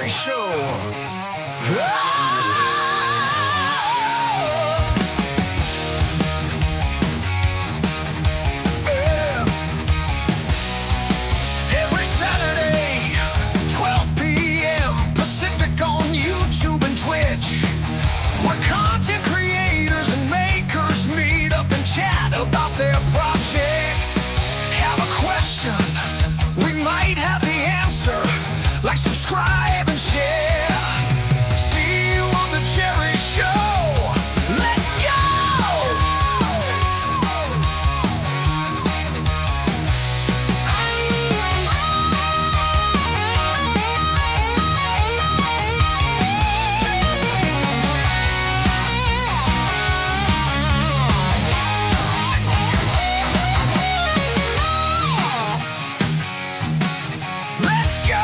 Jerry Show. Every Saturday, 12 p.m. Pacific on YouTube and Twitch, where content creators and makers meet up and chat about their projects. Have a question? We might have the answer. Like, subscribe, and share. See you on the Jerry Show. Let's go! Let's go!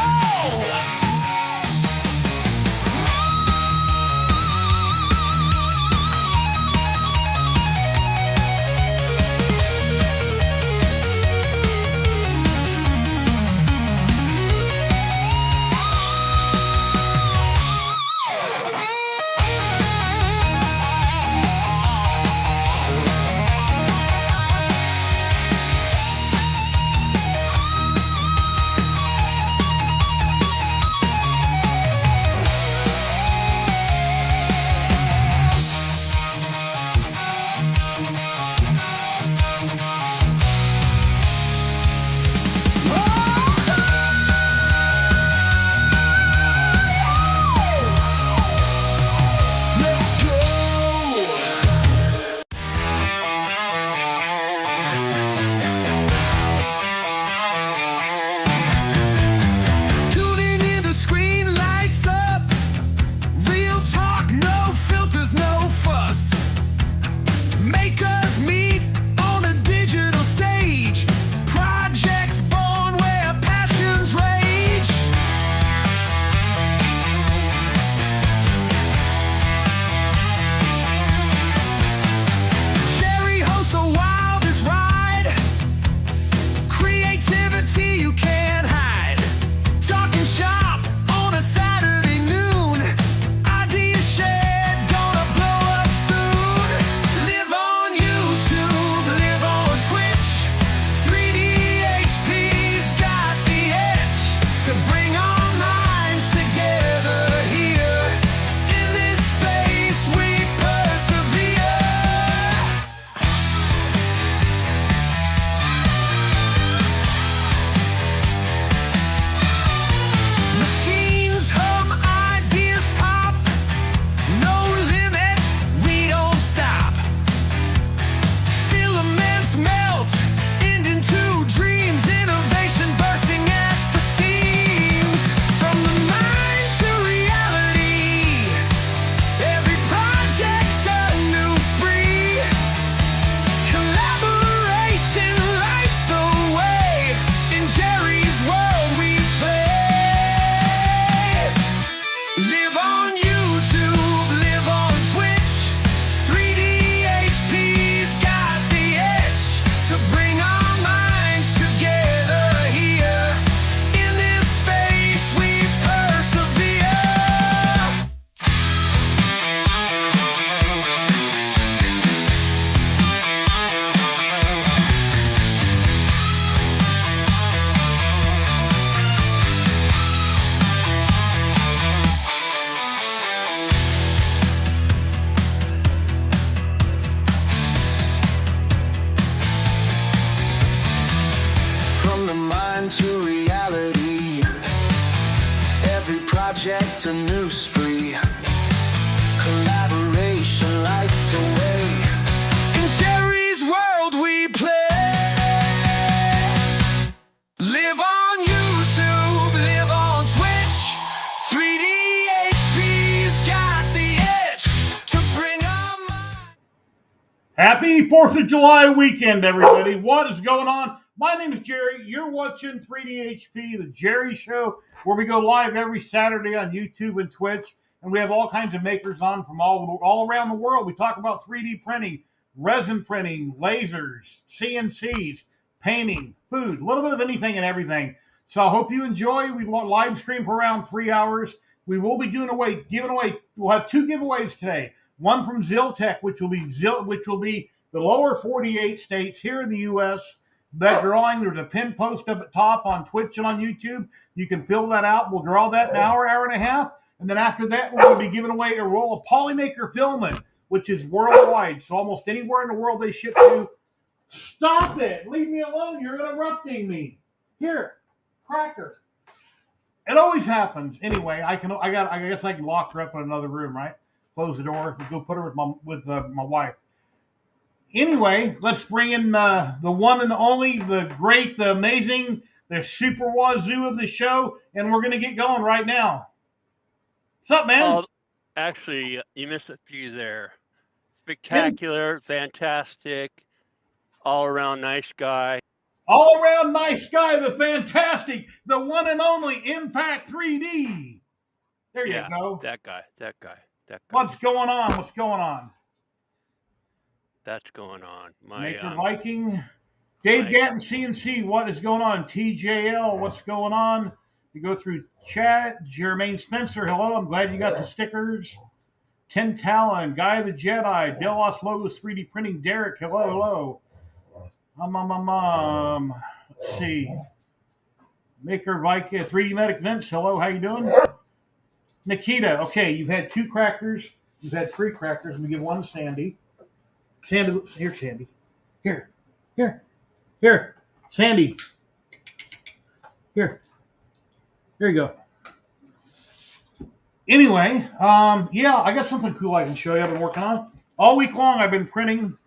Let's go! Tuning in, the screen lights up. Real talk, no filters, no fuss. Make us meet on a digital stage. Projects born where passions rage. Jerry hosts the wildest ride. Creativity you can't hide. Talking shop on a Saturday noon. Idea shared, gonna blow up soon. Live on YouTube, live on Twitch. 3D HP's got the edge to bring our minds together here. In this space we persevere. Machines hum, ideas pop. No limit, we don't stop. Filaments melt into dreams. Innovation bursting at the seams. From the mind to reality, every project a new spree. Collaboration lights the way. In Jerry's world we play. Live on YouTube, live on Twitch. 3D HP's got the edge to bring our minds together here. In this space we persevere. From the mind to reality, every project a new spree. Collaboration lights the way. In Jerry's world we play. Live on YouTube, live on Twitch. 3D HP's got the edge to bring our minds. Happy 4th of July weekend, everybody. What is going on? My name is Jerry. You're watching 3DHP, the Jerry Show, where we go live every Saturday on YouTube and Twitch. And we have all kinds of makers on from all around the world. We talk about 3D printing, resin printing, lasers, CNCs, painting, food, a little bit of anything and everything. So I hope you enjoy. We live stream for around 3 hours. we will be giving away. We'll have two giveaways today. One from Ziltech, which will be the lower 48 states here in the U.S. That drawing, there's a pin post up at top on Twitch and on YouTube. You can fill that out. We'll draw that in an hour, hour and a half. And then after that, we're going to be giving away a roll of Polymaker filament, which is worldwide. So almost anywhere in the world they ship to. Stop it. Leave me alone. You're interrupting me. Here, cracker. It always happens. Anyway, I guess I can lock her up in another room, right? Close the door. Go put her with my wife. Anyway, let's bring in the one and the only, the great, the amazing, the super wazoo of the show, and we're gonna get going right now. What's up, man? Oh, actually, you missed a few there. Spectacular, fantastic, all around nice guy. All around nice guy, the fantastic, the one and only Impact 3D. There you go. That guy. What's going on? What's going on? That's going on. Maker Viking. Dave Gatton CNC, what is going on? TJL, what's going on? You go through chat. Jermaine Spencer, hello. I'm glad you got the stickers. Ten Talon, Guy the Jedi, Delos Logos 3D Printing, Derek, hello. Let's see. Maker Viking, 3D Medic Vince, hello. How you doing? Nikita, okay, you've had two crackers. You've had three crackers. We give one to Sandy. Sandy, here, Sandy. Here. Sandy. Here. Here you go. Anyway, yeah, I got something cool I can show you I've been working on. All week long I've been printing.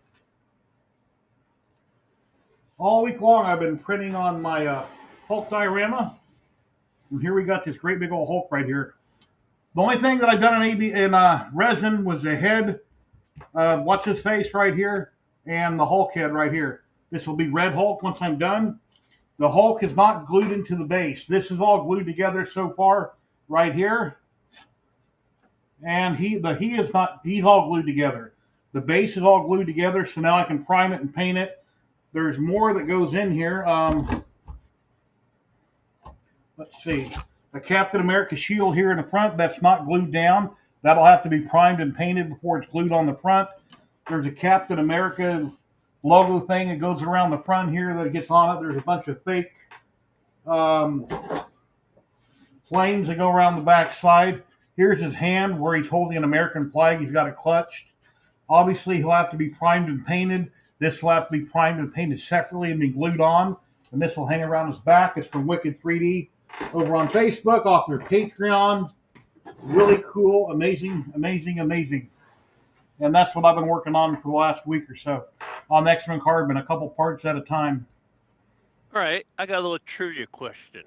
On my Hulk diorama. And here we got this great big old Hulk right here. The only thing that I've done in resin was the head, what's his face right here, and the Hulk head right here. This will be Red Hulk once I'm done. The Hulk is not glued into the base. This is all glued together so far right here. And he's all glued together. The base is all glued together, so now I can prime it and paint it. There's more that goes in here. Let's see. A Captain America shield here in the front that's not glued down. That'll have to be primed and painted before it's glued on the front. There's a Captain America logo thing that goes around the front here that gets on it. There's a bunch of fake flames that go around the back side. Here's his hand where he's holding an American flag. He's got it clutched. Obviously, he'll have to be primed and painted. This will have to be primed and painted separately and be glued on. And this will hang around his back. It's from Wicked 3D over on Facebook, off their Patreon. Really cool, amazing. And that's what I've been working on for the last week or so on X-Men Carbon, a couple parts at a time. All right, I got a little trivia question.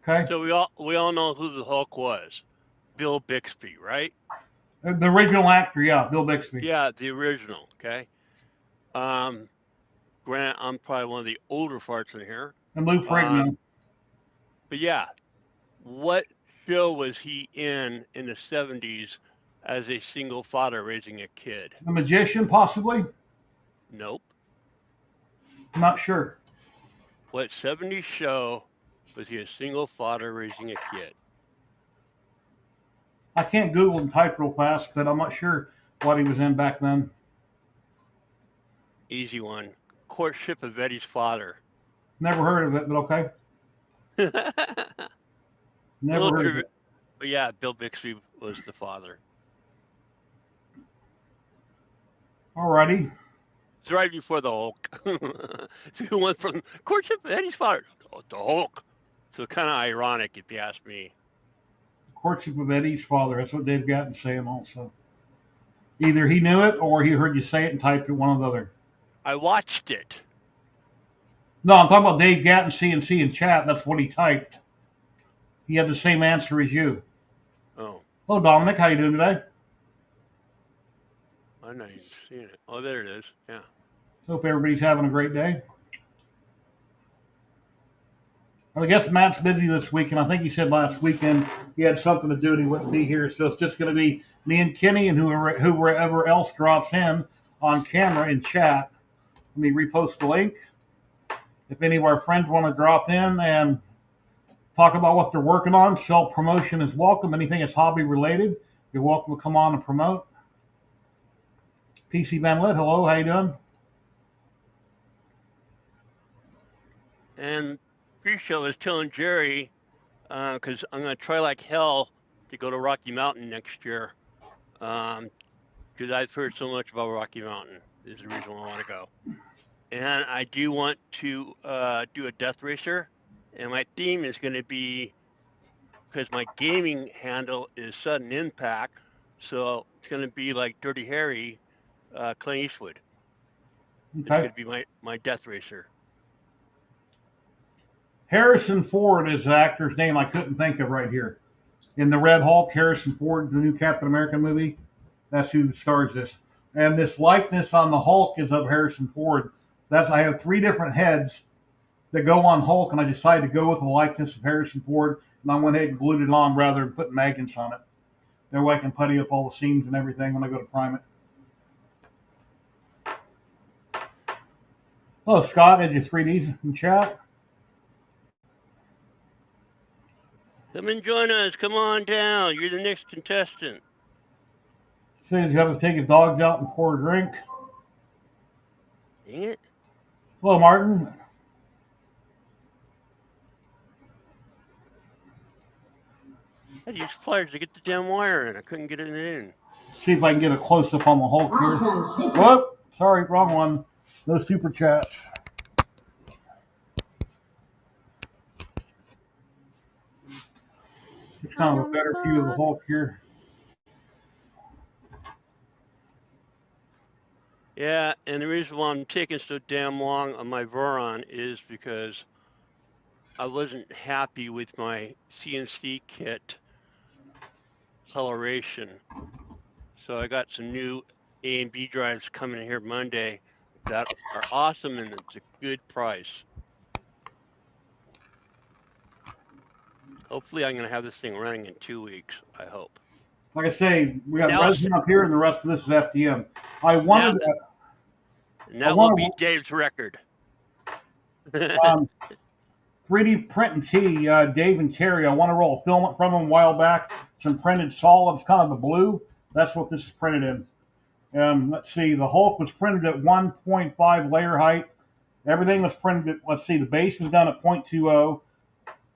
Okay. So we all know who the Hulk was. Bill Bixby, right? The original actor, yeah, Bill Bixby. Yeah, the original, okay. Grant, I'm probably one of the older farts in here. And Lou Ferrigno. But yeah, what show was he in the 70s as a single father raising a kid? The Magician, possibly? Nope. I'm not sure. What 70s show was he a single father raising a kid? I can't Google and type real fast, but I'm not sure what he was in back then. Easy one. Courtship of Eddie's Father. Never heard of it, but okay. Never heard of it. But yeah, Bill Bixby was the father. Alrighty. It's right before the Hulk. So he went from Courtship of Eddie's Father to Hulk. So kind of ironic, if you ask me. Courtship of Eddie's Father. That's what Dave Gatton saying also. Either he knew it or he heard you say it and typed it, one or the other. I watched it. No, I'm talking about Dave Gatton CNC in chat. That's what he typed. He had the same answer as you. Oh. Hello, Dominic. How you doing today? I'm not even seeing it. Oh, there it is. Yeah. Hope everybody's having a great day. Well, I guess Matt's busy this week, and I think he said last weekend he had something to do and he wouldn't be here. So it's just going to be me and Kenny and whoever else drops in on camera in chat. Let me repost the link. If any of our friends want to drop in and talk about what they're working on. Self-promotion is welcome. Anything that's hobby-related, you're welcome to come on and promote. PC Van Lit, hello, how you doing? And pre-show was telling Jerry, because I'm going to try like hell to go to Rocky Mountain next year, because I've heard so much about Rocky Mountain. This is the reason why I want to go. And I do want to do a Death Racer, and my theme is going to be, because my gaming handle is Sudden Impact, so it's going to be like Dirty Harry, Clint Eastwood. It's Okay. going to be my Death Racer. Harrison Ford is the actor's name I couldn't think of right here. In the Red Hulk, Harrison Ford, the new Captain America movie, that's who stars this. And this likeness on the Hulk is of Harrison Ford. I have 3 different heads that go on Hulk, and I decided to go with the likeness of Harrison Ford, and I went ahead and glued it on rather than putting magnets on it. That way I can putty up all the seams and everything when I go to prime it. Hello, Scott. Did you 3Ds in chat? Come and join us. Come on down. You're the next contestant. Says you have to take his dogs out and pour a drink. Dang it. Hello, Martin. I used pliers to get the damn wire in. I couldn't get it in. See if I can get a close-up on the Hulk here. Whoop! Sorry, wrong one. No super chats. It's kind of a better view of the Hulk here. Yeah, and the reason why I'm taking so damn long on my Voron is because I wasn't happy with my CNC kit coloration. So I got some new A and B drives coming here Monday that are awesome, and it's a good price. Hopefully I'm going to have this thing running in 2 weeks, I hope. Like I say, we got Resin up here, and the rest of this is FDM. I wanted to... And that will beat Dave's record. 3D Print and T, Dave and Terry, I want to roll a filament from them a while back. Some printed solids, kind of the blue. That's what this is printed in. Let's see, the Hulk was printed at 1.5 layer height. Everything was printed at, let's see, the base was done at 0.20.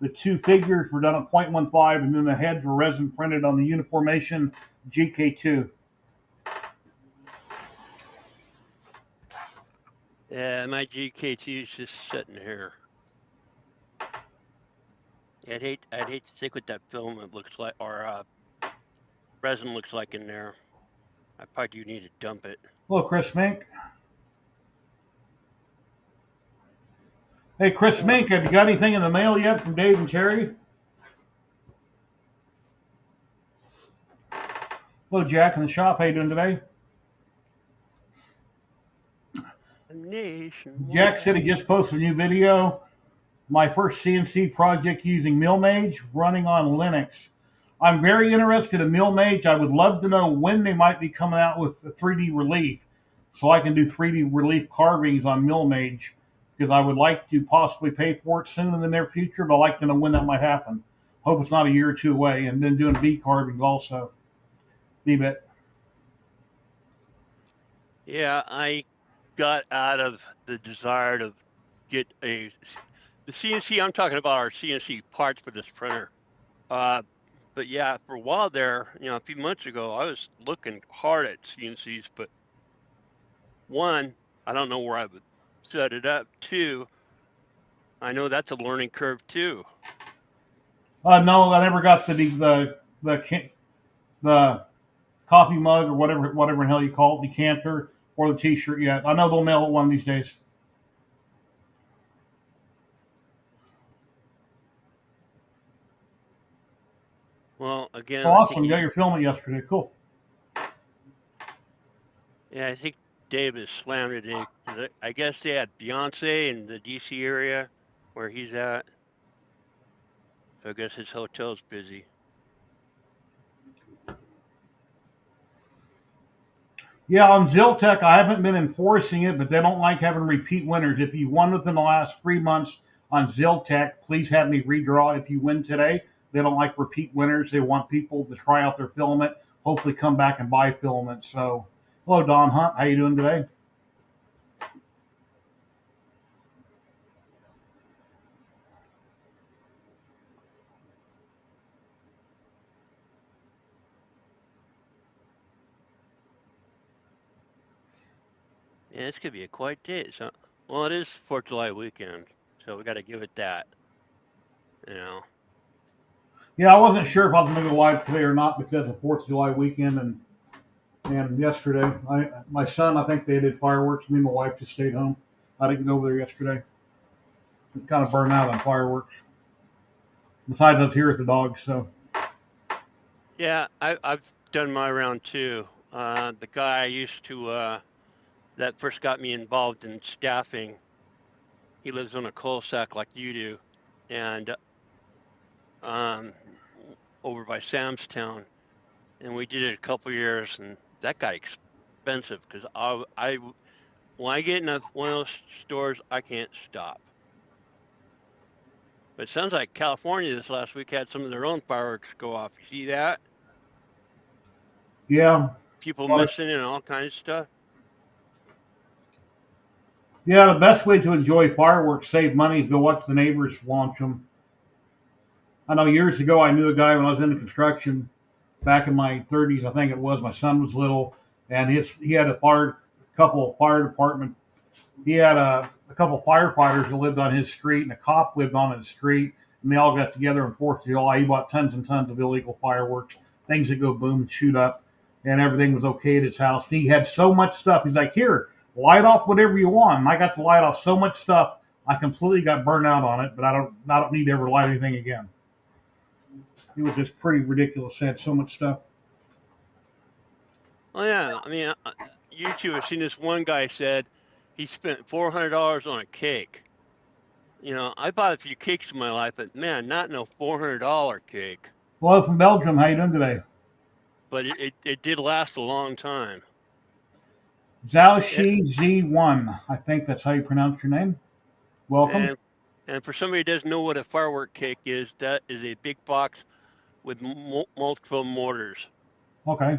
The 2 figures were done at 0.15, and then the heads were resin printed on the Uniformation GK2. Yeah, my GK2 is just sitting here. I'd hate to stick with that film. It looks like, or resin looks like in there. I probably do need to dump it. Hello, Chris Mink. Hey, Chris Mink, have you got anything in the mail yet from Dave and Terry? Hello, Jack in the shop. How you doing today? Jack said he just posted a new video. My first CNC project using MillMage running on Linux. I'm very interested in MillMage. I would love to know when they might be coming out with the 3D relief so I can do 3D relief carvings on MillMage, because I would like to possibly pay for it soon in the near future, but I'd like to know when that might happen. Hope it's not a year or 2 away. And then doing V carvings also. V-bit. Yeah, I got out of the desire to get the CNC. I'm talking about our CNC parts for this printer. But yeah, for a while there, a few months ago, I was looking hard at CNCs, but 1, I don't know where I would set it up. 2, I know that's a learning curve too. No, I never got the coffee mug or whatever in hell you call it, decanter, or the T-shirt yet. I know they'll mail it one of these days. Well, again, awesome. You got your filament yesterday. Cool. Yeah, I think Dave is slammed today. I guess they had Beyonce in the DC area where he's at. So I guess his hotel's busy. Yeah, on Ziltech, I haven't been enforcing it, but they don't like having repeat winners. If you won within the last 3 months, on Ziltech. Please have me redraw if you win today. They don't like repeat winners. They want people to try out their filament, hopefully come back and buy filament. So, hello, Don Hunt. How you doing today? Yeah, it's gonna be a quiet day. So, well, it is 4th of July weekend, so we got to give it that. You know. Yeah, I wasn't sure if I was going to go live today or not because of 4th of July weekend and yesterday. My son, I think they did fireworks. Me and my wife just stayed home. I didn't go over there yesterday. I'm kind of burned out on fireworks. Besides, I was here with the dogs, so. Yeah, I've done my round too. The guy I used to that first got me involved in staffing, he lives on a cul-de-sac like you do, and um, over by Samstown, and we did it a couple years, and that got expensive because I when I get in one of those stores, I can't stop. But it sounds like California this last week had some of their own fireworks go off. You see that? Yeah. People Well, missing and all kinds of stuff. yeah, the best way to enjoy fireworks, save money, is go watch the neighbors launch them. I know years ago I knew a guy when I was into construction back in my 30s, I think it was. My son was little, and he had a couple of fire department. He had a couple of firefighters that lived on his street, and a cop lived on his street, and they all got together on 4th of July. He bought tons and tons of illegal fireworks, things that go boom and shoot up, and everything was okay at his house. And he had so much stuff. He's like, here, light off whatever you want. And I got to light off so much stuff, I completely got burned out on it. But I don't need to ever light anything again. It was just pretty ridiculous. It had so much stuff. Oh yeah, I mean, YouTube. I've seen this one guy said he spent $400 on a cake. You know, I bought a few cakes in my life, but man, not no $400 cake. Hello from Belgium. How you doing today? But it did last a long time. Zhao Yeah, Shi Z1. I think that's how you pronounce your name. Welcome. and for somebody who doesn't know what a firework cake is, that is a big box with multiple mortars. Okay.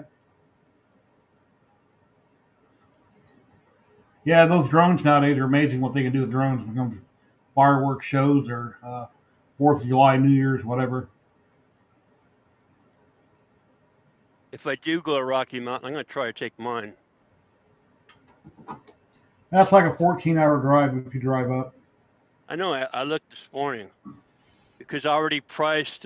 Yeah, those drones nowadays are amazing what they can do with drones. Become fireworks shows or 4th of July, New Year's, whatever. If I do go to Rocky Mountain, I'm going to try to take mine. That's like a 14-hour drive if you drive up. I know I looked this morning because I already priced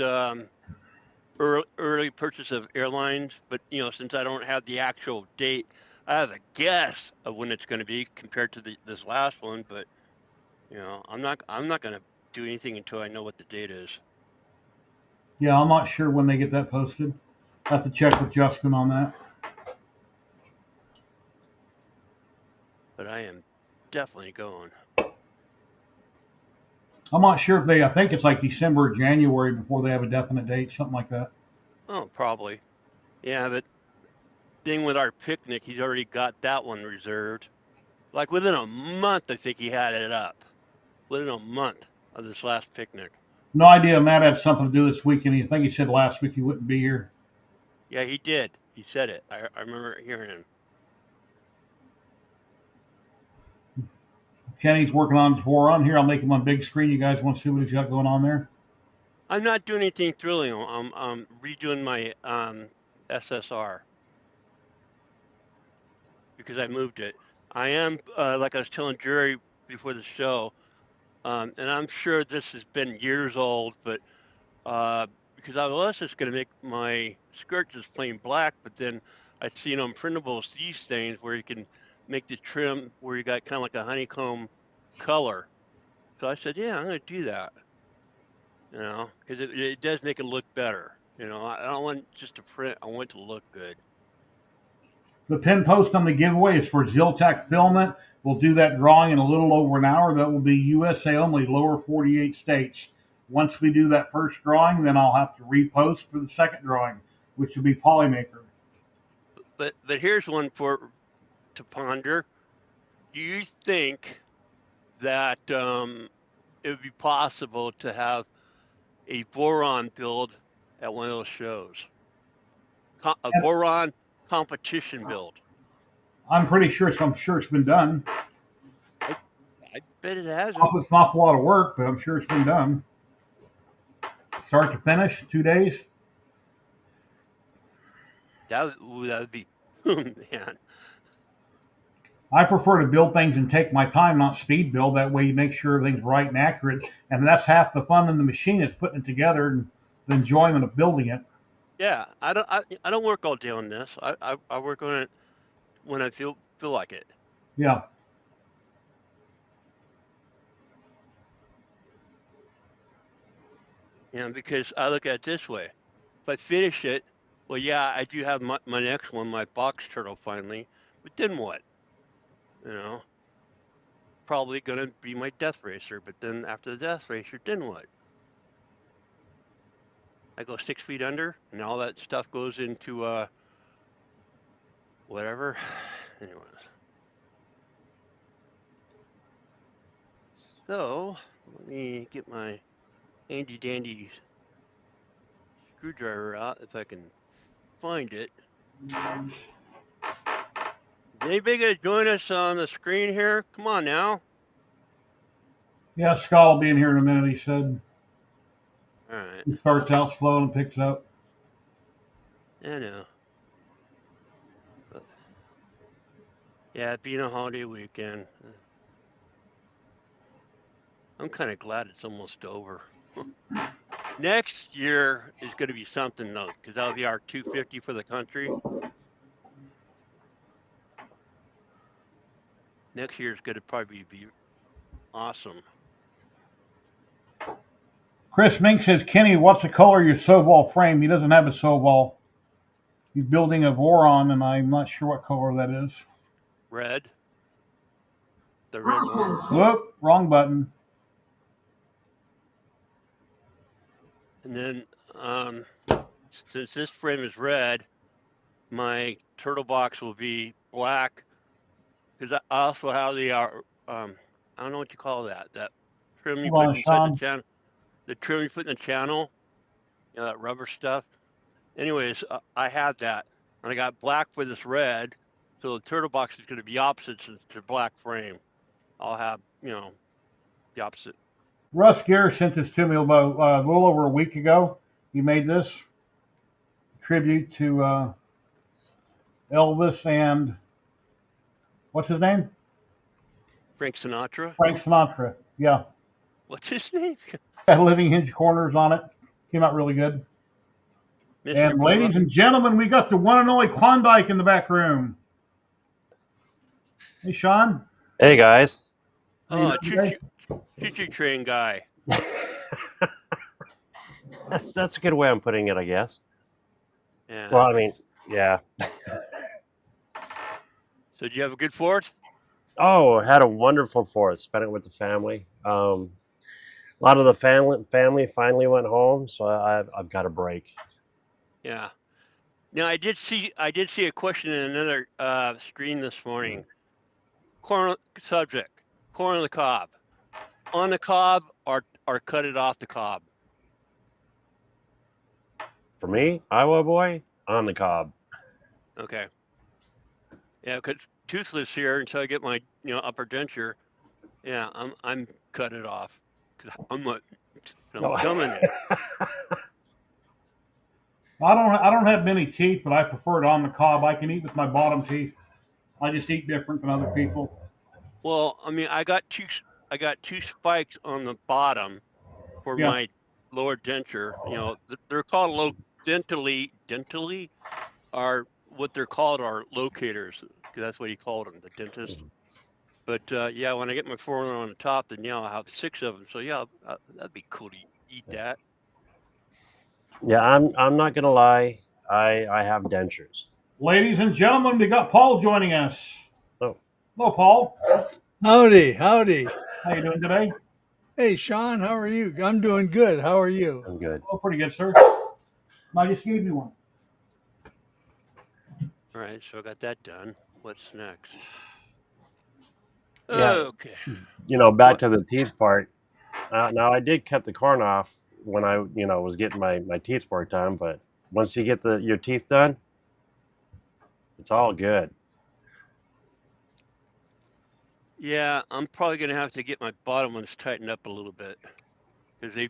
early purchase of airlines, but you know, since I don't have the actual date, I have a guess of when it's going to be compared to this last one. But you know, I'm not going to do anything until I know what the date is. Yeah, I'm not sure when they get that posted. I have to check with Justin on that. But I am definitely going. I'm not sure if they. I think it's like December or January before they have a definite date, something like that. Oh, probably. Yeah, but thing with our picnic, he's already got that one reserved. Like within a month, I think he had it up. Within a month of this last picnic. No idea. Matt had something to do this weekend. I think he said last week he wouldn't be here. Yeah, he did. He said it. I remember hearing him. Kenny's working on his war on here. I'll make him on big screen. You guys want to see what he's got going on there? I'm not doing anything thrilling. I'm redoing my SSR because I moved it. I am like I was telling Jerry before the show, and I'm sure this has been years old, but because I was just going to make my skirt just plain black, but then I'd seen on printables these things where you can make the trim where you got kind of like a honeycomb color. So I said, yeah, I'm going to do that. You know, because it does make it look better. You know, I don't want just to print. I want it to look good. The pin post on the giveaway is for Ziltech filament. We'll do that drawing in a little over an hour. That will be USA only, lower 48 states. Once we do that first drawing, then I'll have to repost for the second drawing, which will be Polymaker. But here's one to ponder. Do you think that it would be possible to have a boron build at one of those shows. A boron competition build. I'm pretty sure it's been done. I bet it hasn't. It's an awful lot of work, but I'm sure it's been done. Start to finish, 2 days. That would be, man. I prefer to build things and take my time, not speed build. That way you make sure everything's right and accurate. And that's half the fun in the machine is putting it together and the enjoyment of building it. Yeah, I don't work all day on this. I work on it when I feel like it. Yeah. Because I look at it this way. If I finish it, well, yeah, I do have my next one, my box turtle finally. But then what? Probably going to be my death racer. But then after the death racer, then what? I go 6 feet under, and all that stuff goes into whatever. Anyways. So, let me get my handy dandy screwdriver out if I can find it. Is anybody going to join us on the screen here? Come on now. Yeah, Scott will be in here in a minute, he said. All right. He starts out slow and picks up. I know. But, yeah, being a holiday weekend. I'm kind of glad it's almost over. Next year is going to be something, though, because that'll be our 250 for the country. Next year is going to probably be awesome. Chris Mink says, Kenny, what's the color of your Sobol frame? He doesn't have a Sobol. He's building a Voron, and I'm not sure what color that is. Red. The red one. Whoop, wrong button. And then, since this frame is red, my turtle box will be black. Because I also have the, I don't know what you call that. That trim you put inside the channel. The trim you put in the channel. That rubber stuff. Anyways, I had that. And I got black for this red. So the turtle box is going to be opposite since it's a black frame. I'll have, the opposite. Russ Gear sent this to me about a little over a week ago. He made this tribute to Elvis and what's his name? Frank Sinatra. Frank Sinatra. Yeah. What's his name? Had living hinge corners on it. Came out really good. Mr. And ladies and gentlemen, we got the one and only Klondike in the back room. Hey, Sean. Hey, guys. Oh, choo-choo train guy. That's a good way of putting it, I guess. Yeah. Well, I mean, yeah. So did you have a good 4th? Oh, had a wonderful 4th. Spent it with the family. A lot of the family finally went home, so I've got a break. Yeah. Now I did see a question in another stream this morning. Corn subject: corn on the cob. On the cob or cut it off the cob? For me, Iowa boy, on the cob. Okay. Yeah, because toothless here until I get my upper denture. Yeah, I'm cut it off because I'm coming in. I don't have many teeth, but I prefer it on the cob. I can eat with my bottom teeth. I just eat different than other people. Well, I mean, I got two spikes on the bottom for my lower denture. They're called dentally are what they're called are locators, because that's what he called them, the dentist. But when I get my 4 on the top, then I'll have 6 of them. So that'd be cool to eat that. Yeah, I'm not gonna lie. I have dentures. Ladies and gentlemen, we got Paul joining us. Oh. Hello, Paul. Howdy. How you doing today? Hey, Sean, how are you? I'm doing good. How are you? I'm good. Oh, pretty good, sir. I just gave you one. All right, so I got that done. What's next? Yeah. Okay. Back to the teeth part. Now I did cut the corn off when I, was getting my teeth worked on, but once you get your teeth done, it's all good. Yeah, I'm probably gonna have to get my bottom ones tightened up a little bit because they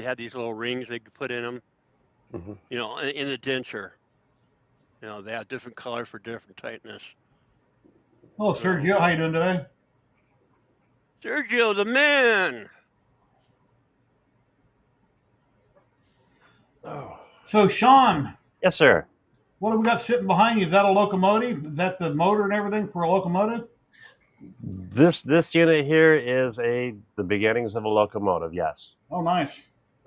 had these little rings they could put in them. Hmm. In the denture. They have different colors for different tightness. Hello, So, Sergio. How you doing today? Sergio, the man. Oh. So, Sean, Yes, sir. what have we got sitting behind you? Is that a locomotive? Is that the motor and everything for a locomotive? This unit here is the beginnings of a locomotive. Yes. Oh, nice.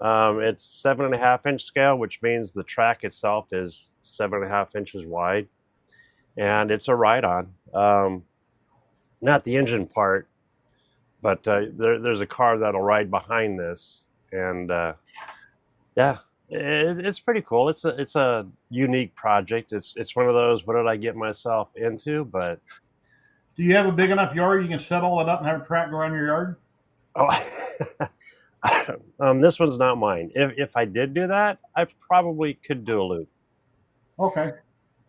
It's 7.5-inch scale, which means the track itself is 7.5 inches wide, and it's a ride-on. Not the engine part, but there's a car that'll ride behind this, and yeah, it's pretty cool. It's a unique project. It's one of those. What did I get myself into? But Do you have a big enough yard you can set all that up and have a track go around your yard? oh, this one's not mine. If I did do that, I probably could do a loop. Okay.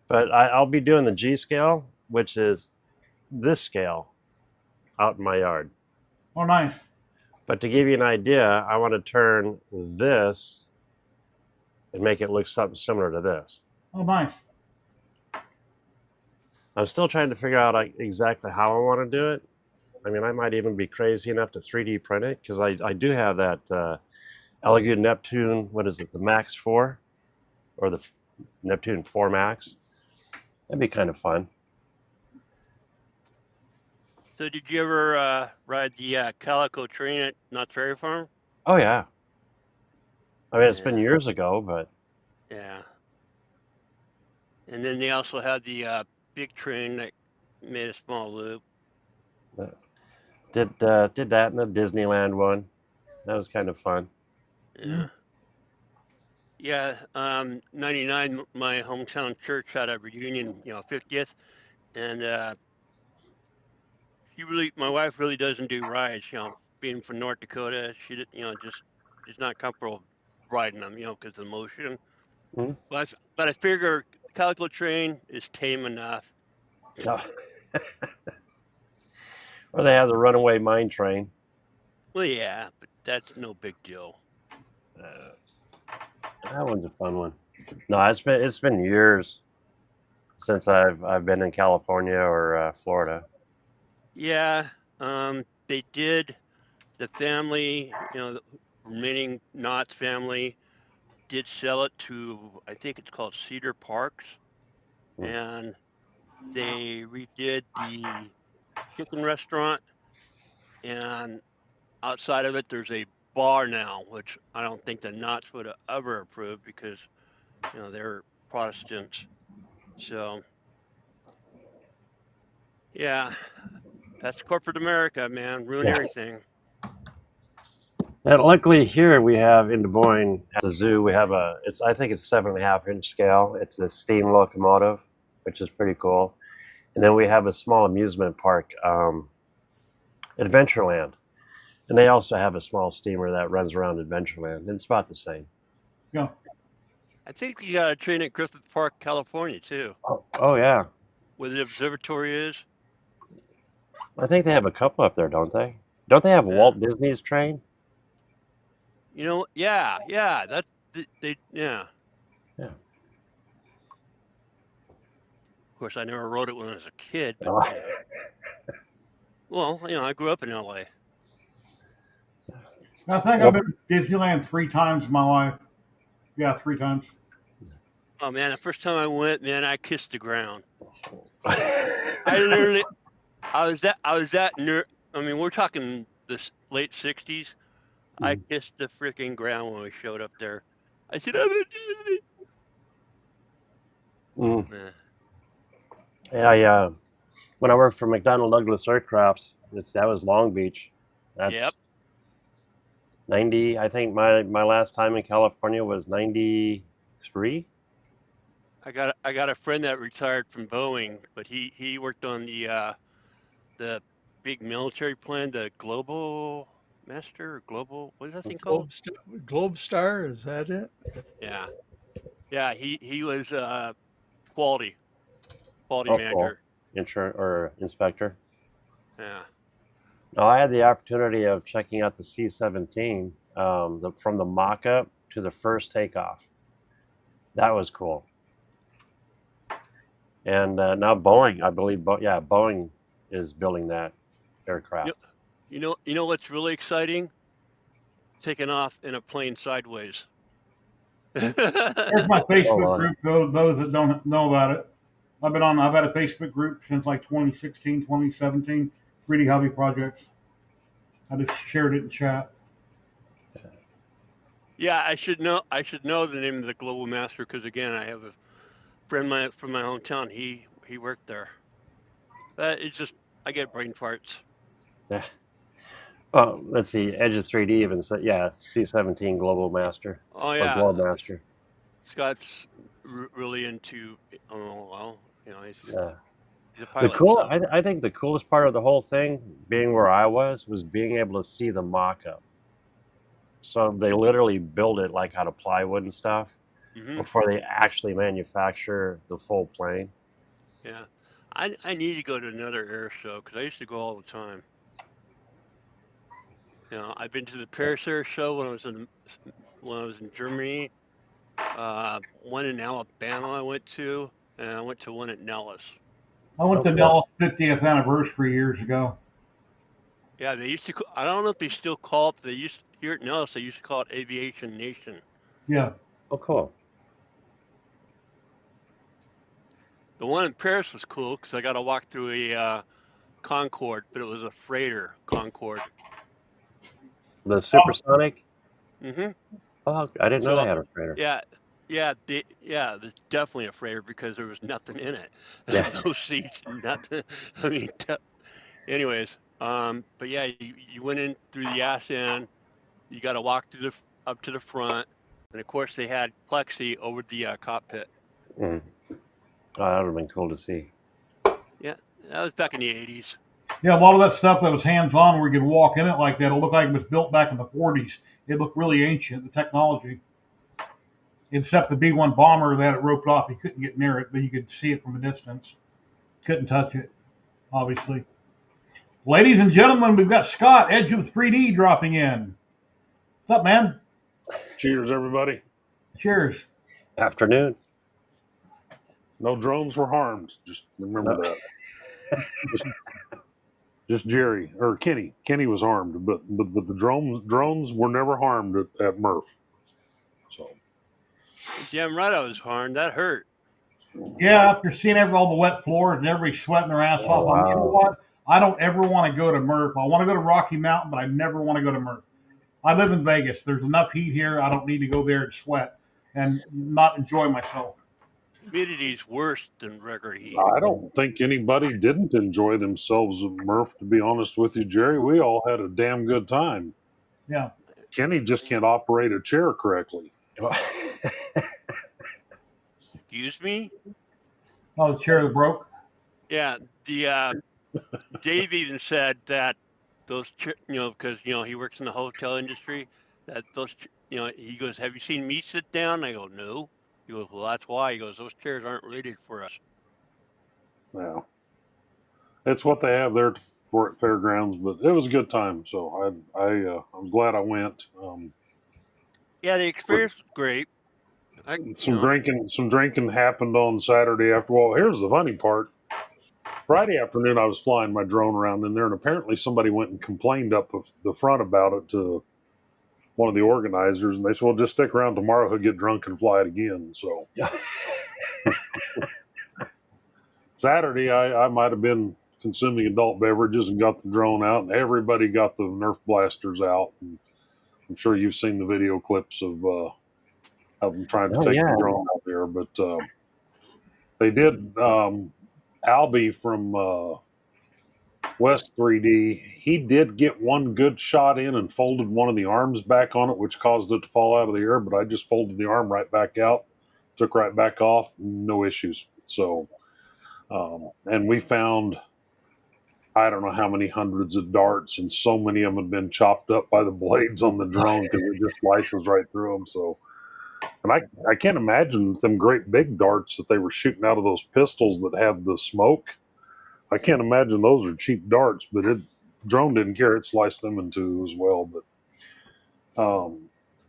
But I'll be doing the G scale, which is this scale out in my yard. Oh, nice. But to give you an idea, I want to turn this and make it look something similar to this. Oh, nice. I'm still trying to figure out exactly how I want to do it. I mean, I might even be crazy enough to 3D print it because I do have that Elegoo Neptune, what is it, the Max 4 or the Neptune 4 Max. That'd be kind of fun. So, did you ever ride the Calico train at Knott's Berry Farm? Oh, yeah. I mean, it's been Yeah. years ago, but Yeah. And then they also had the big train that made a small loop. did that in the Disneyland one. That was kind of fun. Yeah. Yeah. 99, my hometown church had a reunion, 50th, and my wife really doesn't do rides. Being from North Dakota, just she's not comfortable riding them, because of the motion. Mhm. But I figure Calico train is tame enough. Oh. Or they have the Runaway Mine Train. Well, yeah, but that's no big deal. That one's a fun one. No, it's been years since I've been in California or Florida. Yeah, they did. The family, the remaining Knott's family, did sell it to, I think it's called Cedar Parks, Hmm. and they redid the chicken restaurant, and outside of it, there's a bar now, which I don't think the Knott's would have ever approved because, they're Protestants. So, yeah, that's corporate America, man. Ruin Yeah. everything. And luckily here we have in Des Moines at the zoo we have I think it's 7.5-inch scale. It's a steam locomotive, which is pretty cool. And then we have a small amusement park, Adventureland, and they also have a small steamer that runs around Adventureland. It's about the same. Yeah. I think you got a train at Griffith Park, California, too, Oh yeah, where the observatory is. I think they have a couple up there, don't they? Don't they have Yeah. Walt Disney's train? Yeah, that's yeah. Yeah. Of course, I never rode it when I was a kid, but Oh. well, I grew up in LA. I think I've been to Disneyland 3 times in my life. Yeah, 3 times. Oh man, the first time I went, man, I kissed the ground. I literally, I was that nerd. I mean, we're talking the late '60s. I kissed the freaking ground when we showed up there. I said, "I'm at Disney." Mm. Yeah, when I worked for McDonnell Douglas Aircraft, that was Long Beach. That's Yep. 90. I think my last time in California was 93. I got a friend that retired from Boeing, but he worked on the big military plane, the Global. Master or Global? What is that thing called? Globe Star, is that it? Yeah, yeah. He was quality Oh, cool. manager. Insurance or inspector. Yeah. No, I had the opportunity of checking out the C-17 from the mock-up to the first takeoff. That was cool. And now Boeing, I believe, Boeing is building that aircraft. You know what's really exciting? Taking off in a plane sideways. There's my Hold Facebook on. group. Those that don't know about it, I've had a Facebook group since like 2016, 2017. 3D hobby projects. I just shared it in chat. Yeah, I should know. I should know the name of the global master because again, I have a friend from my hometown. He worked there. It's just I get brain farts. Yeah. Oh, let's see. Edge of 3D even said, yeah, C-17 Global Master Oh or yeah, Globe Master. Scott's really into. Oh well, you know he's Yeah. a The pilot, cool, so I think the coolest part of the whole thing, being where I was being able to see the mock-up. So they literally build it like out of plywood and stuff hmm before they actually manufacture the full plane. yeah. I need to go to another air show because I used to go all the time. You know, I've been to the Paris Air Show when I was in Germany. One in Alabama I went to, and I went to one at Nellis. I went Oh, to cool. Nell's 50th anniversary years ago. Yeah, they used to. I don't know if they still call it. They used here at Nellis. They used to call it Aviation Nation. Yeah. Oh, cool. The one in Paris was cool because I got to walk through a Concorde, but it was a freighter Concorde. The supersonic? hmm Oh, I didn't know they So had a freighter. yeah, yeah, there's definitely a freighter because there was nothing in it. Yeah. No seats, nothing. I mean, anyways, but yeah, you went in through the ass end. You got to walk through up to the front, and of course they had plexi over the cockpit. Mm. Oh, that would have been cool to see. Yeah, that was back in the '80s. Yeah, a lot of that stuff that was hands-on where you could walk in it like that, it looked like it was built back in the 40s. It looked really ancient, the technology. Except the B-1 bomber that it roped off, you couldn't get near it, but you could see it from a distance. Couldn't touch it, obviously. Ladies and gentlemen, we've got Scott, Edge of 3D, dropping in. What's up, man? Cheers, everybody. Cheers. Afternoon. No drones were harmed. Just remember No. that. Just Jerry or Kenny. Kenny was harmed, but the drones were never harmed at Murph. So Damn right I was harmed. That hurt. Yeah, after seeing all the wet floors and everybody sweating their ass Oh, off, you know wow. what? I don't ever want to go to Murph. I want to go to Rocky Mountain, but I never want to go to Murph. I live in Vegas. There's enough heat here. I don't need to go there and sweat and not enjoy myself. Humidity's worse than regular heat. I don't think anybody didn't enjoy themselves at Murph. To be honest with you, Jerry, we all had a damn good time. Yeah. Kenny just can't operate a chair correctly. Excuse me? Oh, the chair that broke. Yeah, the Dave even said that those, because he works in the hotel industry, that those, he goes, "Have you seen me sit down?" I go, "No." He goes, "Well, that's why." He goes, "Those chairs aren't rated for us." Yeah, it's what they have there for at fairgrounds, but it was a good time. So I'm glad I went. Yeah, the experience was great. Some drinking happened on Saturday after. Well, here's the funny part. Friday afternoon, I was flying my drone around in there, and apparently somebody went and complained up the front about it to one of the organizers, and they said, "Well, just stick around tomorrow. He'll get drunk and fly it again." So Saturday, I might have been consuming adult beverages and got the drone out, and everybody got the Nerf blasters out. And I'm sure you've seen the video clips of them trying to Oh, take yeah. the drone out there, but they did. Albie from West 3D, he did get one good shot in and folded one of the arms back on it, which caused it to fall out of the air. But I just folded the arm right back out, took right back off, no issues. So, and we found I don't know how many hundreds of darts, and so many of them have been chopped up by the blades on the drone because it just slices right through them. So, and I can't imagine them great big darts that they were shooting out of those pistols that have the smoke. I can't imagine those are cheap darts, but drone didn't care; it sliced them in two as well. But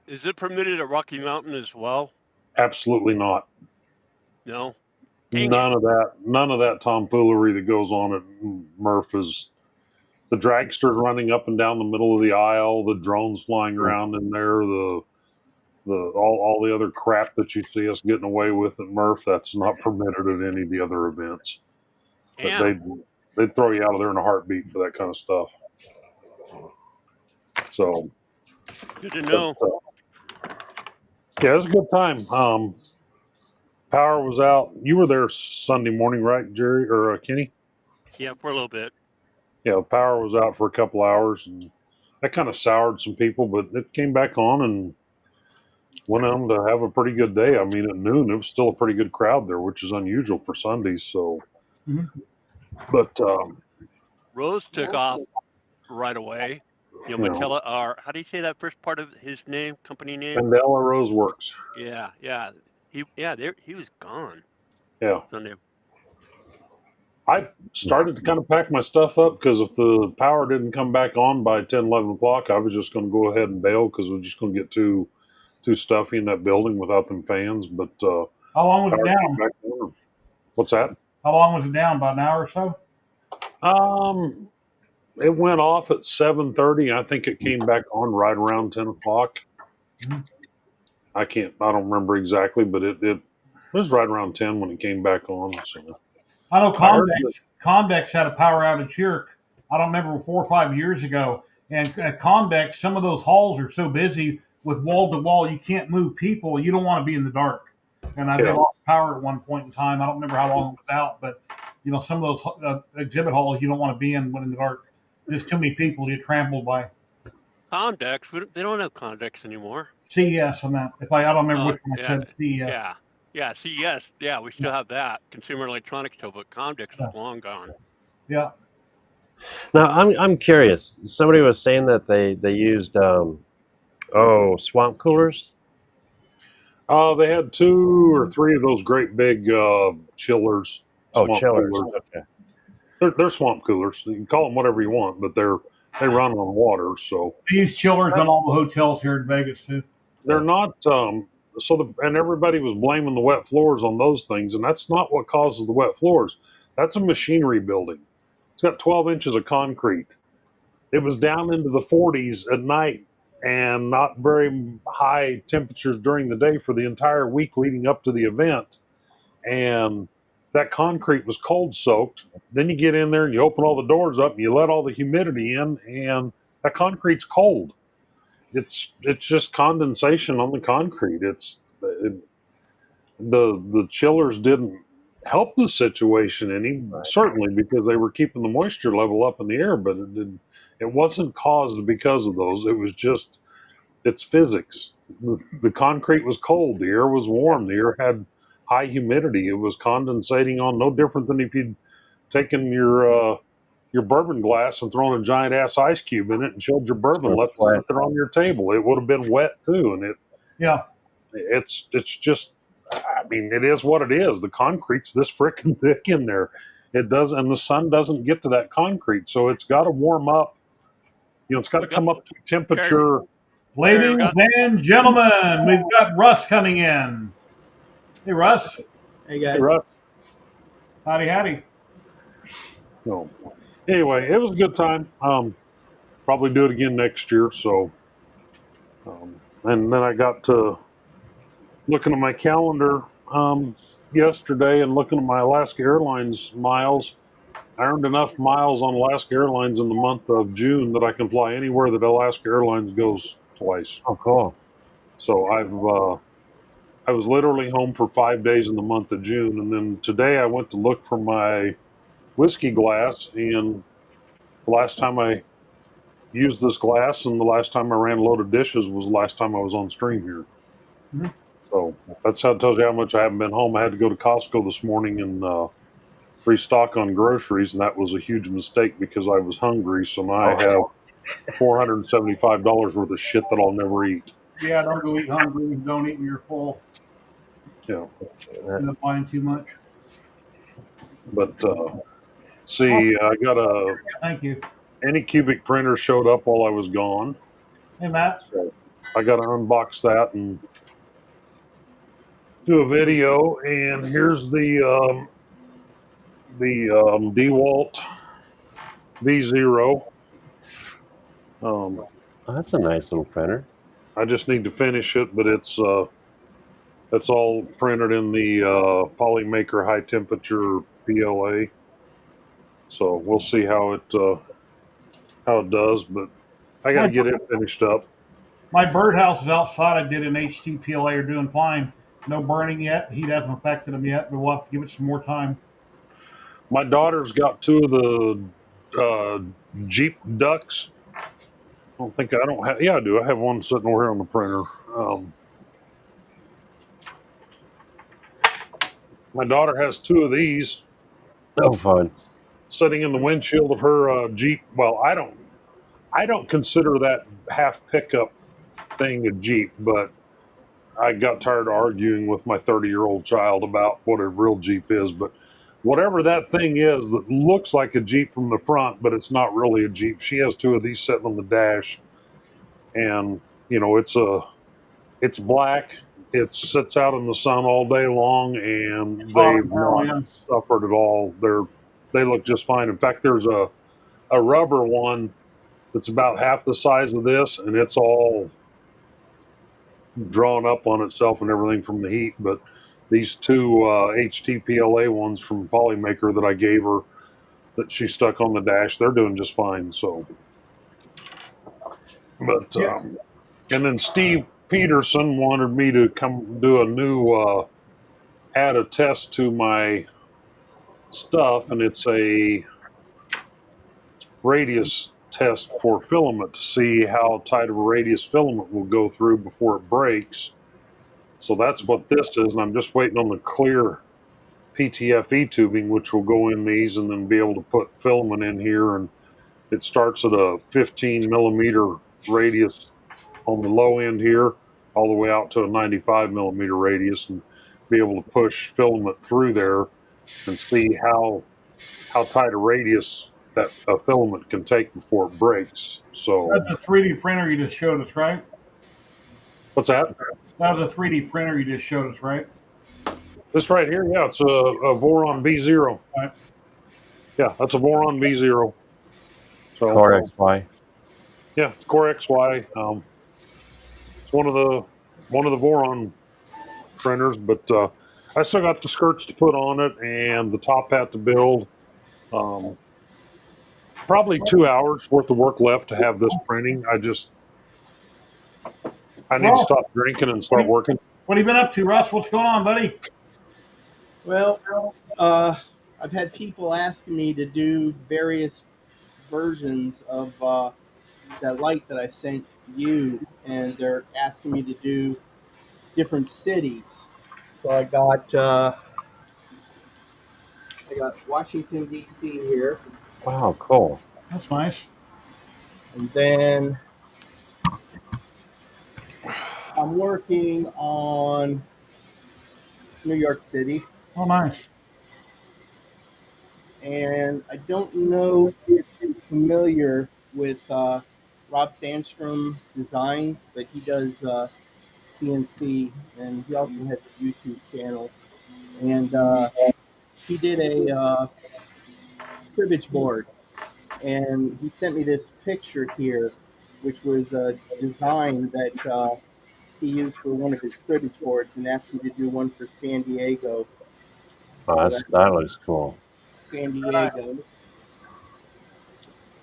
Is it permitted at Rocky Mountain as well? absolutely not. No. Dang it. None of that tomfoolery that goes on at Murph is the dragsters running up and down the middle of the aisle, the drones flying around in there, all the other crap that you see us getting away with at Murph. That's not permitted at any of the other events. But Damn. they'd throw you out of there in a heartbeat for that kind of stuff. So Good to know. Yeah, it was a good time. Power was out. You were there Sunday morning, right, Jerry or Kenny? Yeah, for a little bit. Yeah, power was out for a couple hours, and that kind of soured some people, but it came back on and went on to have a pretty good day. I mean, at noon, it was still a pretty good crowd there, which is unusual for Sundays. So, but Rose took off right away. You know, Matella, or how do you say that first part of his name, company name? Mandela Rose Works. Yeah. He was gone. Yeah. Sunday. I started to kind of pack my stuff up because if the power didn't come back on by 10, 11 o'clock, I was just going to go ahead and bail because we're just going to get too stuffy in that building without them fans. But how long was it down? What's that? How long was it down? About an hour or so? It went off at 7:30. I think it came back on right around 10 o'clock. I don't remember exactly, but it was right around 10 when it came back on. So I know Convex had a power outage here. I don't remember 4 or 5 years ago. And at Convex, some of those halls are so busy with wall to wall, you can't move people. You don't want to be in the dark. And they lost power at one point in time. I don't remember how long it was out, but some of those exhibit halls you don't want to be in when in the dark. There's too many people you get trampled by. Convex, they don't have Convex anymore. CES on that. I don't remember which one I said. CES. Yeah, CES. Yeah, we still have that. Consumer Electronics still, but Convex is long gone. Yeah. Now I'm curious. Somebody was saying that they used swamp coolers. They had 2 or 3 of those great big chillers. Chillers. Coolers. Okay. They're swamp coolers. You can call them whatever you want, but they run on water. So they use chillers on all the hotels here in Vegas too. They're not. And everybody was blaming the wet floors on those things, and that's not what causes the wet floors. That's a machinery building. It's got 12 inches of concrete. It was down into the 40s at night and not very high temperatures during the day for the entire week leading up to the event. And that concrete was cold soaked. Then you get in there and you open all the doors up and you let all the humidity in, and that concrete's cold. It's just condensation on the concrete. The chillers didn't help the situation any, certainly, because they were keeping the moisture level up in the air, but it wasn't caused because of those. It was just, it's physics. The concrete was cold, the air was warm, the air had high humidity. It was condensating on, no different than if you'd taken your bourbon glass and thrown a giant ass ice cube in it and chilled your bourbon, left it sit there on your table. It would have been wet too, and it's just, I mean, it is what it is. The concrete's this freaking thick in there. It does, and the sun doesn't get to that concrete, so it's got to warm up. It's got to come up to temperature. Ladies and gentlemen, we've got Russ coming in. Hey, Russ. Hey, guys. Hey, Russ. Howdy. So, anyway, it was a good time. Probably do it again next year. So, and then I got to looking at my calendar yesterday and looking at my Alaska Airlines miles. I earned enough miles on Alaska Airlines in the month of June that I can fly anywhere that Alaska Airlines goes twice. Oh, cool. So I was literally home for 5 days in the month of June, and then today I went to look for my whiskey glass, and the last time I used this glass and the last time I ran a load of dishes was the last time I was on stream here. So that's how it tells you how much I haven't been home. I had to go to Costco this morning and restock on groceries, and that was a huge mistake because I was hungry. So now I have $475 worth of shit that I'll never eat. Yeah, don't go eat hungry. Don't eat when you're full. Yeah, End up buying too much. but see, I got Thank you. Anycubic printer showed up while I was gone, Hey, Matt. so I got to unbox that and do a video. And here's the DeWalt V0. Oh, that's a nice little printer. I just need to finish it, but it's all printed in the Polymaker high temperature PLA. So we'll see how it does, but I got My, to get it finished up. my birdhouse is outside. I did an HTPLA. Are doing fine. No burning yet. Heat hasn't affected them yet, but we'll have to give it some more time. My daughter's got two of the Jeep ducks. I don't have. Yeah, I do. I have one sitting over here on the printer. My daughter has two of these Oh, fun. sitting in the windshield of her Jeep. Well, I don't consider that half pickup thing a Jeep, but I got tired of arguing with my 30-year-old child about what a real Jeep is. But whatever that thing is that looks like a Jeep from the front, but it's not really a Jeep. She has two of these sitting on the dash, and it's black. It sits out in the sun all day long, and It's hot they've now, not yeah. suffered at all. They look just fine. In fact, there's a rubber one that's about half the size of this, and it's all drawn up on itself and everything from the heat. But these two HTPLA ones from Polymaker that I gave her that she stuck on the dash, they're doing just fine. So, but Yeah. and then Steve Peterson wanted me to come do a new add a test to my stuff, and it's a radius test for filament to see how tight of a radius filament will go through before it breaks. So that's what this is, and I'm just waiting on the clear PTFE tubing, which will go in these and then be able to put filament in here. And it starts at a 15 millimeter radius on the low end here, all the way out to a 95 millimeter radius, and be able to push filament through there and see how tight a radius that a filament can take before it breaks. So That's a 3D printer you just showed us, right? what's that? That was a 3D printer you just showed us, right? This right here, yeah, it's a Voron V0. Right. Yeah, that's a Voron V0. So Core XY. yeah, it's Core XY. It's one of the Voron printers, but I still got the skirts to put on it and the top hat to build. Probably 2 hours worth of work left to have this printing. I need to Well, stop drinking and start working. what have you been up to, Russ? What's going on, buddy? Well, I've had people asking me to do various versions of that light that I sent you, and they're asking me to do different cities. So I got Washington D.C. here, Wow, cool. That's nice. and then I'm working on New York City, Oh, nice. and I don't know if you're familiar with Rob Sandstrom Designs, but he does CNC, and he also has a YouTube channel. And he did a cribbage board, and he sent me this picture here, which was a design that he used for one of his cribbage boards, and asked me to do one for San Diego. Oh, So that that's looks cool. San Diego.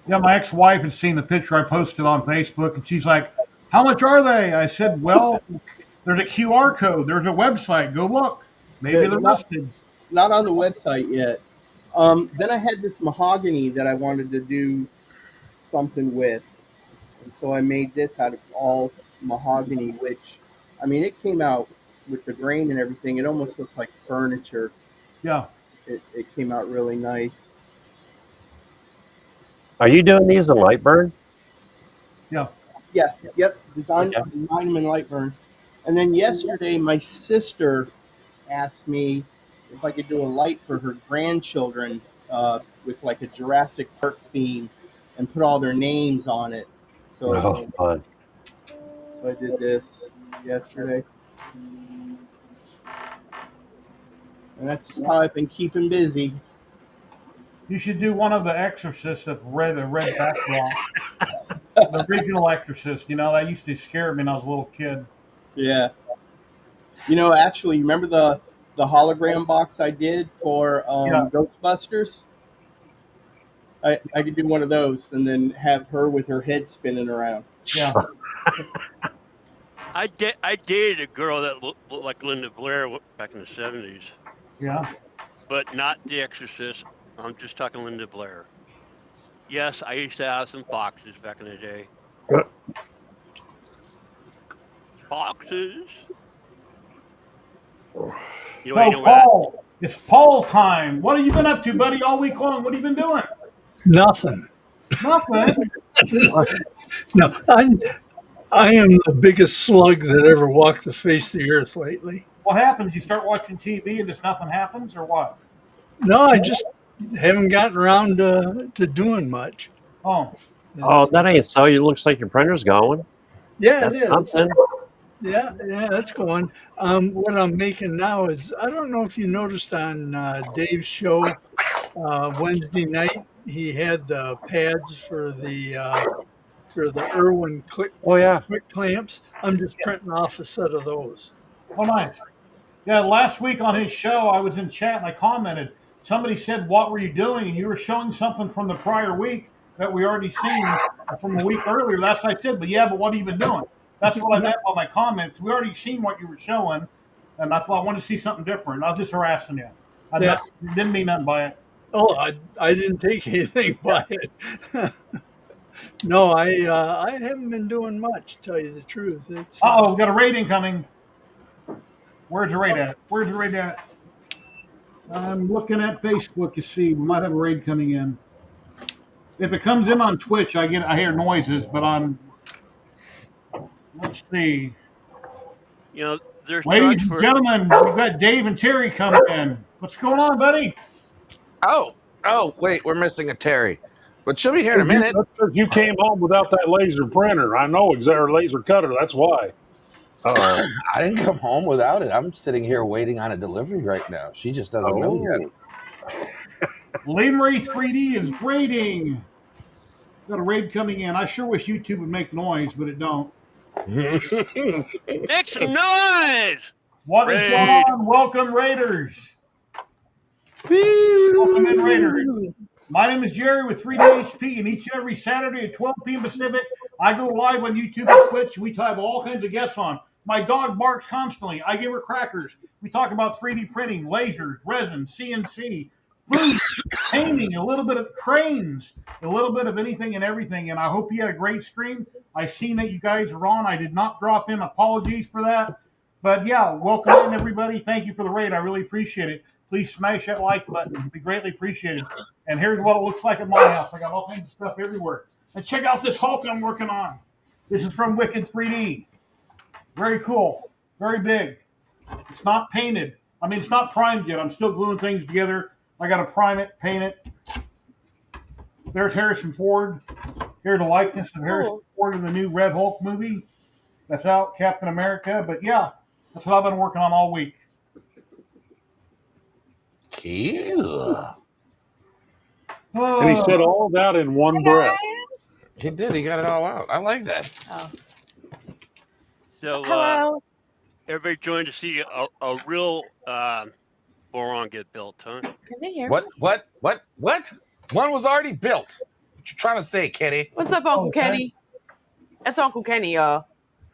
Yeah, my ex-wife had seen the picture I posted on Facebook, and she's like, "How much are they?" I said, "Well, there's a QR code. There's a website. Go look. Maybe they're Not listed." not on the website yet. Then I had this mahogany that I wanted to do something with, and so I made this out of all mahogany, which, I mean, it came out with the grain and everything. It almost looks like furniture. Yeah. it came out really nice. Are you doing these in Lightburn? Yeah. Yeah, yep. Design Okay. them in Lightburn. And then yesterday, my sister asked me if I could do a light for her grandchildren with like a Jurassic Park theme and put all their names on it. So, Oh, fun. so I did this yesterday, and that's how I've been keeping busy. You should do one of the Exorcists with the red backdrop. The original Exorcist. You know, that used to scare me when I was a little kid. Yeah. Actually, remember the hologram box I did for Yeah. Ghostbusters? I could do one of those and then have her with her head spinning around. Yeah. I dated a girl that looked like Linda Blair back in the 70s, Yeah. but not The Exorcist. I'm just talking Linda Blair. Yes, I used to have some boxes back in the day. Boxes. You know, So, Paul, it's Paul time. What have you been up to, buddy, all week long? What have you been doing? Nothing. Nothing. No, I am the biggest slug that ever walked the face of the earth lately. What happens? You start watching TV and just nothing happens, or what? No, I just haven't gotten around to doing much. Oh, Oh, It's, that ain't so. It looks like your printer's going. yeah, it That's is. something. Yeah, that's going. What I'm making now is I don't know if you noticed on Dave's show Wednesday night he had the pads for the Irwin Oh, yeah. quick clamps. I'm just printing off a set of those. oh, nice. Yeah, last week on his show, I was in chat and I commented. Somebody said, "What were you doing?" And you were showing something from the prior week that we already seen from a week earlier. That's what I said. But yeah, but what have you been doing? That's what I meant by my comments. We already seen what you were showing, and I thought I wanted to see something different. I was just harassing you. Yeah. Didn't mean nothing by it. Oh, I didn't take anything by it. No, I haven't been doing much. To tell you the truth, it's We got a raid incoming. Where's the raid at? Where's the raid at? I'm looking at Facebook to see. We might have a raid coming in. If it comes in on Twitch, I hear noises, but let's see. You know, there's Ladies trucks and for. gentlemen, we've got Dave and Terry coming in. What's going on, buddy? Oh, wait, we're missing a Terry. But she'll be here in a minute. That's 'cause you came home without that laser printer. I know, or laser cutter. That's why. Uh-oh. I didn't come home without it. I'm sitting here waiting on a delivery right now. She just doesn't know yet. Lemray 3D is raiding. Got a raid coming in. I sure wish YouTube would make noise, but it don't. Make some noise! What is going Raid. on? Welcome, Raiders. Welcome in, Raiders. My name is Jerry with 3DHP, and each and every Saturday at 12 p.m. Pacific, I go live on YouTube and Twitch. We have all kinds of guests on. My dog barks constantly. I give her crackers. We talk about 3D printing, lasers, resin, CNC, food, painting, a little bit of cranes, a little bit of anything and everything. And I hope you had a great stream. I seen that you guys are on. I did not drop in. Apologies for that. But yeah, welcome in, everybody. Thank you for the raid. I really appreciate it. Please smash that like button. It'd be greatly appreciated. And here's what it looks like at my house. I got all kinds of stuff everywhere. And check out this Hulk I'm working on. This is from Wicked 3D. Very cool. Very big. It's not painted. I mean, it's not primed yet. I'm still gluing things together. I got to prime it, paint it. There's Harrison Ford. Here's a likeness of Harrison Ford in the new Red Hulk movie that's out, Captain America. But yeah, that's what I've been working on all week. Ew. And he said all that in one breath. He did. He got it all out. I like that. Oh. So, Hello. everybody joined to see a real boron get built, huh? Can they hear What? me? What? One was already built. What you trying to say, Kenny? What's up, Uncle Okay. Kenny? That's Uncle Kenny, y'all.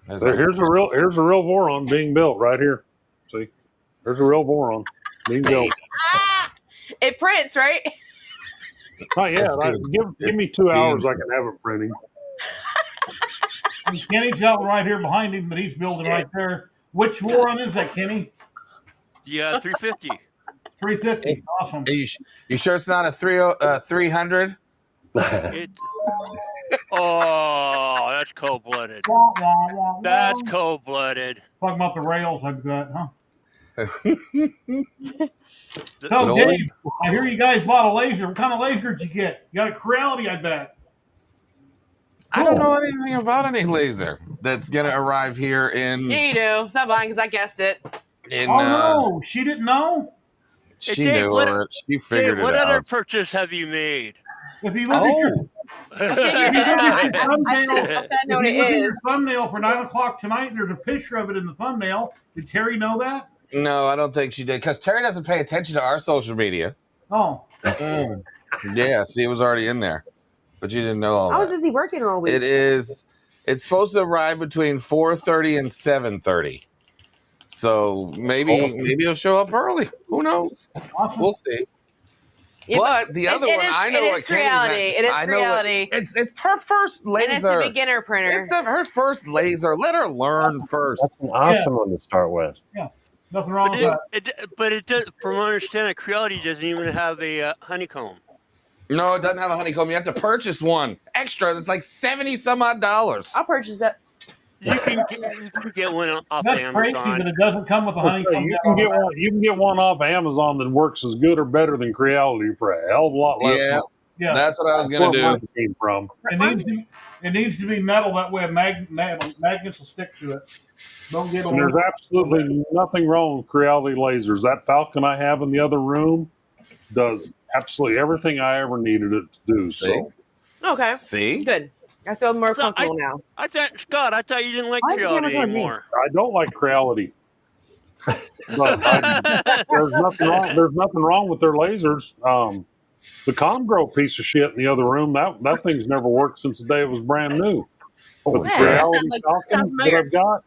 Here's a real Voron being built right here. See, there's a real Voron being built. It prints, right? Not yet. That's Give me 2 hours. I can have it printing. Kenny's out right here behind him, but he's building right there. Which Voron is that, Kenny? The 350. $350. Awesome. Are you sure it's not a 300? It. Oh, that's cold-blooded. Wah, wah, wah, That's wah. cold-blooded. Talking about the rails I've got, huh? The- So, But Dave, I hear you guys bought a laser. What kind of laser did you get? You got a Creality, I bet. I don't know anything about any laser that's gonna arrive here in. Yeah, you do. Stop lying because I guessed it. Oh, no. She didn't know? She Dave, knew it. She figured Dave, what it other out. purchase have you made? If you look at your thumbnail, I know if what you look it at your is. thumbnail for 9 o'clock tonight, there's a picture of it in the thumbnail. Did Terry know that? No, I don't think she did because Terry doesn't pay attention to our social media. Oh, Yeah, see, it was already in there, but you didn't know all I was that. busy working all week. It's supposed to arrive between 4:30 and 7:30. So maybe it'll show up early. Who knows? awesome. We'll see. Yeah, But the other one, I know what Kenny's at. It is I know what- Creality. It's her first laser. And it's a beginner printer. It's her first laser. Let her learn first. That's an awesome one to start with. Nothing wrong with that. But it does, from what I understand, Creality doesn't even have a honeycomb. No, it doesn't have a honeycomb. You have to purchase one extra. It's like $70 some odd. I'll purchase it. You can get one off That's Amazon. crazy that it doesn't come with a honeycomb. You can get one off Amazon that works as good or better than Creality for a hell of a lot less. Yeah, money. Yeah, that's what I was That's gonna where do. mine came from. it needs to be metal. That way, magnets will stick to it. Don't get And there's absolutely nothing wrong with Creality lasers. That Falcon I have in the other room does absolutely everything I ever needed it to do. So Okay. See? Good. I feel more So comfortable now. I thought you didn't like Why is the camera Creality toward me? anymore. I don't like Creality. But there's nothing wrong. There's nothing wrong with their lasers. The Comgrow piece of shit in the other room, that thing's never worked since the day it was brand new. But the Yeah, Creality sounds Falcon that familiar. I've got,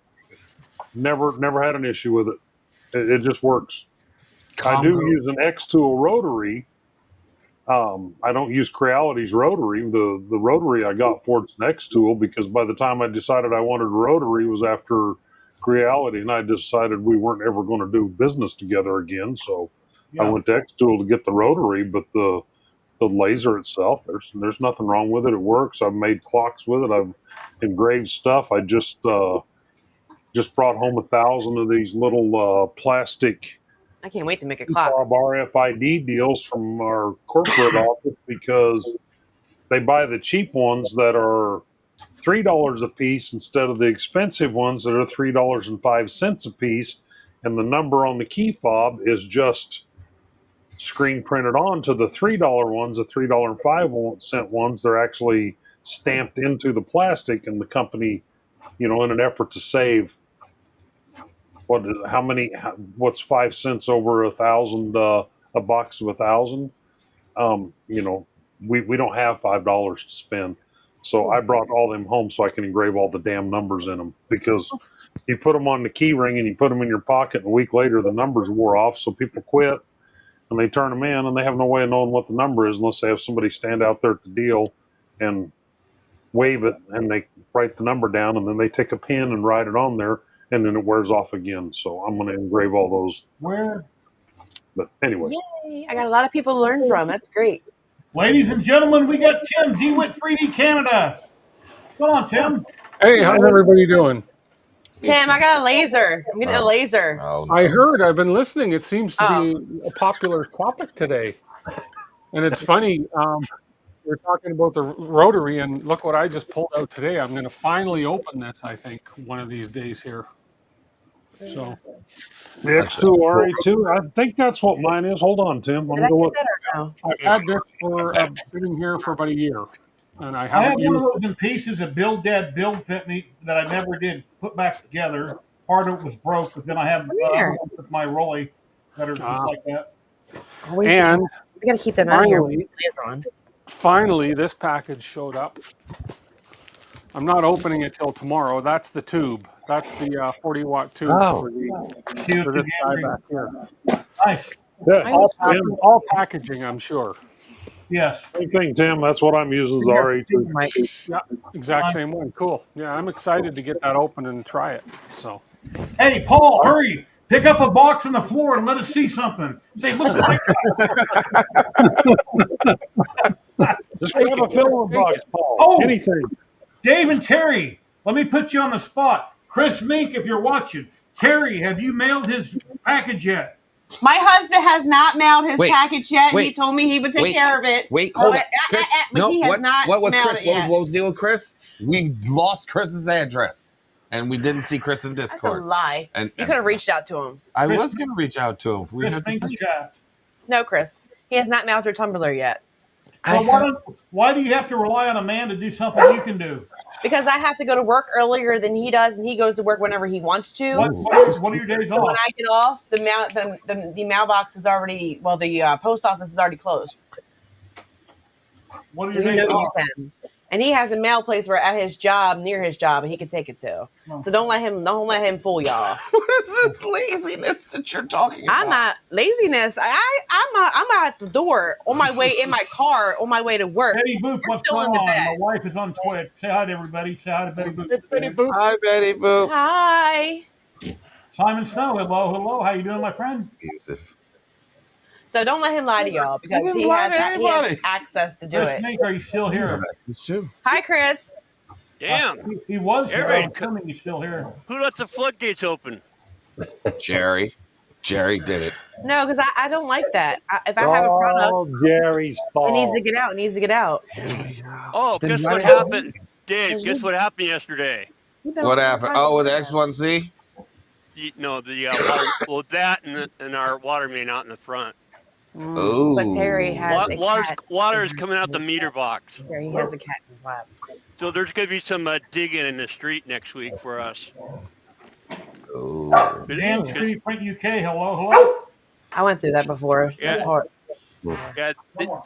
never had an issue with it. It just works. I do use an X-Tool rotary. I don't use Creality's rotary. The rotary I got for it's an X-Tool because by the time I decided I wanted a rotary was after Creality, and I decided we weren't ever going to do business together again. So I went to X-Tool to get the rotary, but the laser itself, there's nothing wrong with it. It works. I've made clocks with it. I've engraved stuff. I just brought home 1,000 of these little plastic I can't wait to make a clock. RFID deals from our corporate office because they buy the cheap ones that are $3 a piece instead of the expensive ones that are $3.05 a piece, and the number on the key fob is just screen printed onto the $3 ones. The $3.05 ones, they're actually stamped into the plastic, and the company, in an effort to save what's 5 cents over 1,000, a box of 1,000. We don't have $5 to spend. So I brought all them home so I can engrave all the damn numbers in them, because you put them on the key ring and you put them in your pocket, and a week later the numbers wore off. So people quit and they turn them in, and they have no way of knowing what the number is unless they have somebody stand out there at the deal and wave it, and they write the number down, and then they take a pen and write it on there, and then it wears off again. So I'm going to engrave all those. Where? But anyway. Yay! I got a lot of people to learn from. That's great. Ladies and gentlemen, we got Tim, DeWitt 3D Canada. Come on, Tim. Hey, how's everybody doing? Tim, I got a laser. I'm getting a laser. Oh, no. I heard, I've been listening. It seems to be a popular topic today. And it's funny, we're talking about the rotary, and look what I just pulled out today. I'm going to finally open this, I think, one of these days here. So The X2 RA2, I think that's what mine is. Hold on, Tim. Let me go look. I've had this for sitting here for about a year, and I I have haven't one of used those in pieces, a build fit me that I never did put back together. Part of it was broke, but then I have with my Rolly that are just like that. And we got to keep them out of here when we laser on. Finally, this package showed up. I'm not opening it till tomorrow. That's the tube. That's the 40-watt tube for this guy back here. Nice. Yeah, All packaging, I'm sure. Yes. Same thing, Tim. That's what I'm using is RA2. Yeah, exact same one. Cool. Yeah, I'm excited to get that open and try it. So. Hey, Paul, hurry. Pick up a box on the floor and let us see something. Say, look what I Just grab a filling box, Paul. Oh. Anything. Dave and Terry, let me put you on the spot. Chris Mink, if you're watching. Terry, have you mailed his package yet? My husband has not mailed his package yet. Wait. He told me he would take care of it. Wait, hold on. Chris, Chris, he has not what was mailed Chris? it yet. What was the deal with Chris? We lost Chris's address, and we didn't see Chris in That's a Discord. lie. And You could have reached out to him. I was going to reach out to him. We Chris had to Mink think. chat. No, Chris. He has not mailed your tumbler yet. Well, why do you have to rely on a man to do something you can do? Because I have to go to work earlier than he does, and he goes to work whenever he wants to. What are your days off? When I get off, the mailbox is already, the post office is already closed. What are your days off? And he has a mail place at his job, near his job, and he can take it to. Oh. So don't let him fool y'all. What is this laziness that you're talking about? I'm not laziness. I'm at the door on my way in my car on my way to work. Betty Boop, what's going on? My wife is on Twitch. Say hi to everybody. Say hi to Betty Boop. Betty Boop. Hi, Betty Boop. Hi. Simon Snow, hello. How you doing, my friend? So don't let him lie to y'all because he has access to do Chris Mink, are you still here? Hi, Chris. Damn. He was here. Everybody I'm assuming he's still here. Who lets the floodgates open? Jerry did it. No, because I don't like that. If I have a product, Jerry's fault. it needs to get out. It needs to get out. Oh, guess what happened? Dave, guess what happened yesterday? What happened? Oh, with X1C? No, the water, that and our water main out in the front. Oh. But Terry has a cat. Water is coming out the meter box. Terry has a cat in his lap. So there's going to be some digging in the street next week for us. Oh. Jam Street Print UK, hello. I went through that before. Yeah. That's hard.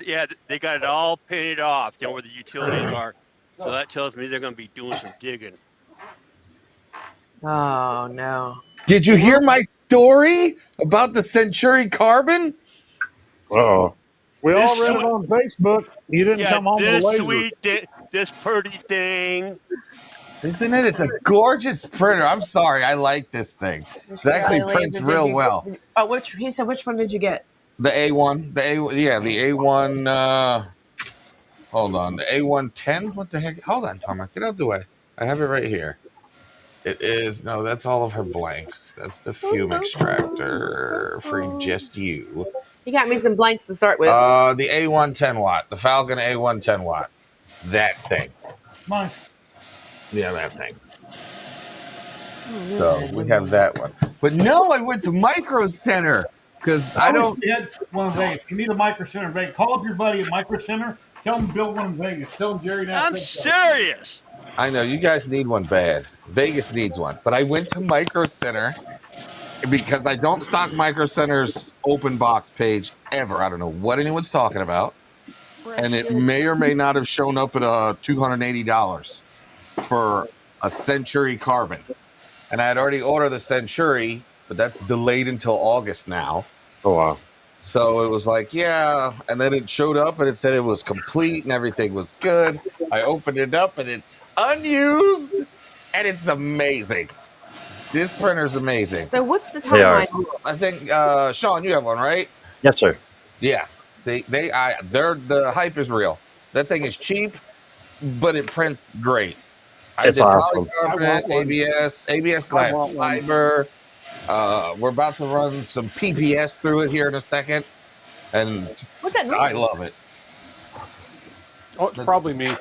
Yeah, they got it all painted off, where the utilities are. So that tells me they're going to be doing some digging. Oh, no. Did you hear my story about the Century Carbon? Uh-oh. We all read it on Facebook. You didn't come home with a laser. This pretty thing. Isn't it? It's a gorgeous printer. I'm sorry. I like this thing. It actually prints real well. He said, which one did you get? The A1. The A1. Hold on. The A110? What the heck? Hold on, Tom. Get out of the way. I have it right here. It is. No, that's all of her blanks. That's the fume extractor for just you. He got me some blanks to start with. The A1 10 watt. The Falcon A1 10 watt. That thing. Nice. Yeah, that thing. So we have that one. But no, I went to Micro Center because I don't. One in Vegas. You need a Micro Center in Vegas. Call up your buddy at Micro Center. Tell him to build one in Vegas. Tell him Jerry. I'm serious. I know you guys need one bad. Vegas needs one. But I went to Micro Center because I don't stock Micro Center's open box page ever. I don't know what anyone's talking about. And it may or may not have shown up at $280 for a Century Carbon. And I had already ordered the Century, but that's delayed until August now. Oh, wow. So it was like, yeah. And then it showed up and it said it was complete and everything was good. I opened it up and it's unused and it's amazing. This printer's amazing. So what's the timeline? I think, Sean, you have one, right? Yes, sir. Yeah. See, the hype is real. That thing is cheap, but it prints great. It's awesome. ABS glass fiber. We're about to run some PPS through it here in a second, and what's that? I love it. Oh, it's probably me.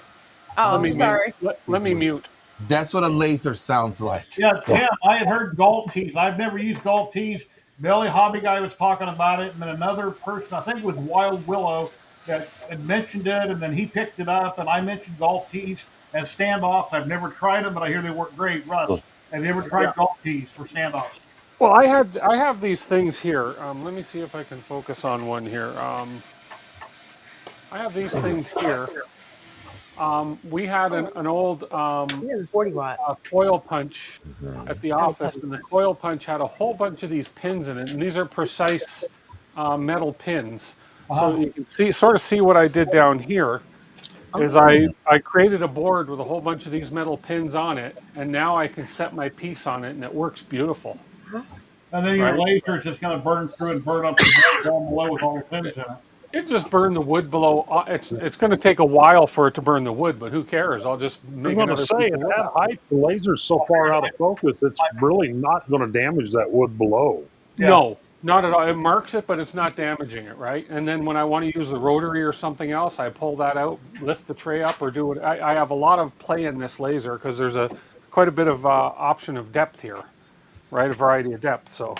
Oh, sorry. Let me mute. That's what a laser sounds like. Yeah, Tim, I had heard Galt tees. I've never used Galt tees. Billy Hobby Guy was talking about it, and then another person, I think it was Wild Willow, that had mentioned it, and then he picked it up, and I mentioned Galt tees as standoffs. I've never tried them, but I hear they work great. Russ, have you ever tried Galt tees for standoffs? Well, I have these things here. Let me see if I can focus on one here. I have these things here. We had an old 40-watt coil punch at the office, and the coil punch had a whole bunch of these pins in it, and these are precise metal pins. So you can see what I did down here is I created a board with a whole bunch of these metal pins on it, and now I can set my piece on it, and it works beautiful. And then your Right. laser is just going to burn through and burn up the wood down below with all the pins in it. It just burned the wood below. It's going to take a while for it to burn the wood, but who cares? I'll just I'm make going to another say, piece at of wood. that height, the laser's so far out of focus, it's really not going to damage that wood below. Yeah. No, not at all. It marks it, but it's not damaging it, right? And then when I want to use the rotary or something else, I pull that out, lift the tray up, or do it. I have a lot of play in this laser because there's quite a bit of option of depth here, right? A variety of depth. So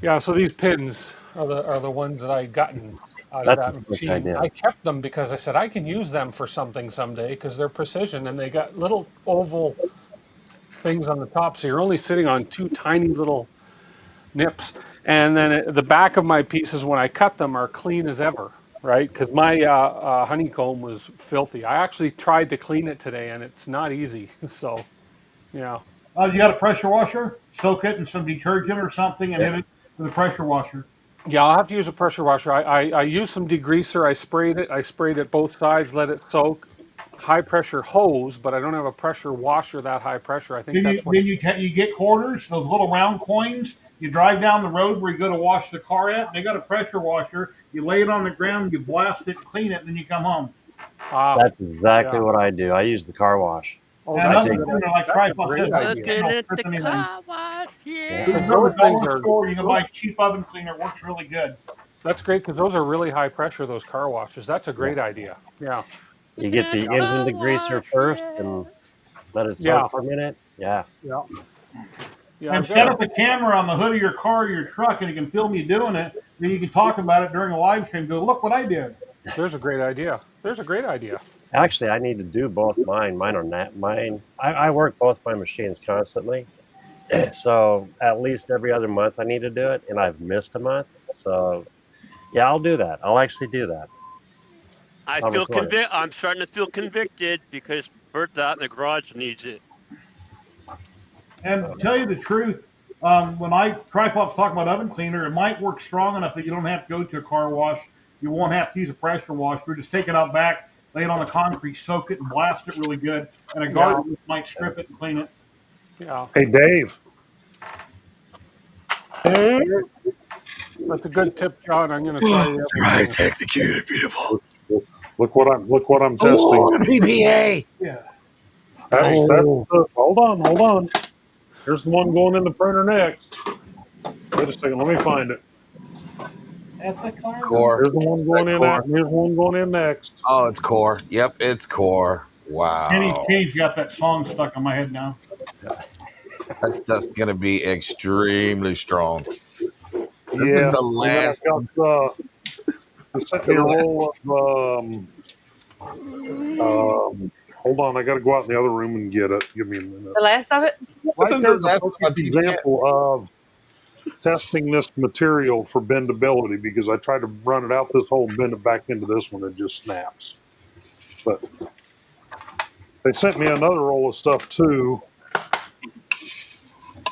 yeah, so these pins are the ones that I gotten out of That's a that slick machine. idea. I kept them because I said I can use them for something someday because they're precision and they got little oval things on the top, so you're only sitting on two tiny little nips. And then the back of my pieces, when I cut them, are clean as ever, right? Because my honeycomb was filthy. I actually tried to clean it today, and it's not easy. So, yeah. You got a pressure washer? Soak it in some detergent or something and hit it with a pressure washer. Yeah, I'll have to use a pressure washer. I used some degreaser. I sprayed it. I sprayed it both sides, let it soak. High pressure hose, but I don't have a pressure washer that high pressure. I think that's what. Then you get quarters, those little round coins. You drive down the road where you go to wash the car at. They got a pressure washer. You lay it on the ground, you blast it, clean it, and then you come home. That's exactly what I do. I use the car wash. Oh, And that's other a things are like great tripod says, idea. Looking at the anything. car wash, yeah. There's Those a things dollar are- store. You can buy cheap oven cleaner. It works really good. That's great because those are really high pressure. Those car washes. That's a great idea. Yeah. You get the engine degreaser first and let it soak for a minute. Yeah. Yeah. Yeah. And set up a camera on the hood of your car or your truck, and you can film you doing it. Then you can talk about it during a live stream. Go, look what I did. There's a great idea. There's a great idea. Actually, I need to do both mine. Mine are not mine. I work both my machines constantly. So at least every other month I need to do it, and I've missed a month. So yeah, I'll do that. I'll actually do that. I feel convicted. I'm starting to feel convicted because Bertha out in the garage needs it. And to tell you the truth, when Tripod's talking about oven cleaner, it might work strong enough that you don't have to go to a car wash. You won't have to use a pressure washer. Just take it out back, lay it on the concrete, soak it, and blast it really good. And a garden might strip it and clean it. Yeah. Hey, Dave. That's a good tip, John. I'm going to try it. Right, executed, beautiful. Look what I'm testing. PPA. Yeah. That's hold on. Here's the one going in the printer next. Wait a second, let me find it. Core. Here's the one going in. Here's one going in next. Oh, it's core. Yep, it's core. Wow. Kenny's got that song stuck on my head now. That stuff's gonna be extremely strong. This is Yeah. the last. They sent me a roll of. Hold on, I got to go out in the other room and get it. Give me a minute. The last of it? This is the last Example of testing this material for bendability because I tried to run it out this hole and bend it back into this one, it just snaps. But they sent me another roll of stuff too.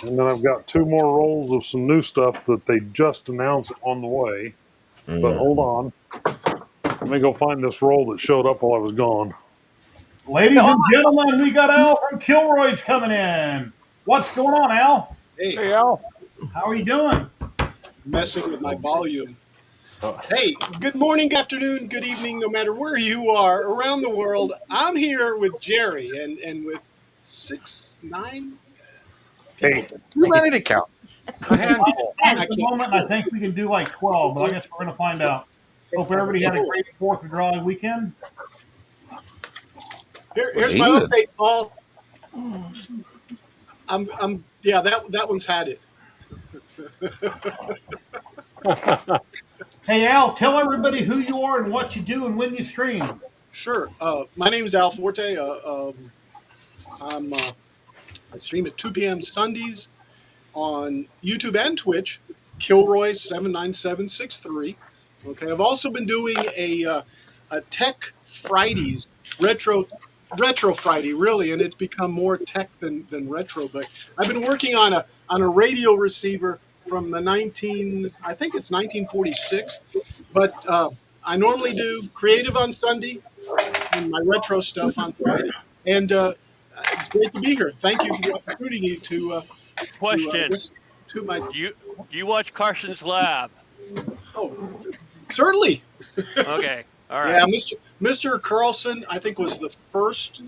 And then I've got 2 more rolls of some new stuff that they just announced on the way. But hold on. Let me go find this roll that showed up while I was gone. Ladies and gentlemen, we got Al from Kilroy's coming in. What's going on, Al? Hey, Al. How are you doing? Messing with my volume. Hey, good morning, good afternoon, good evening, no matter where you are around the world. I'm here with Jerry and with 9 Hey, too many to count. At the moment, I think we can do like 12, but I guess we're going to find out. Hope everybody had a great 4th of July weekend. Here's my update, Paul. Yeah, that one's had it. Hey, Al, tell everybody who you are and what you do and when you stream. Sure. My name is Al Forte. I stream at 2 p.m. Sundays on YouTube and Twitch, Kilroy79763. Okay. I've also been doing a Tech Fridays, retro Friday, really, and it's become more tech than retro. But I've been working on a radio receiver from the 1946. But I normally do creative on Sunday and my retro stuff on Friday. And it's great to be here. Thank you for the opportunity to to my. Do you watch Carson's Lab? Oh, certainly. Okay, all right. Yeah, Mr. Carlson, I think was the first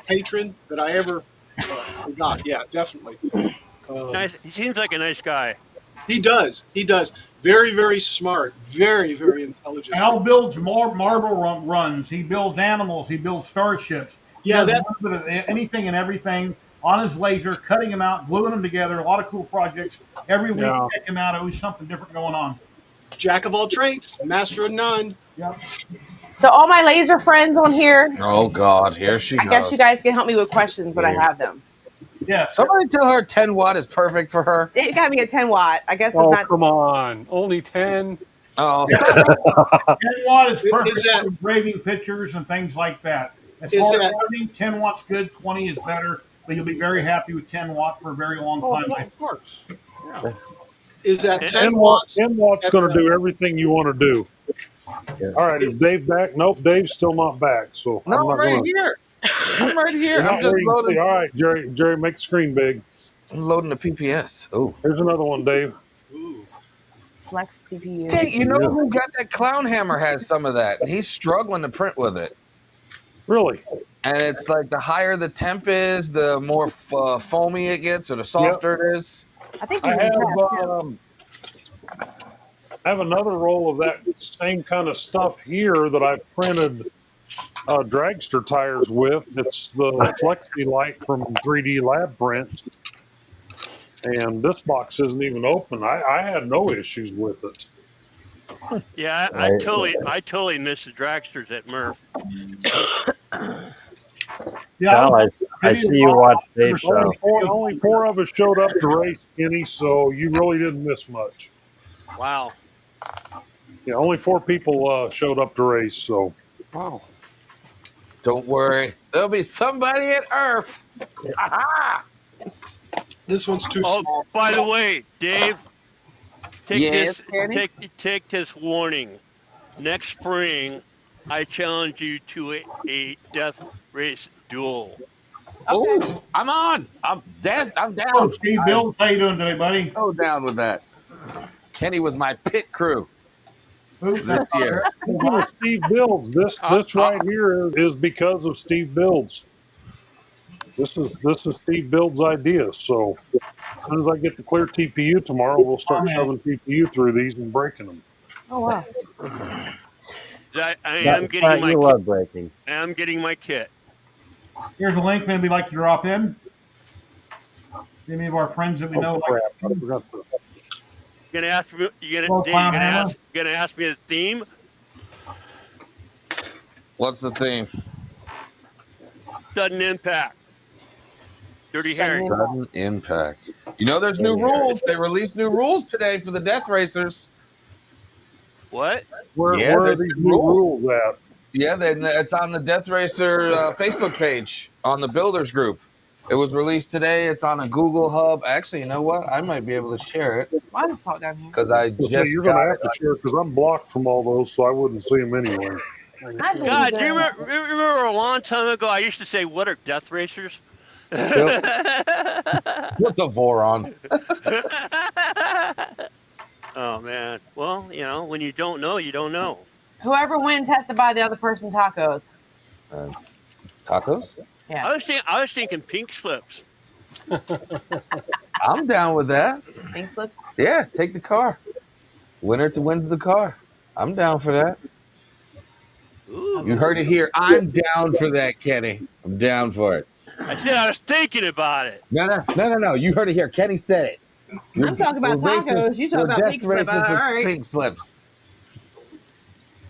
patron that I ever got. Yeah, definitely. Nice. He seems like a nice guy. He does. He does. Very, very smart. Very, very intelligent. Al builds marble runs. He builds animals. He builds starships. He Yeah, does that. a little bit of anything and everything on his laser, cutting them out, gluing them together. A lot of cool projects. Every week, Yeah. check him out. Always something different going on. Jack of all trades, master of none. Yep. So all my laser friends on here, Oh God, here she I goes. guess you guys can help me with questions, but I have them. Yeah. Somebody tell her 10 watt is perfect for her. It got me a 10 watt. I guess it's Oh, not. come on. Only 10? Oh, 10 watt is perfect Is that- for engraving pictures and things like that. As Is far as that- running, 10 watts good, 20 is better, but you'll be very happy with 10 watt for a very long Oh, time. of course. Yeah. Is that 10 10 watts? 10 watts going to do everything you want to do. All right, is Dave back? Nope, Dave's still not back. So no, I'm not right going to. here. I'm right here. You're I'm not just where you can see. loading. All right, Jerry, make the screen big. I'm loading the PPS. Oh, Here's another one, Dave. Ooh. Flex TPU. dang! You know who got that? Clown Hammer has some of that, and he's struggling to print with it. Really? And it's like the higher the temp is, the more foamy it gets, or the softer it is. I think I he's in the trap. I have another roll of that same kind of stuff here that I printed dragster tires with. It's the Flexi Light from 3D Lab Print. And this box isn't even open. I had no issues with it. Yeah, I totally miss the dragsters at Murph. Yeah, Well, I see you watch Dave's show. Only four of us showed up to race, Kenny, so you really didn't miss much. Wow. Yeah, only 4 people showed up to race, so. Wow. Don't worry, there'll be somebody at Earth. This one's too Oh, small. by the way, Dave, Yes, Kenny? take this warning. Next spring, I challenge you to a death race duel. Oh, I'm on. I'm down. Oh, Steve Bills, how you doing today, buddy? So down with that. Kenny was my pit crew Oops, this year. Speaking of Steve Builds, this right here is because of Steve Builds. This is Steve Builds' idea. So as soon as I get the clear TPU tomorrow, we'll start shoving TPU through these and breaking them. Oh, wow. I am getting That my you kit. love breaking. I am getting my kit. Here's a link maybe like to drop in. Any of our friends that we know. Oh, crap. I forgot to. You gonna ask me? You Well, gonna Clown ask me the theme? What's the theme? Sudden impact. Dirty Harry. Sudden impact. You know, there's new rules. They released new rules today for the Death Racers. What? Where Yeah, are there's these new new rules at? Yeah, then it's on the Death Racer Facebook page on the Builders group. It was released today. It's on a Google Hub. Actually, you know what? I might be able to share it Why is salt down here? because I So just you're going got to it. have to share because I'm blocked from all those, so I wouldn't see them anyway. God, do you remember a long time ago I used to say, "What are death racers?" What's a Voron? Oh man. Well, you know, when you don't know, you don't know. Whoever wins has to buy the other person tacos. Tacos? Yeah. I was thinking pink slips. I'm down with that. Pink slips? Yeah, take the car. Winner to wins the car. I'm down for that. Ooh. You heard it here. I'm down for that, Kenny. I'm down for it. I said I was thinking about it. No. You heard it here. Kenny said it. I'm talking about tacos. You talking about pink slips. All right. Pink slips.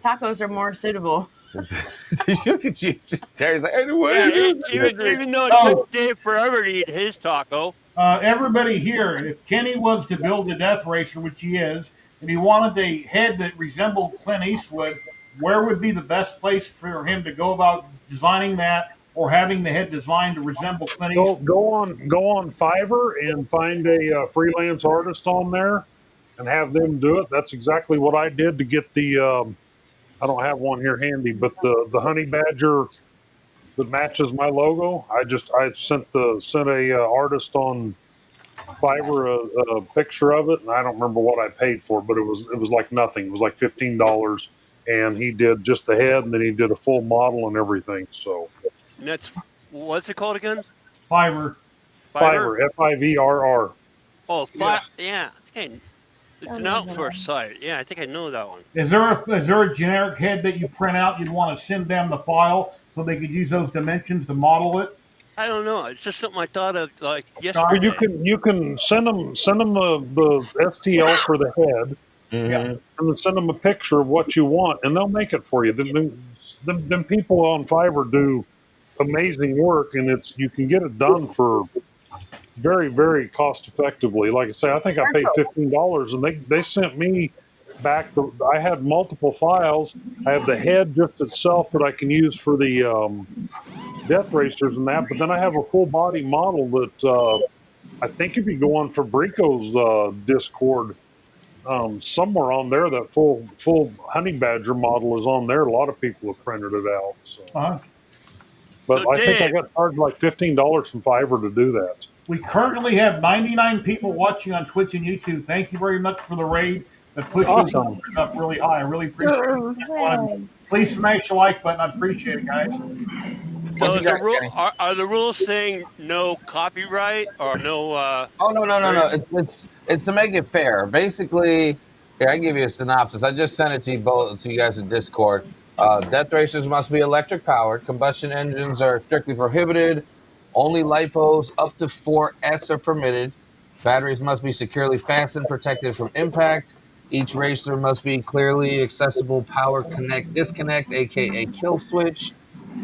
Tacos are more suitable. Look at you. Terry's like, Yeah, even though it took Dave forever to eat his taco. Everybody here, if Kenny was to build a death racer, which he is, and he wanted a head that resembled Clint Eastwood, where would be the best place for him to go about designing that or having the head designed to resemble Clint Eastwood? Go on Fiverr and find a freelance artist on there and have them do it. That's exactly what I did to get the I don't have one here handy, but the honey badger that matches my logo. I sent a artist on Fiverr a picture of it, and I don't remember what I paid for, but it was like nothing. It was like $15, and he did just the head, and then he did a full model and everything. So And that's what's it called again? Fiverr. Fiverr. Fiverr, Fivrr. Oh, Yeah. yeah. I think it's an outsourced site. Yeah, I think I know that one. Is there a generic head that you print out? You'd want to send them the file so they could use those dimensions to model it. I don't know. It's just something I thought of like Or yesterday. you can send them the STL for the head, Mhm. and then send them a picture of what you want, and they'll make it for you. Them people on Fiverr do amazing work, and you can get it done for very, very cost effectively. Like I say, I think I paid $15, and they sent me back. I had multiple files. I have the head just itself that I can use for the death racers and that, but then I have a full body model that I think if you go on Fabrico's Discord, somewhere on there, that full honey badger model is on there. A lot of people have printed it out. So. But So, I think I Dave, got charged like $15 from Fiverr to do that. We currently have 99 people watching on Twitch and YouTube. Thank you very much for the raid that pushed those Awesome. numbers up really high. I really appreciate it. Please smash the like button. I appreciate it, guys. so is are the rules saying no copyright or no? Oh no! It's to make it fair. Basically, here I give you a synopsis. I just sent it to you both to you guys in Discord. Death racers must be electric powered. Combustion engines are strictly prohibited. Only lipos up to 4S are permitted. Batteries must be securely fastened, protected from impact. Each racer must be clearly accessible power connect disconnect, aka kill switch,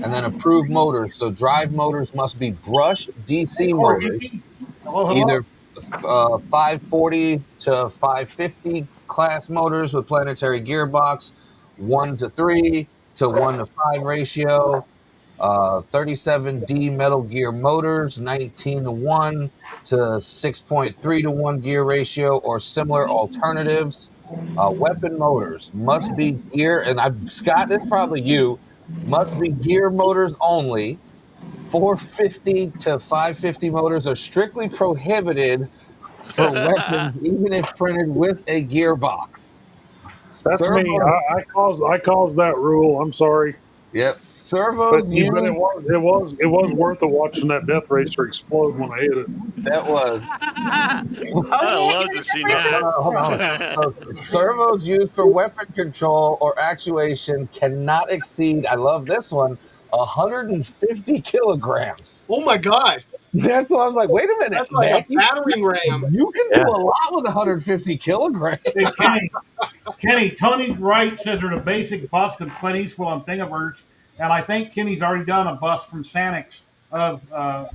and then approved motors. So drive motors must be brushed DC motors, either 540 to 550 class motors with planetary gearbox, 1:3 to 1:5 ratio. 37D Metal Gear motors, 19:1 to 6.3:1 gear ratio, or similar alternatives. Weapon motors must be gear, and Scott, this is probably you, must be gear motors only. 450 to 550 motors are strictly prohibited for weapons, even if printed with a gearbox. That's me. I caused that rule. I'm sorry. Yep, servos. But it was worth it watching that death racer explode when I hit it. That was. I love to see that. So, servos used for weapon control or actuation cannot exceed, I love this one, 150 kilograms. Oh my God. That's what I was like, wait a minute. That's like a battering ram. You can do a lot with 150 kilograms. Hey, Kenny, Tony Wright says there's a basic bust of Clint Eastwood on Thingiverse, and I think Kenny's already done a bust from Sanix of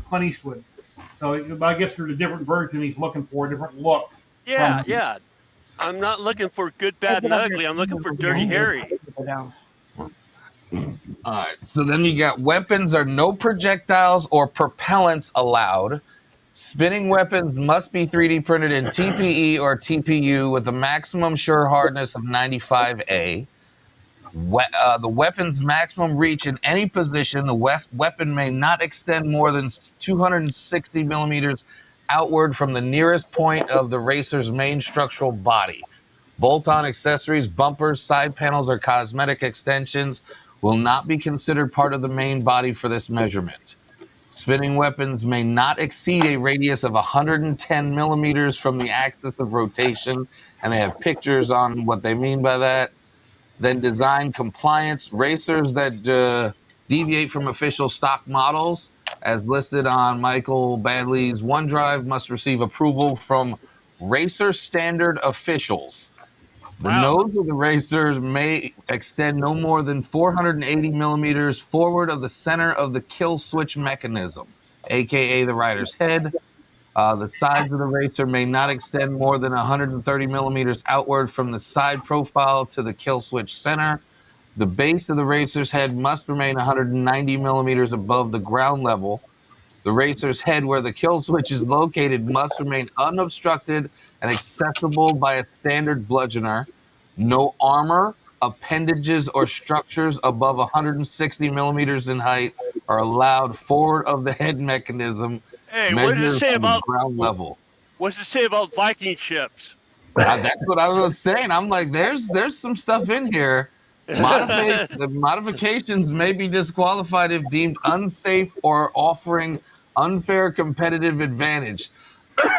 Clint Eastwood. So I guess there's a different version he's looking for, a different look. Yeah. I'm not looking for good, bad, and ugly. I'm looking for Dirty Harry. All right, so then you got weapons are no projectiles or propellants allowed. Spinning weapons must be 3D printed in TPE or TPU with a maximum sure hardness of 95A. The weapon's maximum reach in any position, the weapon may not extend more than 260 millimeters outward from the nearest point of the racer's main structural body. Bolt-on accessories, bumpers, side panels, or cosmetic extensions will not be considered part of the main body for this measurement. Spinning weapons may not exceed a radius of 110 millimeters from the axis of rotation, and they have pictures on what they mean by that. Then design compliance. Racers that deviate from official stock models, as listed on Michael Badley's OneDrive, must receive approval from racer standard officials. The nose of the racers may extend no more than 480 millimeters forward of the center of the kill switch mechanism, aka the rider's head. The sides of the racer may not extend more than 130 millimeters outward from the side profile to the kill switch center. The base of the racer's head must remain 190 millimeters above the ground level. The racer's head, where the kill switch is located, must remain unobstructed and accessible by a standard bludgeoner. No armor, appendages, or structures above 160 millimeters in height are allowed forward of the head mechanism. Hey, what does it say about ground level? What's it say about Viking ships? That's what I was saying. I'm like, there's some stuff in here. The modifications may be disqualified if deemed unsafe or offering unfair competitive advantage.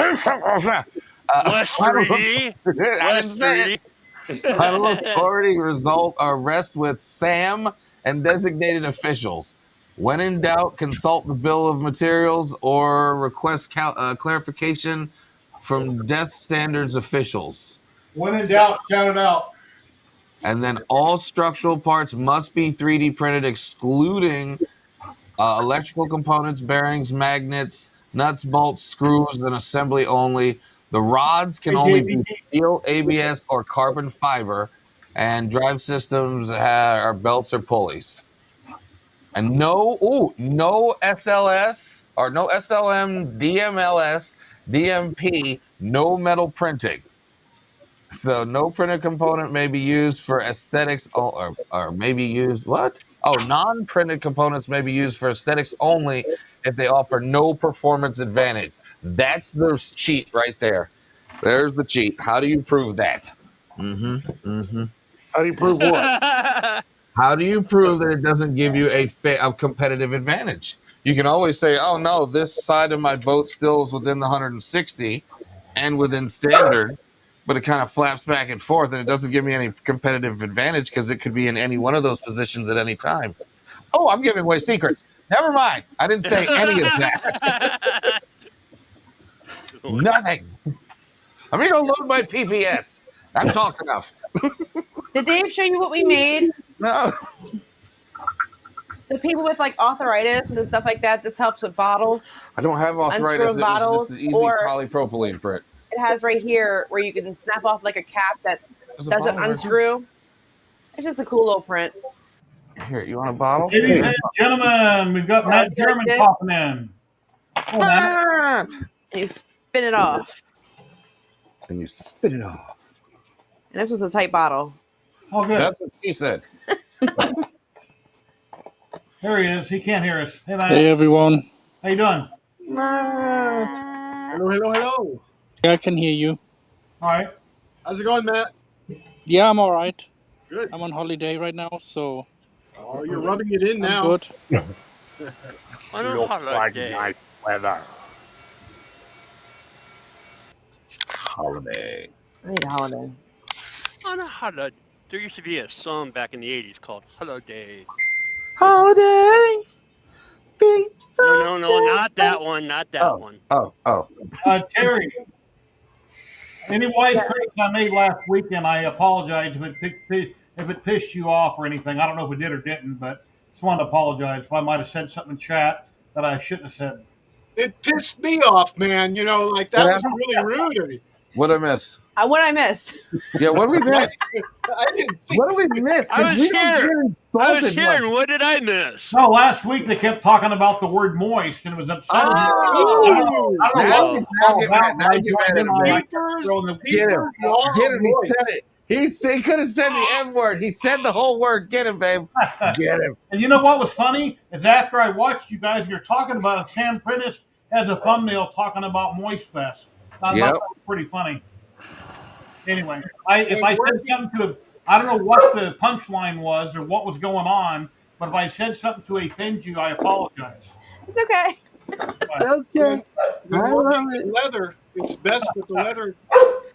Less Final, 3D. I Less didn't say 3D. it. Final authority rests with SAM and designated officials. When in doubt, consult the bill of materials or request clarification from Death Standards officials. When in doubt, shout it out. And then all structural parts must be 3D printed, excluding electrical components, bearings, magnets, nuts, bolts, screws, and assembly only. The rods can only be steel, ABS, or carbon fiber, and drive systems are belts or pulleys. And no SLS or no SLM, DMLS, DMP, no metal printing. So no printed component may be used for aesthetics or may be used what? Oh, non-printed components may be used for aesthetics only if they offer no performance advantage. That's the cheat right there. There's the cheat. How do you prove that? How do you prove what? How do you prove that it doesn't give you a competitive advantage? You can always say, oh no, this side of my boat still is within the 160 and within standard, but it kind of flaps back and forth and it doesn't give me any competitive advantage because it could be in any one of those positions at any time. Oh, I'm giving away secrets. Never mind. I didn't say any of that. Nothing. I'm going to go load my PPS. I've talked enough. Did Dave show you what we made? No. So people with like arthritis and stuff like that, this helps with bottles. I don't have arthritis. It was just an easy polypropylene print. It has right here where you can snap off like a cap that doesn't unscrew. It's just a cool little print. Here, you want a bottle? Ladies and gentlemen, we've got Matt German popping in. Oh, Matt. And you spin it off. And you spin it off. And this was a tight bottle. Oh, good. That's what she said. There he is. He can't hear us. Hey, Matt. Hey, everyone. How you doing? Matt. Hello, hello, hello. Yeah, I can hear you. All right. How's it going, Matt? Yeah, I'm all right. Good. I'm on holiday right now, so Oh, you're rubbing it in I'm now. good. On a holiday. Nice weather. Holiday. I need a holiday. On a holiday. There used to be a song back in the 80s called Holiday. Holiday. No, not that one. Not that one. Oh. Terry, any wise critics I made last weekend, I apologize if it pissed you off or anything. I don't know if it did or didn't, but just wanted to apologize if I might have said something in chat that I shouldn't have said. It pissed me off, man. You know, like that was really rude of me. What'd I miss? What I missed? Yeah, what did we miss? I didn't see. What did we miss? I was here. I was here, and much. what did I miss? No, last week they kept talking about the word moist, and it was upsetting. Oh, I don't know what it's all about. Now get mad at me. Get him. Get him. He said it. He could have said the M word. He said the whole word. Get him, babe. Get him. And you know what was funny? Is after I watched you guys, you're talking about it, Sam Prentice has a thumbnail talking about Moist Fest. I thought that was pretty funny. Anyway, if I said something to, I don't know what the punchline was or what was going on, but if I said something to offend you, I apologize. It's okay. It's okay. With leather, it's best that the leather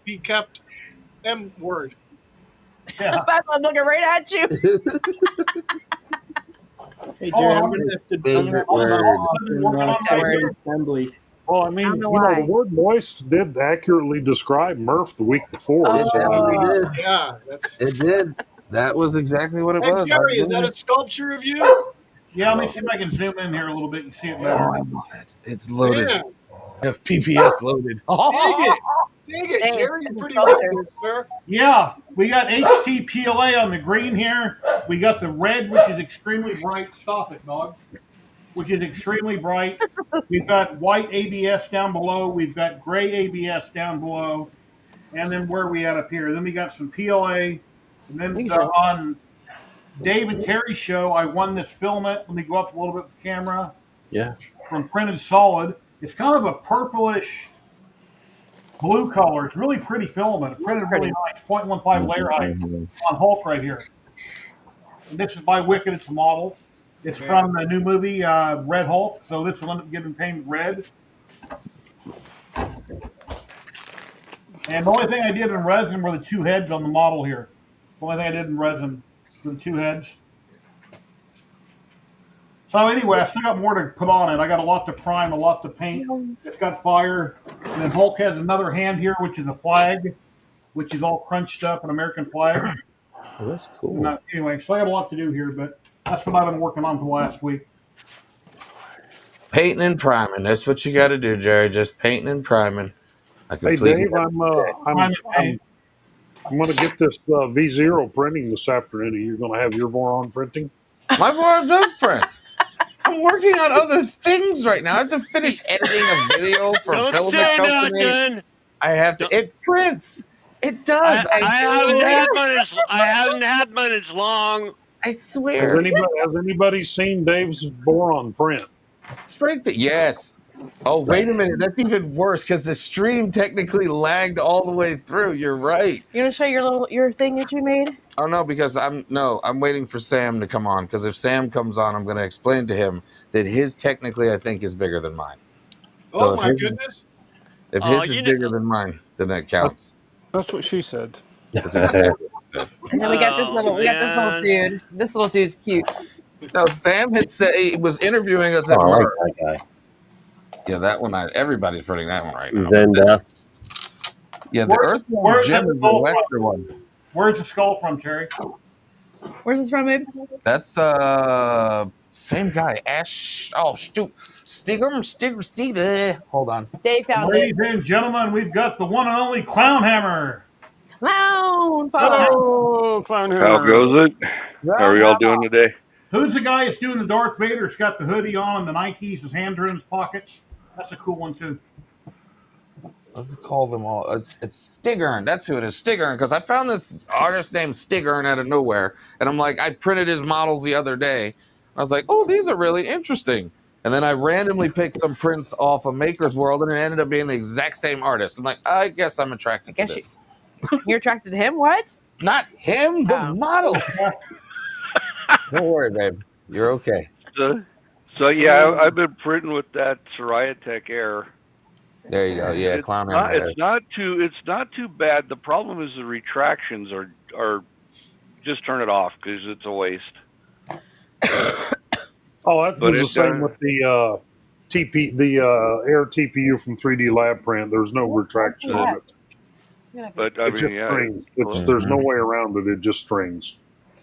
be kept M word. Yeah. I'm looking right at you. Hey, Jerry, I'm going to have to Favorite assembly. Well, I mean, the word moist did accurately describe Murph the week before. It Yeah, did. That was exactly what it Hey, was. Jerry, is that a sculpture of you? Yeah, let me see if I can zoom in here a little bit and see it better. I want it. It's loaded. Yeah. I have PPS loaded. Dig it, Jerry. You're pretty good, sir. Yeah, we got HTPLA on the green here. We got the red, which is extremely bright. Stop it, dog. Which is extremely bright. We've got white ABS down below. We've got gray ABS down below. And then where are we at up here? Then we got some PLA. And then on Dave and Terry's show, I won this filament. Let me go up a little bit with the camera. Yeah. From Printed Solid. It's kind of a purplish blue color. It's really pretty filament. It's printed really nice. 0.15 layer height on Hulk right here. And this is by Wicked. It's a model. It's from the new movie Red Hulk. So this will end up getting painted red. And the only thing I did in resin were the two heads on the model here. The only thing I did in resin were the two heads. So anyway, I still got more to put on it. I got a lot to prime, a lot to paint. It's got fire. And then Hulk has another hand here, which is a flag, which is all crunched up, an American flag. Oh, that's cool. Anyway, so I got a lot to do here, but that's what I've been working on for the last week. Painting and priming. That's what you got to do, Jerry. Just painting and priming. Hey, Dave, I'm going to get this V0 printing this afternoon. Are you going to have your boron printing? My boron does print. I'm working on other things right now. I have to finish editing a video for a filament company. I have to. It prints. It does. I haven't had mine as long. I swear. Has anybody seen Dave's boron print? Straight there. Yes. Oh, wait a minute. That's even worse because the stream technically lagged all the way through. You're right. You want to show your thing that you made? Oh no, because I'm waiting for Sam to come on. Because if Sam comes on, I'm going to explain to him that his technically I think is bigger than mine. Oh my goodness! If his is bigger than mine, then that counts. That's what she said. And then we got this little dude. This little dude's cute. No, Sam had said he was interviewing us at I like Merck. that guy. Yeah, that one. Everybody's putting that one right now. Then yeah, the Earthworm Jim is the Western one. Where's the skull from, Terry? Where's this from, babe? That's same guy. Ash. Oh shoot, Stiger. Hold on. Dave found Ladies and gentlemen, we've got the one and only Clown Hammer. Clown. Hello, Clown Hammer. How goes it? How are y'all doing today? Who's the guy that's doing the Darth Vader? It's got the hoodie on and the Nikes. His hands are in his pockets. That's a cool one too. Let's call them all. It's Stigern. That's who it is, Stigern. Because I found this artist named Stigern out of nowhere, and I'm like, I printed his models the other day. I was like, oh, these are really interesting. And then I randomly picked some prints off of Maker's World, and it ended up being the exact same artist. I'm like, I guess I'm attracted to this. You're attracted to him? What? Not him, the models. Don't worry, babe. You're okay. So yeah, I've been printing with that Soraya Tech Air. There you go. Yeah, Clown Hammer. It's not too bad. The problem is the retractions are just turn it off because it's a waste. Oh, that was the same with the Air TPU from 3D Lab Print. There's no retraction on it. But I it mean, just strings. There's no way around it. It just strings.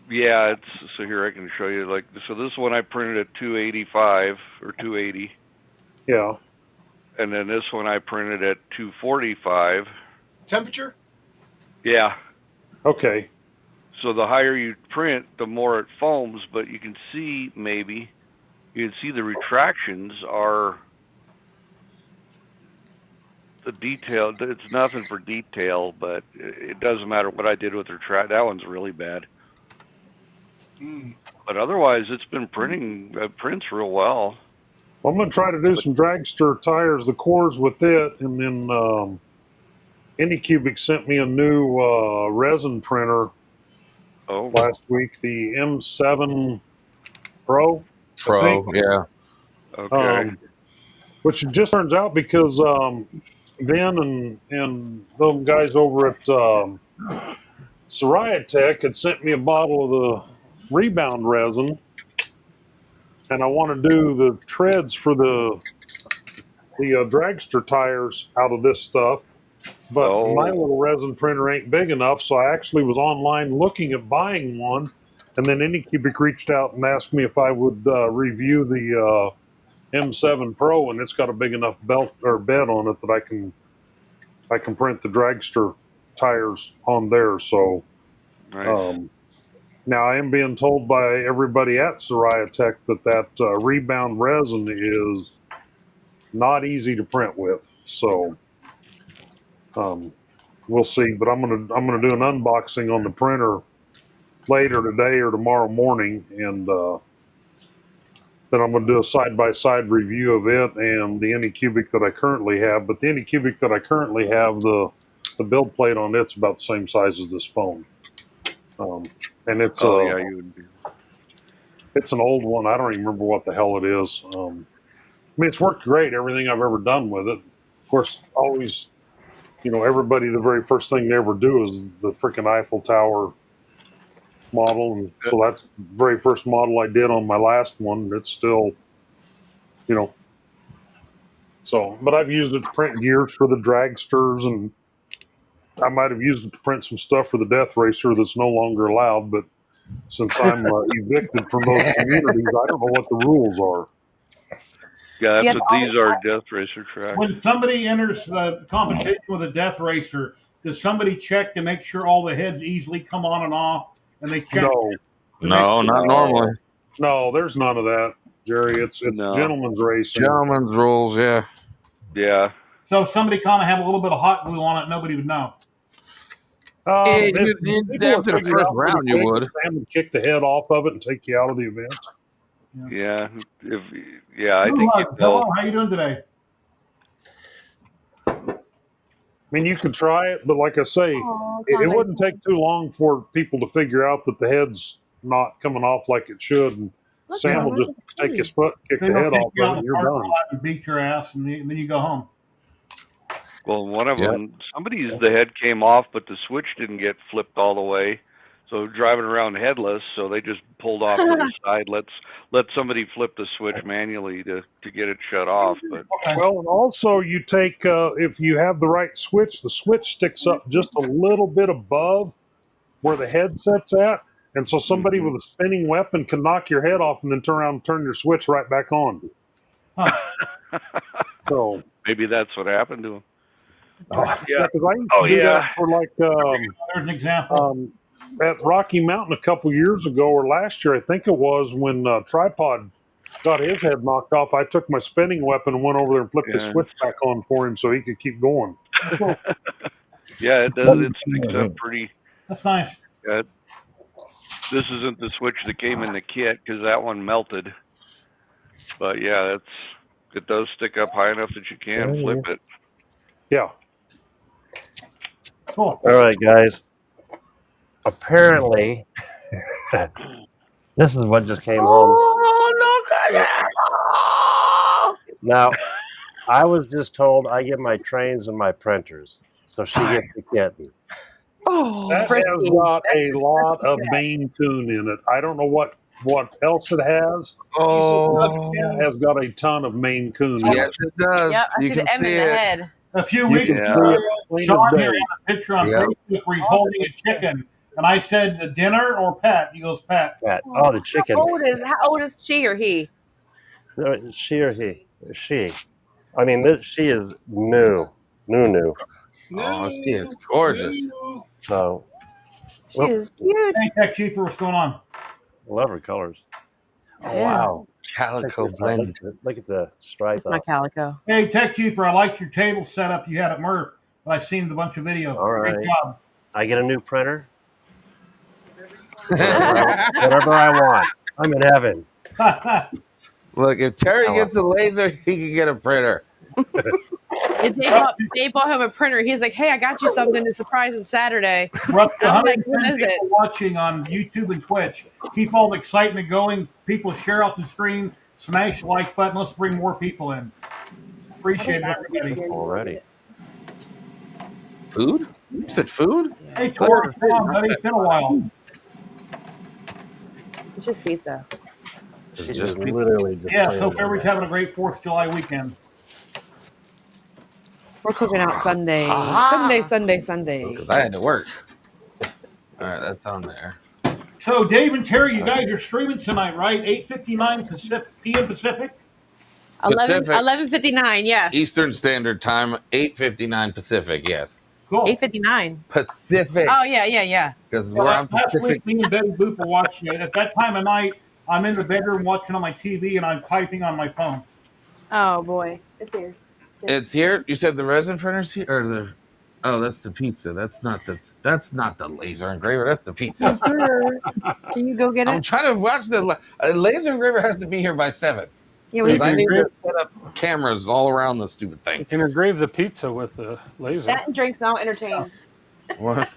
Yeah, so here I can show you. Like, so this one I printed at 285 or 280. Yeah. And then this one I printed at 245. Temperature? Yeah. Okay. So the higher you print, the more it foams. But you can see the retractions are the detail. It's nothing for detail, but it doesn't matter what I did with the retract. That one's really bad. But otherwise, it's been prints real well. Well, I'm going to try to do some dragster tires, the cores with it, and then Anycubic sent me a new resin printer last week, the M7 Pro. Yeah. Okay. Which it just turns out because Ben and those guys over at Soraya Tech had sent me a bottle of the rebound resin, and I want to do the treads for the dragster tires out of this stuff, but my little resin printer ain't big enough, so I actually was online looking at buying one, and then Anycubic reached out and asked me if I would review the M7 Pro, and it's got a big enough belt or bed on it that I can print the dragster tires on there. So nice. now I am being told by everybody at Soraya Tech that rebound resin is not easy to print with. So we'll see. But I'm gonna do an unboxing on the printer later today or tomorrow morning, and then I'm going to do a side-by-side review of it and the Anycubic that I currently have. But the Anycubic that I currently have, the build plate on it's about the same size as this phone. And it's you would be. it's an old one. I don't even remember what the hell it is. I mean, it's worked great, everything I've ever done with it. Of course, always, everybody, the very first thing they ever do is the freaking Eiffel Tower model. And so that's the very first model I did on my last one. It's still, so, but I've used it to print gears for the dragsters, and I might have used it to print some stuff for the Death Racer that's no longer allowed. But since I'm evicted from those communities, I don't know what the rules are. Yeah, that's what these are, Death Racer tracks. When somebody enters the competition with a Death Racer, does somebody check to make sure all the heads easily come on and off? And they check. No, not normally. No, there's none of that, Jerry. It's gentleman's racing. Gentleman's rules, yeah. Yeah. So if somebody kind of have a little bit of hot glue on it, nobody would know. After the first round, you would. Sam would kick the head off of it and take you out of the event. Yeah. I think Hello, how you doing today? I mean, you could try it, but like I say, it wouldn't take too long for people to figure out that the head's not coming off like it should. And Sam will just take his foot, kick the head off of it, and you're done. And beat your ass, and then you go home. Well, one of them, the head came off, but the switch didn't get flipped all the way. So driving around headless, so they just pulled off to the side. Let somebody flip the switch manually to get it shut off. But well, and also you take if you have the right switch, the switch sticks up just a little bit above where the headset's at, and so somebody with a spinning weapon can knock your head off and then turn around and turn your switch right back on. So maybe that's what happened to him. Yeah, because I used to do that for there's an example. At Rocky Mountain a couple years ago, or last year, I think it was, when Tripod got his head knocked off, I took my spinning weapon and went over there and flipped the switch back on for him so he could keep going. Yeah, it does. It sticks up pretty. That's nice. This isn't the switch that came in the kit because that one melted. But yeah, it does stick up high enough that you can flip it. Yeah. Cool. All right, guys. Apparently, this is what just came home. Now, I was just told I get my trains and my printers, so she gets the kitten. That has got a lot of Maine Coon in it. I don't know what else it has. It has got a ton of Maine Coon in it. Yes, it does. Yep, I You see can the M see in the it. head. A few weeks ago, Sean here had a picture on Facebook where he's holding a chicken. And I said, dinner or pet? He goes, pet. Pet. Oh, the chicken. How old is she or he? She or he? She. I mean, she is new. Oh, she is gorgeous. So. She is cute. Hey, Tech Cheaper, what's going on? I love her colors. Oh, Yeah. wow. Calico blend. Look at the stripe. That's my calico. Hey, Tech Cheaper, I liked your table setup you had at Murph. I've seen a bunch of videos. All right. Great job. I get a new printer. Whatever I want. I'm in heaven. Look, if Terry gets a laser, he can get a printer. They bought him a printer. He's like, hey, I got you something to surprise us Saturday. We're up to I'm like, 110 what is it? people watching on YouTube and Twitch. Keep all the excitement going. People share out the stream. Smash the like button. Let's bring more people in. Appreciate everybody. Already. Food? You said food? Hey, Tori, come on, buddy. It's been a while. It's just pizza. It's just literally just Yes, hope everybody's having a great 4th of July weekend. We're cooking out Sunday. Sunday. Because I had to work. All right, that's on there. So, Dave and Terry, you guys are streaming tonight, right? 8:59 p.m. Pacific? 11:59, yes. Eastern Standard Time, 8:59 Pacific, yes. Cool. 8:59. Pacific. Oh, yeah. Because we're on Last Pacific. week, me and Betty Boop were watching it. At that time of night, I'm in the bedroom watching on my TV, and I'm typing on my phone. Oh, boy. It's here. It's here? You said the resin printer's here? Or Oh, that's the pizza. That's not the laser engraver. That's the pizza. Can you go get I'm it? trying to watch the laser engraver has to be here by 7 Yeah, we because I can need to engrave, set up cameras all around the stupid you thing. can engrave the pizza with the laser. that and drinks. I'll entertain. What?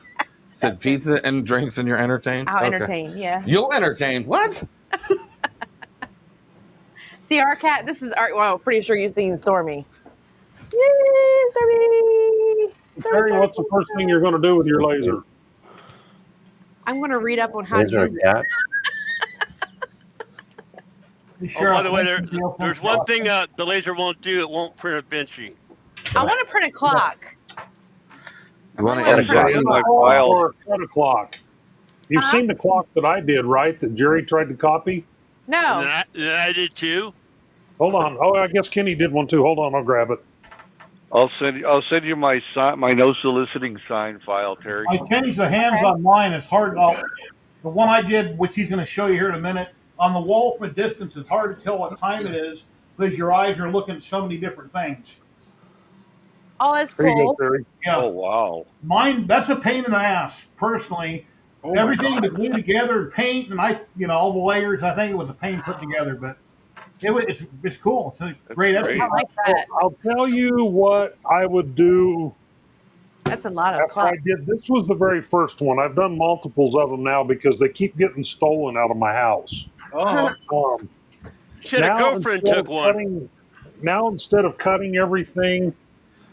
Said pizza and drinks and you're entertained? I'll Okay. entertain. Yeah. You'll entertain. What? See, our cat. This is our. Well, pretty sure you've seen Stormy. Yay, Stormy! Terry, what's the first thing you're going to do with your laser? I'm going to read up on how Laser to a use it. cat? Oh, by the way, there's one thing the laser won't do. It won't print a Vinci. I want to print a clock. You want to Really entertain? in my Or file. a cut a clock. You've seen the clock that I did, right? That Jerry tried to copy? No. And I did too. Hold on. Oh, I guess Kenny did one too. Hold on, I'll grab it. I'll send you my no soliciting sign file, Terry. Kenny's the hands on mine. It's hard. The one I did, which he's going to show you here in a minute, on the wall from a distance, it's hard to tell what time it is because your eyes are looking at so many different things. Oh, that's There you go, cool. Terry. Yeah. Oh wow. Mine, that's a pain in the ass, personally. Everything to glue together and paint and all the layers, I think it was a pain put together, but it's cool. It's a great I exercise. like that. I'll tell you what I would do That's a lot of after I clock. did. This was the very first one. I've done multiples of them now because they keep getting stolen out of my house. Oh, Shit, a girlfriend took one. Now instead of cutting everything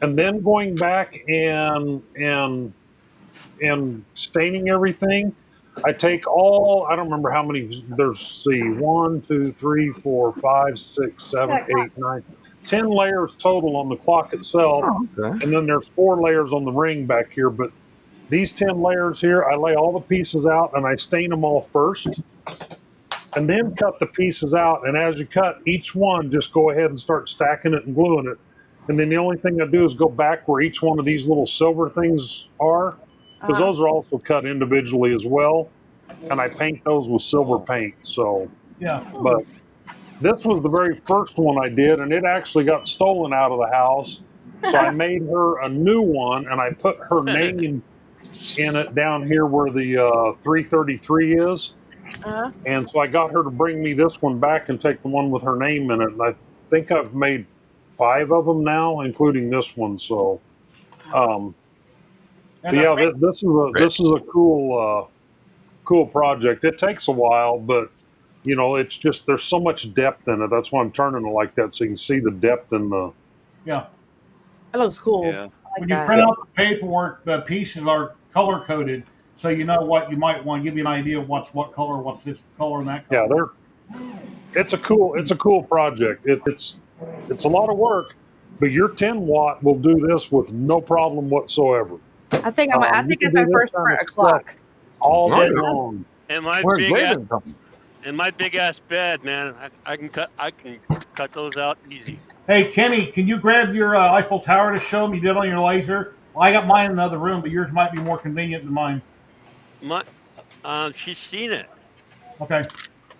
and then going back and staining everything, I take I don't remember how many, there's 1, 2, 3, 4, 5, 6, 7, 8, 9, 10 layers total on the clock itself. Okay. And then there's 4 layers on the ring back here. But these 10 layers here, I lay all the pieces out and I stain them all first. And then cut the pieces out. And as you cut each one, just go ahead and start stacking it and gluing it. And then the only thing I do is go back where each one of these little silver things are, because those are also cut individually as well. And I paint those with silver paint. So, Yeah. but this was the very first one I did, and it actually got stolen out of the house. So I made her a new one, and I put her name in it down here where the 333 is. And so I got her to bring me this one back and take the one with her name in it. And I think I've made 5 of them now, including this one. So, yeah, this is a cool project. It takes a while, but it's just there's so much depth in it. That's why I'm turning it like that, so you can see the depth in the. Yeah. That looks cool. Yeah. I like When you that. print out the paperwork, the pieces are color coded, so you know what you might want. Give you an idea of what's what color, what's this color, and that color. Yeah, it's a cool project. It's a lot of work, but your 10-watt will do this with no problem whatsoever. I think it's our first print a clock. All day long. And my big ass bed, man. I can cut those out easy. Hey, Kenny, can you grab your Eiffel Tower to show them you did on your laser? Well, I got mine in another room, but yours might be more convenient than mine. She's seen it. Okay.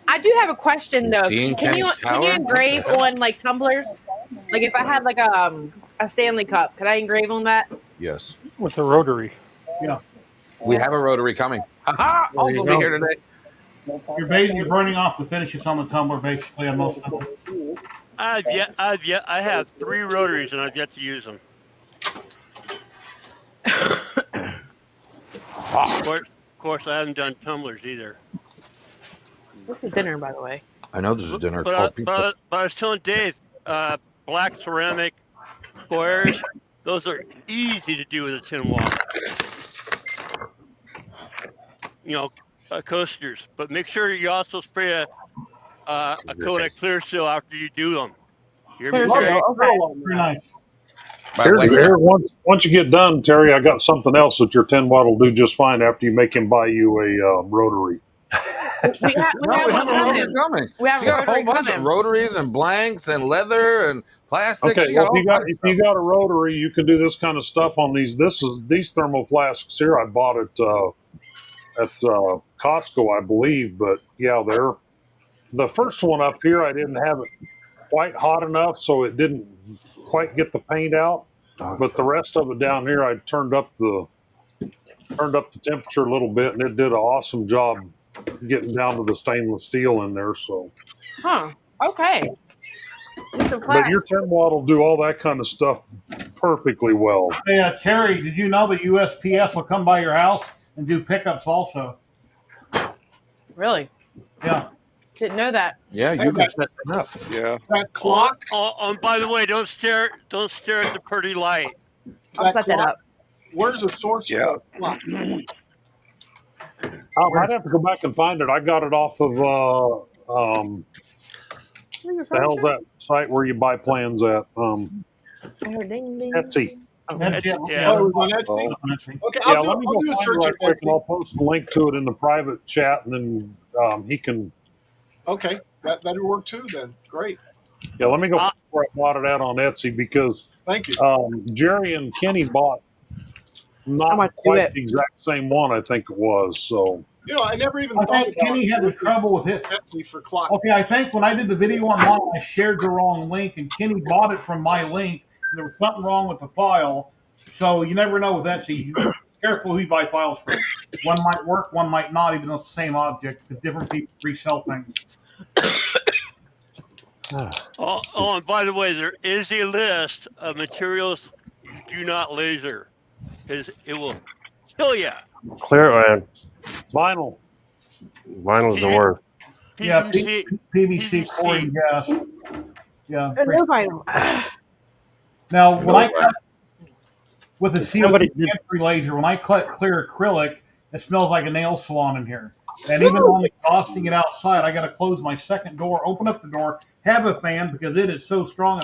I do have a question though. Seeing Can you Kenny's engrave on like tumblers? Like if I had like a Stanley cup, could I engrave on that? Yes. With a rotary. Yeah. We have a rotary coming. Ha Also be here today. You're burning off the finishes on the tumbler basically on most of them. I have 3 rotaries and I've yet to use them. Of course, I haven't done tumblers either. This is dinner, by the way. I know this is dinner. But I was telling Dave, black ceramic squares, those are easy to do with a 10-watt. Coasters. But make sure you also spray a coat of clear seal after you do them. Very nice. Here, once you get done, Terry, I got something else that your 10-watt will do just fine after you make him buy you a rotary. We have a rotary coming. We have she got a whole bunch of rotaries and blanks and leather and plastic. Okay, well, if you got a rotary, you can do this kind of stuff on these. These thermo flasks here. I bought at Costco, I believe. But yeah, they're the first one up here. I didn't have it quite hot enough, so it didn't quite get the paint out. But the rest of it down here, I turned up the temperature a little bit, and it did an awesome job getting down to the stainless steel in there. So, Huh. Okay. Need some but class. your Thermod will do all that kind of stuff perfectly well. Hey, Terry, did you know that USPS will come by your house and do pickups also? Really? Yeah. Didn't know that. Yeah, Hey, you can that, set that up. Yeah. that clock, And by the way, don't stare at the pretty light. I'll that set that clock, up. where's the source Yeah. for the clock? I'd have to go back and find it. I got it off of the hell's that site where you buy plans at? I heard ding ding. Etsy. That's it. Yeah. Oh, it was on Etsy? Okay, I'll let me go do a find it search right at quick, and Etsy. I'll post a link to it in the private chat, and then he can. Okay, that'll work too then. Great. Yeah, let me go find where I bought it at on Etsy because Thank you. Jerry and Kenny bought not quite the exact same one. I think it was so. You know, I never even I thought think Kenny had the trouble with it. Etsy for clock. Okay, I think when I did the video online, I shared the wrong link, and Kenny bought it from my link. And there was something wrong with the file, so you never know with Etsy. Be careful who you buy files from. One might work, one might not, even though it's the same object, because different people resell things. And by the way, there is a list of materials you do not laser, because it will kill you. Clear vinyl. Vinyl's the worst. Yeah, PVC, PVC, chlorine gas. Yeah. No vinyl. Now, when I cut with a Somebody CO2 entry laser, when I cut clear acrylic, it smells like a nail salon in here. And even though I'm exhausting it outside, I got to close my second door, open up the door, have a fan because it is so strong.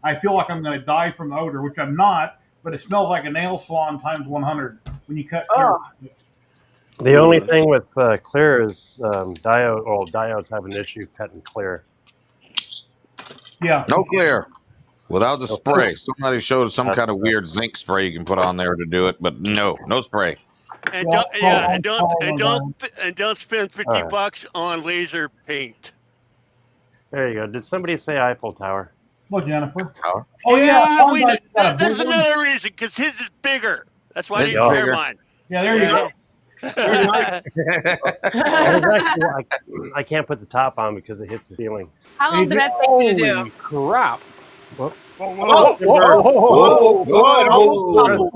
I feel like I'm going to die from the odor, which I'm not. But it smells like a nail salon times 100 when you cut clear. The only thing with clear is diode. Well, diodes have an issue cutting clear. Yeah. No clear. Without the spray. Somebody showed some kind of weird zinc spray you can put on there to do it, but no spray. And don't spend $50 on laser paint. There you go. Did somebody say Eiffel Tower? Well, Jennifer. Tower? Oh yeah. That's another reason, because his is bigger. That's why I His didn't is share bigger. mine. Yeah, there you go. Very nice. I can't put the top on because it hits the ceiling. How long did that take you to do? Holy crap. Whoa, it almost tumbled.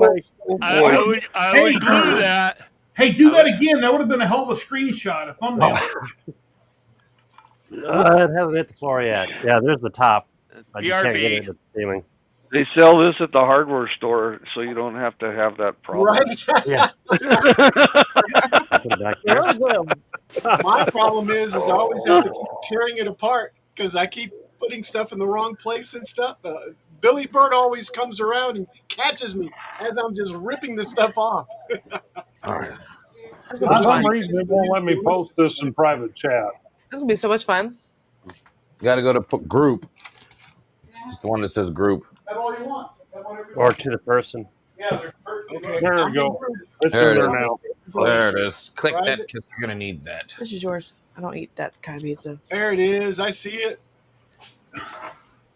I would glue that. Hey, do that again. That would have been a hell of a screenshot, a thumbnail. It hasn't hit the floor yet. Yeah, there's the top. I just can't get it at the ceiling. They sell this at the hardware store, so you don't have to have that problem. Right? Yeah. My problem is I always have to keep tearing it apart because I keep putting stuff in the wrong place and stuff. Billy Bird always comes around and catches me as I'm just ripping the stuff off. All right. For some reason, it won't let me post this in private chat. This will be so much fun. You got to go to group. Just the one that says group. That's all you want. Or to the person. Yeah, Okay. There we go. It's There in it there is. now. There it is. Click that because you're going to need that. This is yours. I don't eat that kind of pizza. There it is. I see it.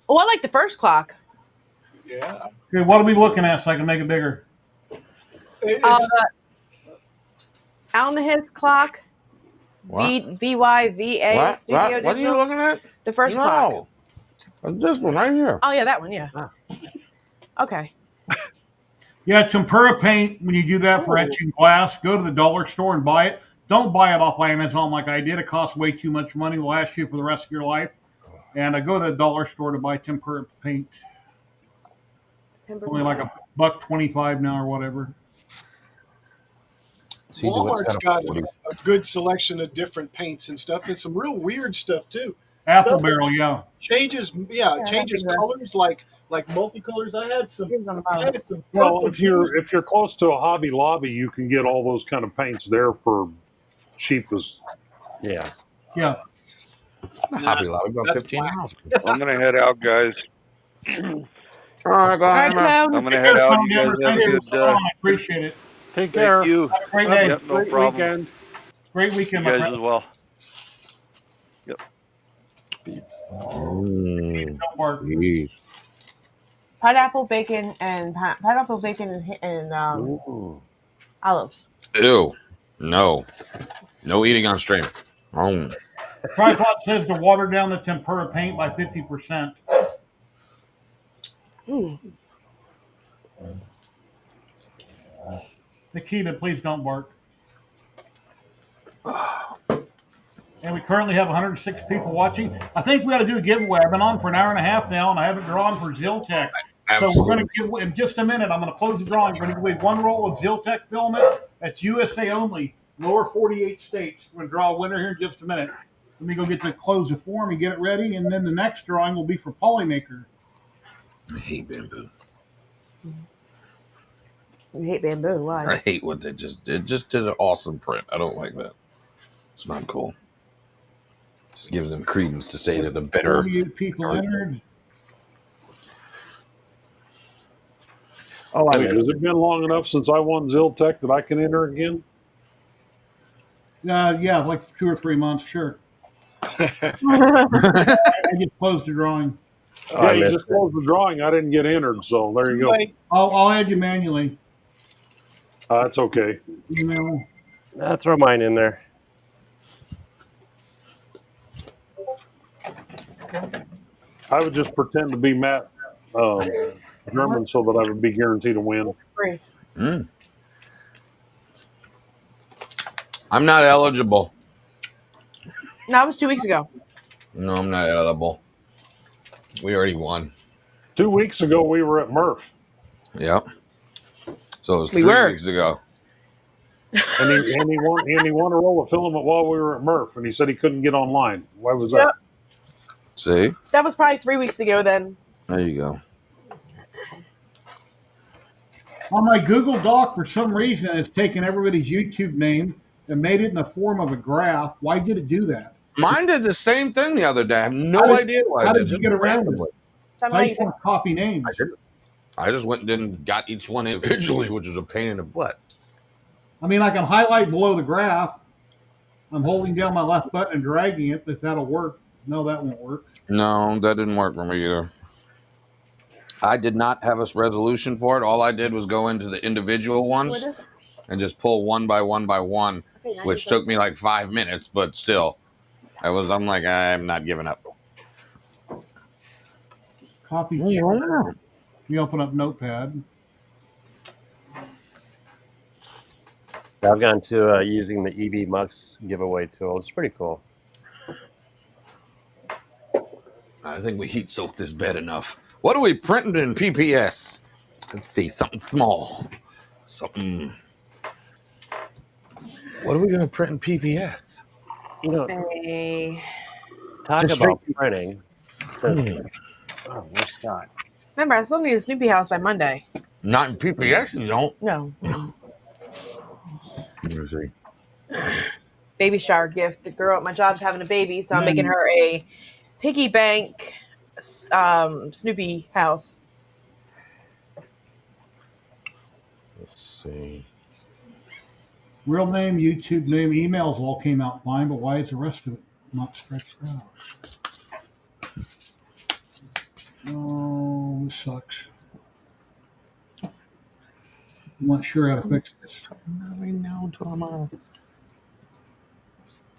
Oh, I like the first clock. Yeah. Okay, what are we looking at so I can make it bigger? It's, Alan His clock. VYVA What? Studio What are you Digital. looking at? The first clock. This one right here. Oh yeah, that one. Yeah. Okay. Yeah, tempera paint, when you do that for etching glass, go to the dollar store and buy it. Don't buy it off Amazon like I did. It costs way too much money. It will last you for the rest of your life. And I go to the dollar store to buy tempera paint. Only like $1.25 now or whatever. Walmart's got a good selection of different paints and stuff, and some real weird stuff too. Apple Stuff barrel, yeah. Changes colors like multicolors. I had some. Well, if you're close to a Hobby Lobby, you can get all those kind of paints there for cheapest. Yeah. Yeah. Hobby Lobby about $15. I'm gonna head out, guys. All right, guys. I'm gonna head out. You guys have a good. I appreciate it. Take care. Thank you. Have a great day. Yep, no Great problem. weekend. Great weekend, You my guys friend. as well. Yep. Don't bark. Jeez. Pineapple, bacon, and olives. Ew. No. No eating on stream. Tripod says to water down the tempura paint by 50%. Nikita, please don't bark. And we currently have 106 people watching. I think we ought to do a giveaway. I've been on for an hour and a half now, and I haven't drawn for Ziltech. So we're going to give, in just a minute, I'm going to close the drawing. We're going to give away one roll of Ziltech filament. That's USA only, lower 48 states. We're going to draw a winner here in just a minute. Let me go get to close the form and get it ready, and then the next drawing will be for Polymaker. I hate bamboo. You hate bamboo? Why? I hate what they just did. Just did an awesome print. I don't like that. It's not cool. Just gives them credence to say they're the better. 48 people entered. Oh, has it been long enough since I won Ziltech that I can enter again? Yeah, like 2 or 3 months, sure. I just closed the drawing. Yeah, you just closed the drawing. I didn't get entered, so there you go. I'll add you manually. That's okay. Email. I'll throw mine in there. I would just pretend to be Matt German so that I would be guaranteed to win. I'm not eligible. No, it was 2 weeks ago. No, I'm not eligible. We already won. 2 weeks ago, we were at Murph. Yep. So it was We 3 were. weeks ago. And he won a roll of filament while we were at Murph, and he said he couldn't get online. Why was that? See? That was probably 3 weeks ago then. There you go. On my Google Doc, for some reason, it's taken everybody's YouTube name and made it in the form of a graph. Why did it do that? Mine did the same thing the other day. I have no idea why. How did you get around it? I just want to copy names. I just went and got each one individually, which was a pain in the butt. I mean, I can highlight below the graph. I'm holding down my left button and dragging it, if that'll work. No, that won't work. No, that didn't work for me either. I did not have a resolution for it. All I did was go into the individual ones and just pull one by one by one, which took me like 5 minutes, but still. I'm like, I'm not giving up. Copy. You open up Notepad. I've gone to using the EB Mux giveaway tool. It's pretty cool. I think we heat soaked this bed enough. What are we printing in PPS? Let's see, something small. Something. What are we going to print in PPS? You know, talk Just about straight printing. Oh, where's Scott? Remember, I still need a Snoopy house by Monday. Not in PPS, you don't. No. Let me see. Baby shower gift. The girl at my job's having a baby, so I'm making her a piggy bank Snoopy house. Let's see. Real name, YouTube name, emails all came out fine, but why is the rest of it not stretched out? Oh, this sucks. I'm not sure how to fix this. Right now until I'm on.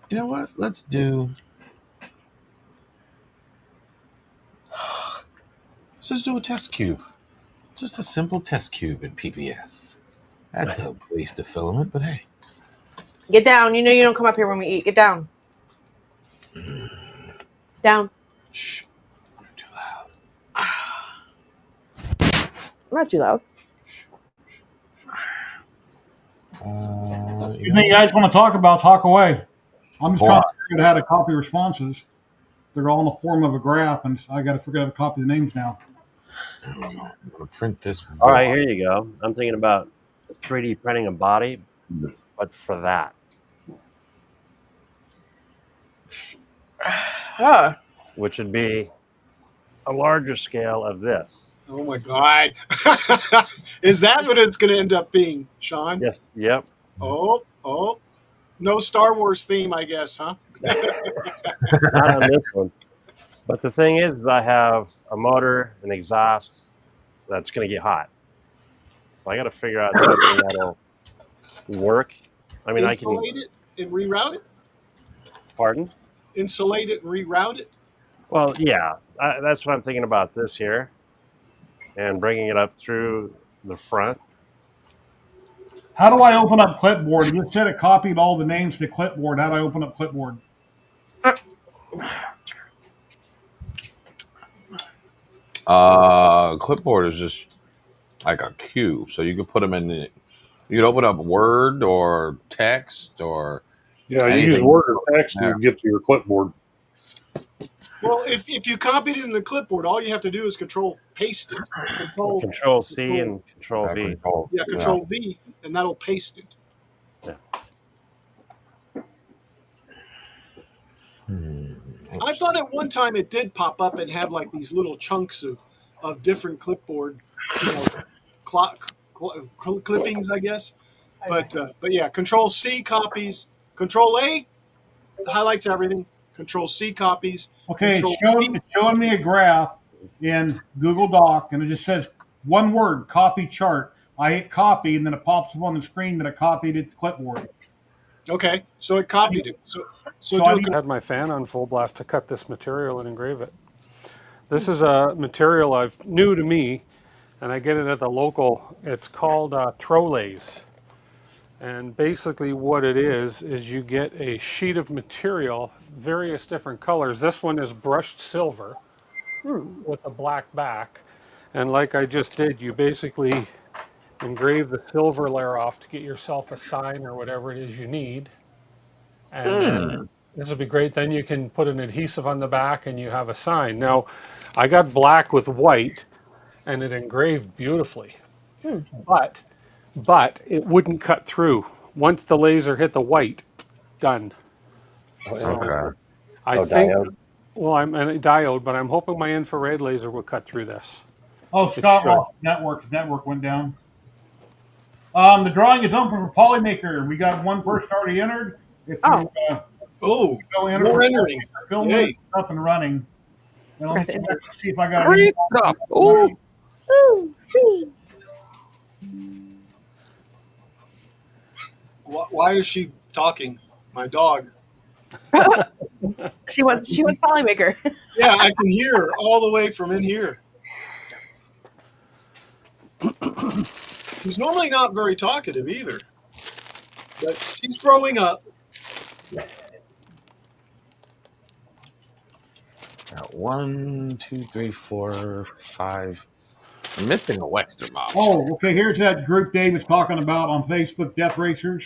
You know what? Let's just do a test cube. Just a simple test cube in PPS. That's a waste of filament, but hey. Get down. You know you don't come up here when we eat. Get down. Down. Shh. You're too loud. I'm not too loud. Anything you guys want to talk about, talk away. I'm just trying to figure out how to copy responses. They're all in the form of a graph, and I got to figure out how to copy the names now. I'm going to print this. All right, here you go. I'm thinking about 3D printing a body, but for that. Which would be a larger scale of this. Oh my God. Is that what it's going to end up being, Sean? Yes. Yep. Oh. No Star Wars theme, I guess, huh? Not on this one. But the thing is, I have a motor, an exhaust, that's going to get hot. So I got to figure out something that'll work. I mean, Insulate it and reroute it. Pardon? Insulate it and reroute it. Well, yeah, that's what I'm thinking about this here, and bringing it up through the front. How do I open up Clipboard? You said it copied all the names to Clipboard. How do I open up Clipboard? Clipboard is just like a queue, so you can put them in. You can open up Word or text or Yeah, you anything. use Word or text and you can get to your clipboard. Well, if you copied it in the clipboard, all you have to do is control paste it. Control C and Control V. Control V, and that'll paste it. Yeah. I thought at one time it did pop up and have like these little chunks of different clipboard, clippings, I guess. But yeah, Control C copies, Control A highlights everything. Control C copies. Okay, it's showing me a graph in Google Doc, and it just says one word, copy chart. I hit copy, and then it pops up on the screen that I copied it to Clipboard. Okay, so it copied it. So I had my fan on full blast to cut this material and engrave it. This is a material new to me, and I get it at the local. It's called Trolleys. And basically what it is you get a sheet of material, various different colors. This one is brushed silver with a black back. And like I just did, you basically engrave the silver layer off to get yourself a sign or whatever it is you need. And this would be great. Then you can put an adhesive on the back and you have a sign. Now, I got black with white and it engraved beautifully. But it wouldn't cut through. Once the laser hit the white, done. Okay. I think, diode? well, I'm a diode, but I'm hoping my infrared laser will cut through this. Oh, Scott lost network went down. The drawing is open for Polymaker. We got one person already entered. If you go enter more entering. Film it up and running. And let me check to see if I got Great stuff. Ooh. Why is she talking? My dog. She was Polymaker. Yeah, I can hear her all the way from in here. She's normally not very talkative either, but she's growing up. Got 1, 2, 3, 4, 5. I'm missing a Wexter box. Oh, okay. Here's that group Dave was talking about on Facebook, Death Racers.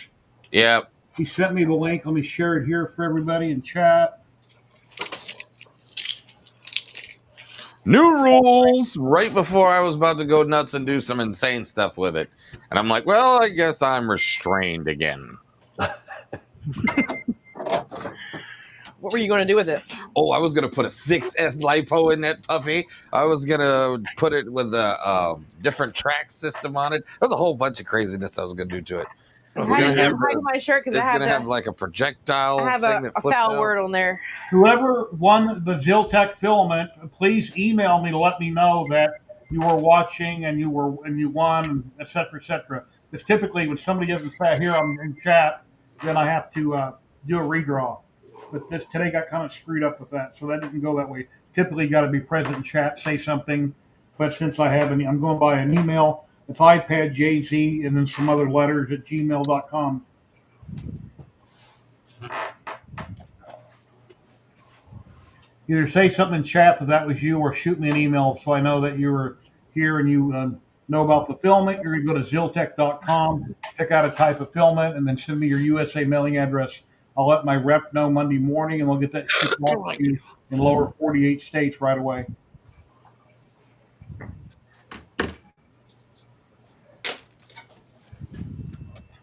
Yep. He sent me the link. Let me share it here for everybody in chat. New rules right before I was about to go nuts and do some insane stuff with it. And I'm like, well, I guess I'm restrained again. What were you going to do with it? Oh, I was going to put a 6S LiPo in that puppy. I was going to put it with a different track system on it. There's a whole bunch of craziness I was going to do to it. I'm hiding my shirt because It's going to have like a projectile I have thing that a flips foul out. word on there. Whoever won the Ziltech filament, please email me to let me know that you were watching and you won, et cetera, et cetera. Because typically when somebody doesn't say here I'm in chat, then I have to do a redraw. But today got kind of screwed up with that, so that didn't go that way. Typically, you got to be present in chat, say something. But since I'm going by an email. It's iPadJZ and then some other letters at gmail.com. Either say something in chat that was you, or shoot me an email so I know that you were here and you know about the filament. You're going to go to ziltech.com, pick out a type of filament, and then send me your USA mailing address. I'll let my rep know Monday morning, and we'll get that shipped off to you in lower 48 states right away.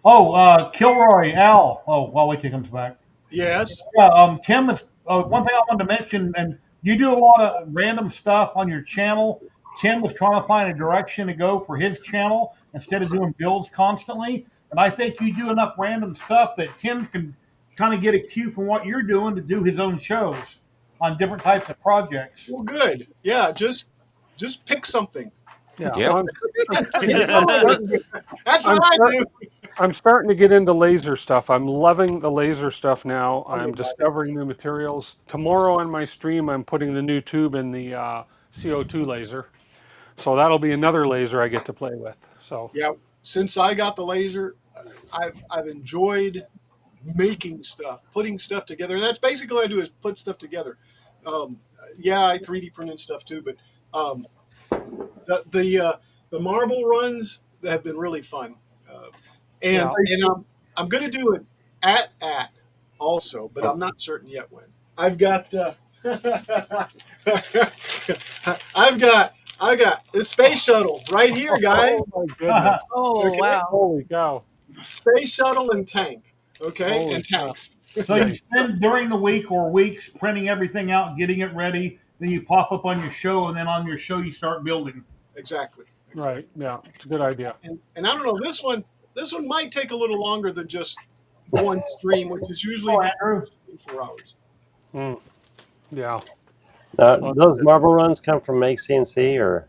Oh, Kilroy, Al. Oh, well, wait till he comes back. Yes. Yeah, Tim, is, one thing I wanted to mention, and you do a lot of random stuff on your channel. Tim was trying to find a direction to go for his channel instead of doing builds constantly. And I think you do enough random stuff that Tim can kind of get a cue from what you're doing to do his own shows on different types of projects. Well, good. Yeah, just pick something. Yeah. Yep. That's what I do. I'm starting to get into laser stuff. I'm loving the laser stuff now. Oh, I'm yeah. discovering new materials. Tomorrow on my stream, I'm putting the new tube in the CO2 laser. So that'll be another laser I get to play with. So Yeah, since I got the laser, I've enjoyed making stuff, putting stuff together, and that's basically what I do is put stuff together. Yeah, I 3D printed stuff too, but um, the marble runs have been really fun, and yeah. I'm going to do it at also, but I'm not certain yet when. I've got I've got the space shuttle right here, guys. Oh my goodness. Oh, Okay. wow. Holy cow. Space shuttle and tank, okay, Holy and tanks. So you Nice. spend during the week or weeks printing everything out, getting it ready. Then you pop up on your show, and then on your show you start building. Exactly. Right. Yeah. It's a good idea. And I don't know, this one might take a little longer than just one stream, which is usually about 4 hours. Mm. Yeah. Those marble runs come from Make CNC, or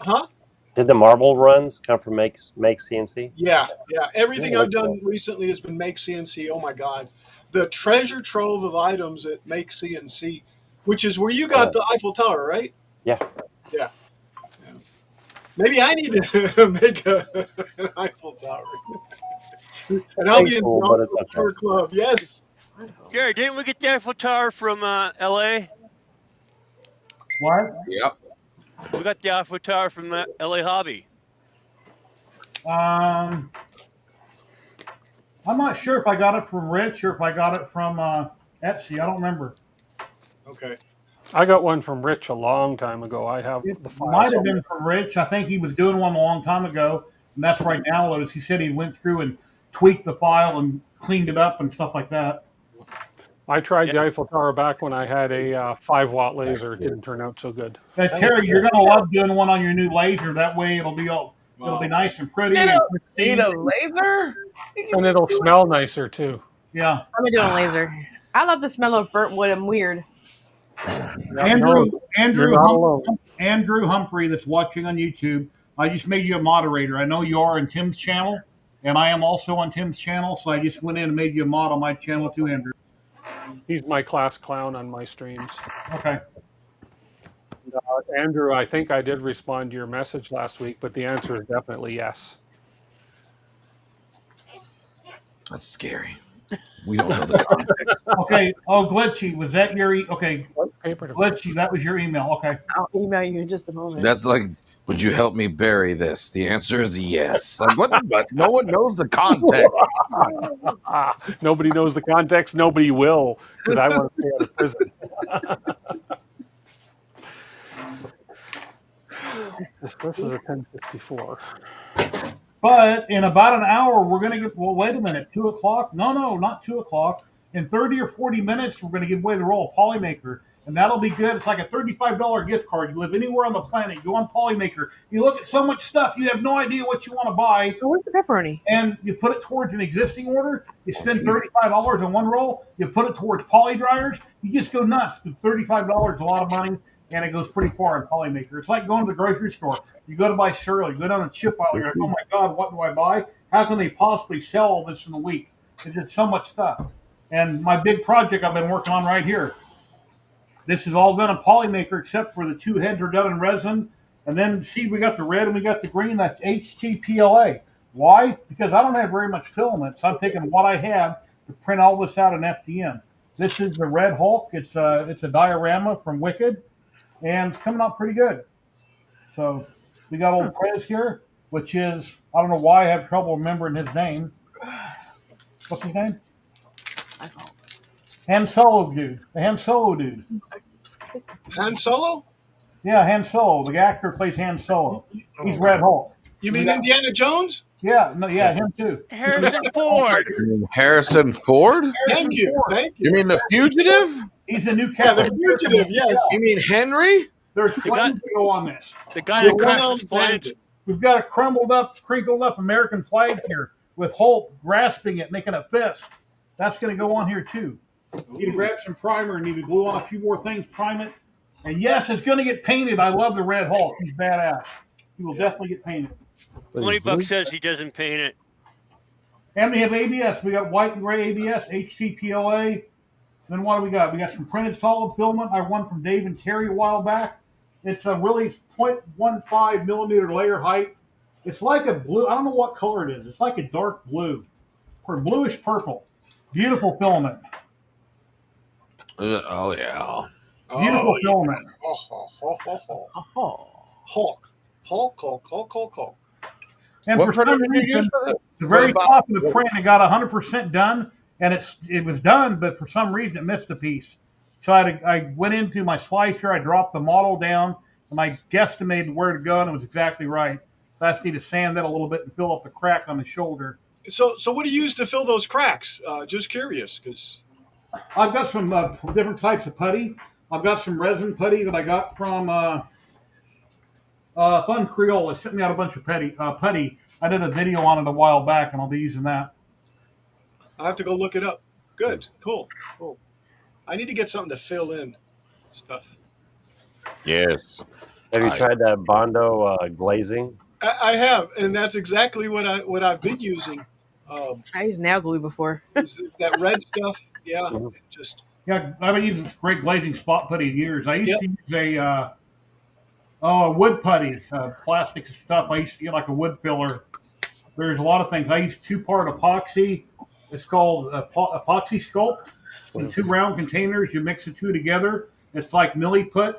Huh? did the marble runs come from Make CNC? Yeah. Everything Yeah, I've done recently has been Make CNC. Oh my God, the treasure trove of items at Make CNC, which is where you got the Eiffel Tower, right? Yeah. Yeah. Maybe I need to make an Eiffel Tower, and I'll be in Cool, but the it's Eiffel okay. Tower Club. Yes. Jerry, didn't we get the Eiffel Tower from L.A.? What? Yep. We got the Eiffel Tower from L.A. Hobby. I'm not sure if I got it from Rich or if I got it from Etsy. I don't remember. Okay. I got one from Rich a long time ago. I have It the file. might have been from Rich. I think he was doing one a long time ago, and that's where I downloaded. He said he went through and tweaked the file and cleaned it up and stuff like that. I tried the Eiffel Tower back when I had a 5-watt laser. It didn't turn out so good. That's Terry. You're gonna love doing one on your new laser. That way, it'll be nice and pretty. And Need a laser? And it'll smell nicer too. yeah. I'm doing laser. I love the smell of burnt wood. I'm weird. Andrew you're not alone. Andrew Humphrey, that's watching on YouTube. I just made you a moderator. I know you are on Tim's channel, and I am also on Tim's channel. So I just went in and made you a mod on my channel too, Andrew. He's my class clown on my streams. Okay. Andrew, I think I did respond to your message last week, but the answer is definitely yes. That's scary. We don't know the context. Okay. Oh, Glitchy, was that your okay? Paper to Glitchy, that was your email. Okay. I'll email you in just a moment. That's like, would you help me bury this? The answer is yes. Like what? But no one knows the context. Nobody knows the context. Nobody will, because I want to stay out of prison. This is a 1064. But in about an hour, we're going to get, well, wait a minute, 2 o'clock? No, not 2 o'clock. In 30 or 40 minutes, we're going to give away the roll of Polymaker. And that'll be good. It's like a $35 gift card. You live anywhere on the planet, you go on Polymaker. You look at so much stuff, you have no idea what you want to buy. Oh, where's the pepperoni? And you put it towards an existing order. You spend $35 on one roll. You put it towards poly dryers. You just go nuts. $35 is a lot of money, and it goes pretty far in Polymaker. It's like going to the grocery store. You go to buy cereal. You go down the chip aisle. You're like, oh, my God, what do I buy? How can they possibly sell all this in a week? There's just so much stuff. And my big project I've been working on right here, this is all done in Polymaker except for the two heads are done in resin. And then, see, we got the red and we got the green. That's HTPLA. Why? Because I don't have very much filament, so I'm taking what I have to print all this out in FDM. This is the Red Hulk. It's a diorama from Wicked, and it's coming out pretty good. So we got old Prez here, which is, I don't know why I have trouble remembering his name. What's his name? Han Solo dude. The Han Solo dude. Han Solo? Yeah, Han Solo. The actor plays Han Solo. He's Red Hulk. You mean Indiana Jones? Yeah, no, yeah, him too. Harrison Ford. Harrison Ford? Thank you. You mean the fugitive? He's a new Yeah, Captain. the fugitive, yes. You mean Henry? There's planes to go on this. The guy that crashes planes. We've got a crumbled up, crinkled up American flag here with Hulk grasping it, making a fist. That's going to go on here too. Need to grab some primer and need to glue on a few more things, prime it, And yes, it's going to get painted. I love the Red Hulk. He's badass. He will Yeah. definitely get painted. But 20 he's blue. bucks says he doesn't paint it. And we have ABS. We got white and gray ABS, HCPLA. Then what do we got? We got some printed solid filament. I won from Dave and Terry a while back. It's a really 0.15 millimeter layer height. It's like a blue. I don't know what color it is. It's like a dark blue or bluish purple. Beautiful filament. Oh yeah. Beautiful Oh, filament. yeah. Hulk. And What for some printer did you reason, use for that? the very For the top of the print, it got 100% done, and it was done, but for some reason it missed a piece. So I went into my slicer, I dropped the model down, and I guesstimated where to go, and it was exactly right. So I just need to sand that a little bit and fill up the crack on the shoulder. So what do you use to fill those cracks? Just curious, because I've got some different types of putty. I've got some resin putty that I got from Fun Creole. It sent me out a bunch of putty. I did a video on it a while back, and I'll be using that. I'll have to go look it up. Good, cool. I need to get something to fill in stuff. Yes. Have you tried that Bondo glazing? I have, and that's exactly what I've been using. I used nail glue before. It's that red stuff. Yeah, just Yeah, I've been using great glazing spot putty years. I used to use a wood putty, plastic stuff. I used to get like a wood filler. There's a lot of things. I use 2-part epoxy. It's called epoxy sculpt. In 2 round containers, you mix the 2 together. It's like milliput,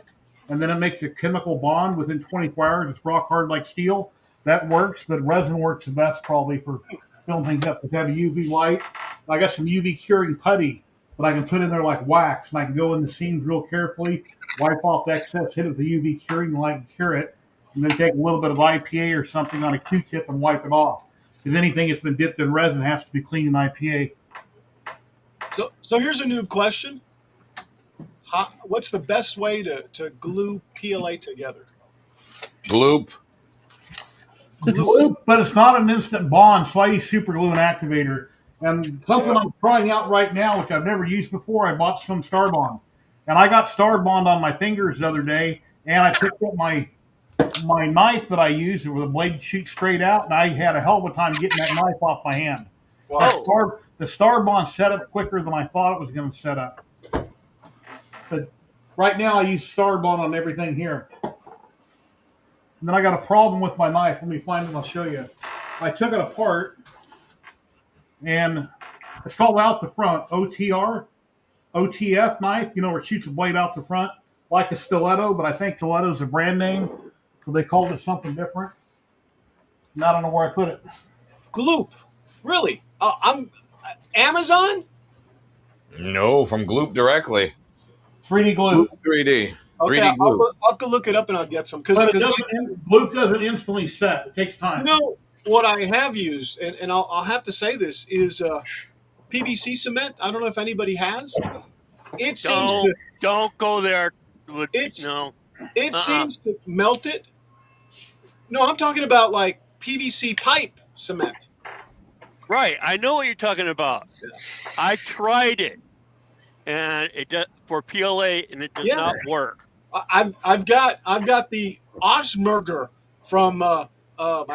and then it makes a chemical bond within 24 hours. It's rock hard like steel. That works, but resin works the best probably for filling things up. If you have a UV light, I got some UV curing putty that I can put in there like wax, and I can go in the seams real carefully, wipe off the excess, hit it with the UV curing light and cure it, and then take a little bit of IPA or something on a Q-tip and wipe it off. Because anything that's been dipped in resin has to be cleaned in IPA. so here's a noob question. What's the best way to glue PLA together? Gloop. It's glue, but it's not an instant bond, so I use super glue and activator. And something I'm trying out right now, which I've never used before, I bought some Star Bond. And I got Star Bond on my fingers the other day, and I picked up my knife that I use where the blade shoots straight out, and I had a hell of a time getting that knife off my hand. Wow. The Star Bond set up quicker than I thought it was going to set up. But right now I use Star Bond on everything here. And then I got a problem with my knife. Let me find it and I'll show you. I took it apart, and it's called out the front, OTF knife, where it shoots a blade out the front, like a stiletto, but I think stiletto's a brand name, so they called it something different. And I don't know where I put it. Gloop, really? I'm Amazon? No, from Gloop directly. 3D glue. 3D. Okay, 3D glue. I'll have to look it up and I'll get some. But glue doesn't instantly set. It takes time. What I have used, and I'll have to say this, is PVC cement. I don't know if anybody has. It seems don't go there. It seems to melt it. No, I'm talking about like PVC pipe cement. Right, I know what you're talking about. I tried it, and it does for PLA, and it does not work. I've got the Osmerger from I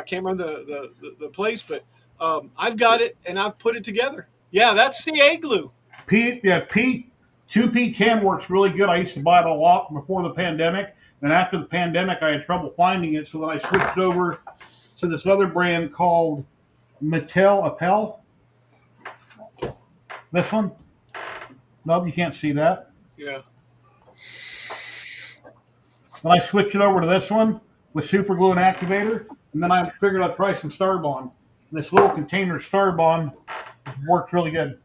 can't remember the place, but I've got it and I've put it together. Yeah, that's CA glue. 2P10 works really good. I used to buy it a lot before the pandemic, and after the pandemic, I had trouble finding it, so then I switched over to this other brand called Mattel Appel. This one? No, you can't see that. Yeah. Then I switched it over to this one with super glue and activator, and then I figured I'd try some Star Bond. And this little container Star Bond works really good.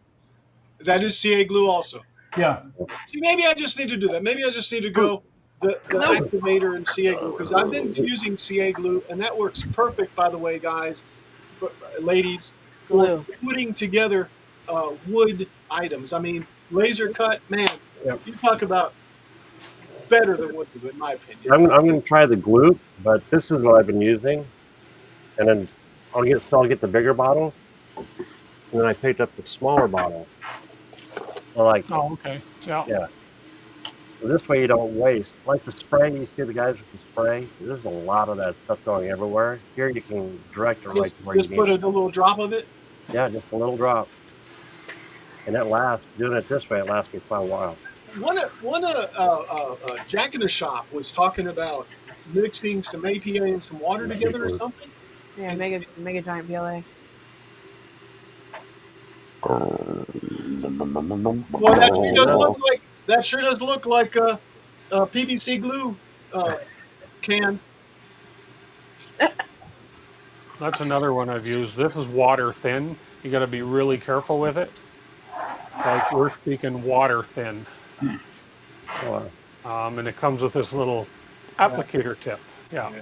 That is CA glue also. Yeah. See, maybe I just need to do that. Maybe I just need to go the activator and CA glue, because I've been using CA glue, and that works perfect, by the way, guys, ladies, for putting together wood items. I mean, laser cut, man, you talk about better than wood glue, in my opinion. I'm going to try the glue, but this is what I've been using, and then I'll get the bigger bottles, and then I picked up the smaller bottle. So okay, yeah. So this way you don't waste. Like the spray, you see the guys with the spray. There's a lot of that stuff going everywhere. Here you can direct it right to where you Just need put a it. little drop of it. Yeah, just a little drop, and it lasts. Doing it this way, it lasts me quite a while. Jack in the Shop was talking about mixing some APA and some water together or something. Yeah, mega giant PLA. Well, that sure does look like a PVC glue can. That's another one I've used. This is water thin. You got to be really careful with it. Like we're speaking water thin. And it comes with this little applicator tip. Yeah.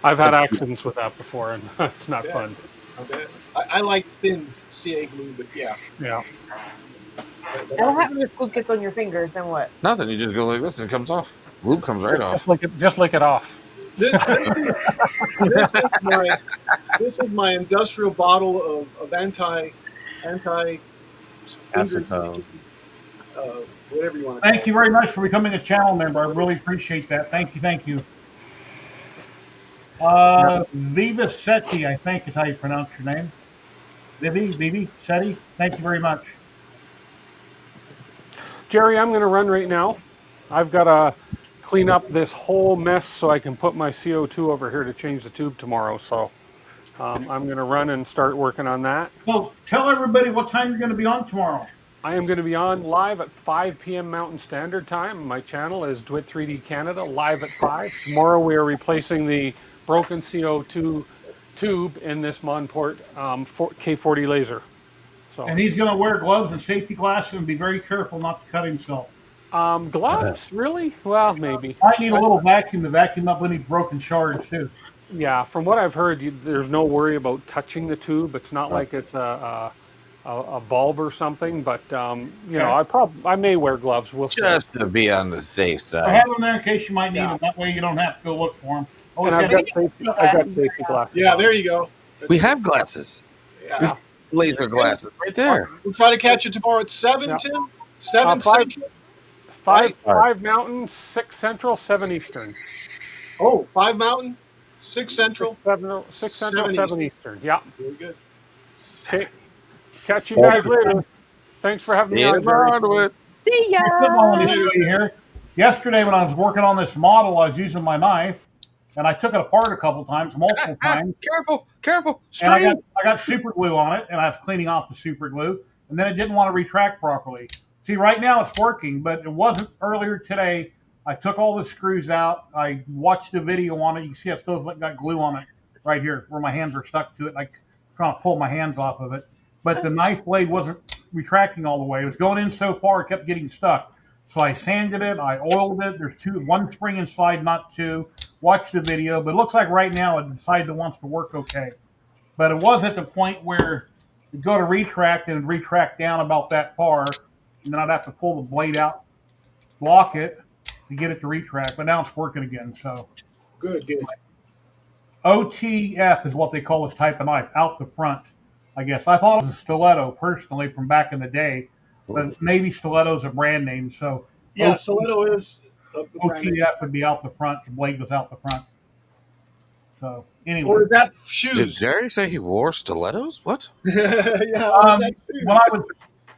I've had accidents with that before, and it's not fun. I like thin CA glue, but yeah. Yeah. And what happens if glue gets on your fingers? Then what? Nothing. You just go like this and it comes off. Glue comes right off. Just lick it off. This is my industrial bottle of anti acetone. Whatever you want to Thank you very much for becoming a channel member. I really appreciate that. Thank you. Viva Seti, I think is how you pronounce your name. Vivi Seti, thank you very much. Jerry, I'm going to run right now. I've got to clean up this whole mess so I can put my CO2 over here to change the tube tomorrow. So I'm going to run and start working on that. So tell everybody what time you're going to be on tomorrow. I am going to be on live at 5 p.m. Mountain Standard Time. My channel is DeWitt 3D Canada, live at 5. Tomorrow we are replacing the broken CO2 tube in this Monport K40 laser. So. And he's going to wear gloves and safety glasses and be very careful not to cut himself. Gloves? Really? Well, maybe. I need a little vacuum to vacuum up any broken shards too. Yeah, from what I've heard, there's no worry about touching the tube. It's not like it's a bulb or something, but you know, I may wear gloves. We'll just to be on the safe side. I have them there in case you might need them. That way you don't have to go look for them. And I've got safety glasses. Yeah, there you go. We have glasses. Yeah. Laser glasses right there. We'll try to catch you tomorrow at 7, Tim? 7 Central? 5 Mountain, 6 Central, 7 Eastern. Oh, 5 Mountain, 6 Central? 6 Central, 7 Eastern. Yeah. Very good. Okay. Catch you guys later. Thanks for having me on, Jerry. See ya. I wanted to show you here. Yesterday when I was working on this model, I was using my knife, and I took it apart a couple times, multiple times. Careful. And I got super glue on it, and I was cleaning off the super glue, and then it didn't want to retract properly. See, right now it's working, but it wasn't earlier today. I took all the screws out. I watched the video on it. You can see I've still got glue on it right here where my hands are stuck to it. I trying to pull my hands off of it. But the knife blade wasn't retracting all the way. It was going in so far, it kept getting stuck. So I sanded it. I oiled it. There's one spring inside, not two. Watch the video. But it looks like right now it decided it wants to work okay. But it was at the point where it'd go to retract and it'd retract down about that far. And then I'd have to pull the blade out, block it to get it to retract. But now it's working again. So good. OTF is what they call this type of knife, out the front, I guess. I thought it was a stiletto personally from back in the day, but maybe stiletto's a brand name. So yeah, stiletto is OTF would be out the front. The blade was out the front. So anyway, or is that shoes? Did Jerry say he wore stilettos? What? Yeah. When I was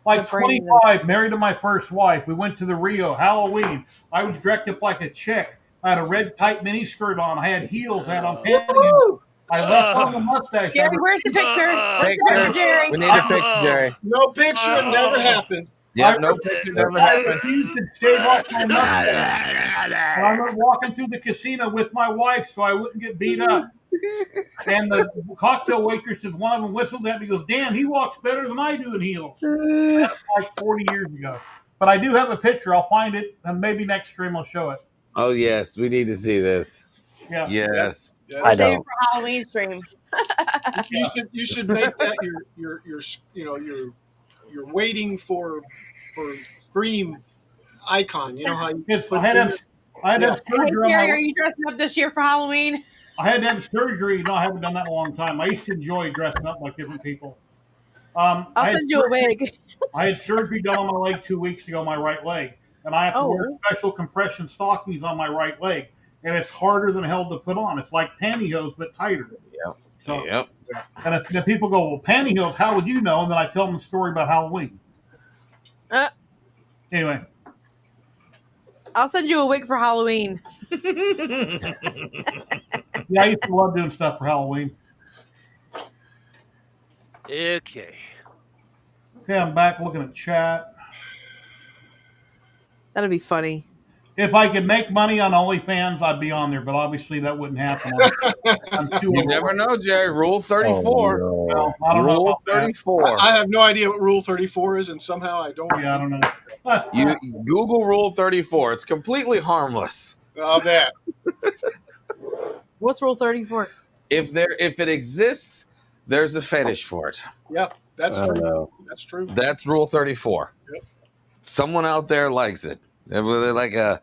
like 25, married to my first wife, we went to the Rio Halloween. I was dressed up like a chick. I had a red tight mini skirt on. I had heels. I had on pantyhose. I left on the mustache. Jerry, where's the picture? Where's the picture, Jerry? We need a picture, Jerry. No picture. It never happened. Yeah, no picture never happened. I refused to shave off my mustache. I was walking through the casino with my wife so I wouldn't get beat up. And the cocktail waitresses, one of them whistled at me, goes, "Damn, he walks better than I do in heels." That's like 40 years ago. But I do have a picture. I'll find it, and maybe next stream I'll show it. Oh yes, we need to see this. Yeah. Yes. I save it for Halloween stream. You should make that you're waiting for stream icon. You know how you I had to have surgery. Hey, Jerry, are you dressing up this year for Halloween? I had to have surgery. No, I haven't done that in a long time. I used to enjoy dressing up like different people. I'll send you a wig. I had surgery done on my leg 2 weeks ago, my right leg, and I have to wear Oh. special compression stockings on my right leg, and it's harder than hell to put on. It's like pantyhose but tighter. Yep. So, Yep. and if people go, well, pantyhose, how would you know? And then I tell them a story about Halloween. Anyway, I'll send you a wig for Halloween. yeah, I used to love doing stuff for Halloween. Okay. Okay, I'm back looking at chat. That'll be funny. If I could make money on OnlyFans, I'd be on there, but obviously that wouldn't happen. I'm too You never know, Jerry. Rule 34. Oh, no. Well, I don't know Rule about that. 34. I have no idea what Rule 34 is, and somehow I don't. Yeah, I don't know. You Google Rule 34. It's completely harmless. I'll bet. What's Rule 34? If it exists, there's a fetish for it. Yep, that's Oh, true. no. That's true. That's Rule 34. Yep. Someone out there likes it. Whether like a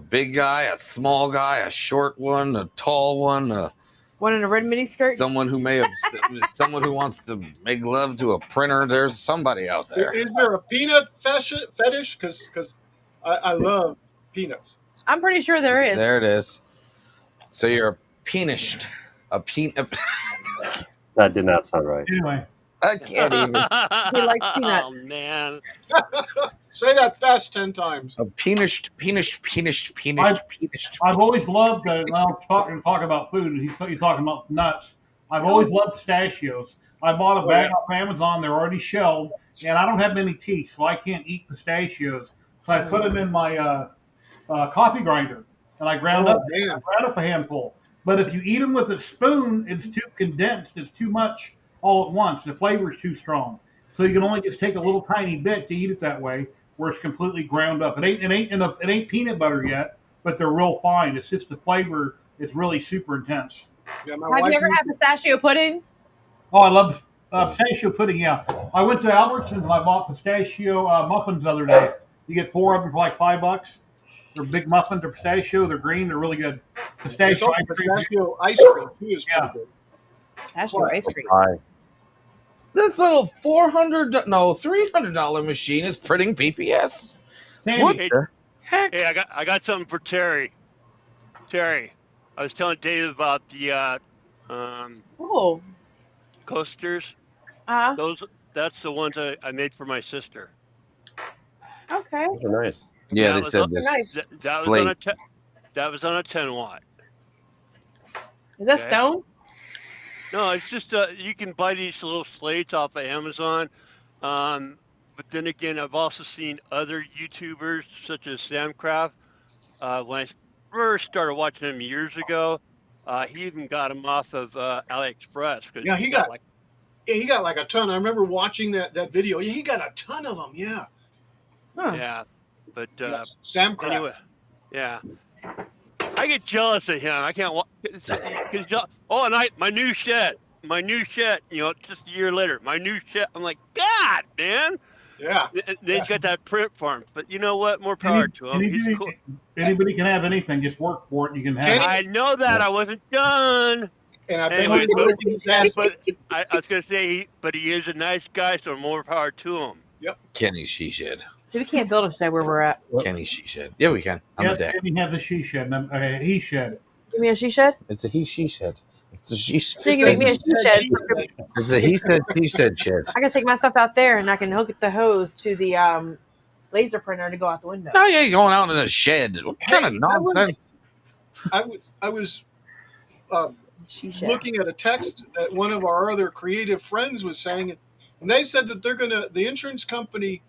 big guy, a small guy, a short one, a tall one, One in a red mini skirt? someone who may have someone who wants to make love to a printer. There's somebody out there. Is there a peanut fetish? Because I love peanuts. I'm pretty sure there is. There it is. So you're a penished. A peanut. That did not sound right. Anyway, I can't even. He likes peanuts. Oh man. Say that fast 10 times. A penished. I've always loved, now talk about food, he's talking about nuts. I've always loved pistachios. I bought a bag off Amazon, they're already shelled, and I don't have many teeth, so I can't eat pistachios. So I put them in my coffee grinder, and I ground up a handful. But if you eat them with a spoon, it's too condensed, it's too much all at once. The flavor is too strong. So you can only just take a little tiny bit to eat it that way, where it's completely ground up. It ain't peanut butter yet, but they're real fine. It's just the flavor is really super intense. Yeah, Have you ever had pistachio pudding? Oh, I love pistachio pudding. Yeah, I went to Albertsons and I bought pistachio muffins the other day. You get 4 of them for like $5. They're big muffins. They're pistachio. They're green. They're really good. Pistachio ice cream too is pretty good. Pistachio ice cream. This little $300 machine is printing PPS. What Hey, the heck? hey, I got something for Terry. Terry, I was telling Dave about the Oh. coasters. That's the ones I made for my sister. Okay. Those are nice. Yeah, That they said was this. That was slate. on a that was on a 10 watt. Is that Okay. stone? No, it's just you can buy these little slates off of Amazon. But then again, I've also seen other YouTubers such as Samcraft. When I first started watching him years ago, he even got them off of AliExpress. Yeah, he got like a ton. I remember watching that video. Yeah, he got a ton of them. Yeah. Huh. Yeah, but Sam Craft. anyway, yeah. I get jealous of him. I can't. And my new shed. You know, just a year later, my new shed. I'm like, God, man. Yeah. Then he's got that print farm. But you know what? More power to him. He's cool. Anybody can have anything. Just work for it. And you can have. I know that. I wasn't done. And I Anyway, I was gonna say, but he is a nice guy, so more power to him. Yep. Kenny She Shed. So we can't build a shed where we're at. Kenny She Shed. Yeah, we can. I'm a dad. We have the she shed, he shed. Give me a she shed? It's a he she shed. It's a she shed. So you can make me a she shed. It's a he said she said shed. I can take my stuff out there and I can hook the hose to the laser printer to go out the window. No, yeah, you're going out in a shed. What kind of nonsense? I was looking at a text that one of our other creative friends was saying, and they said that the insurance company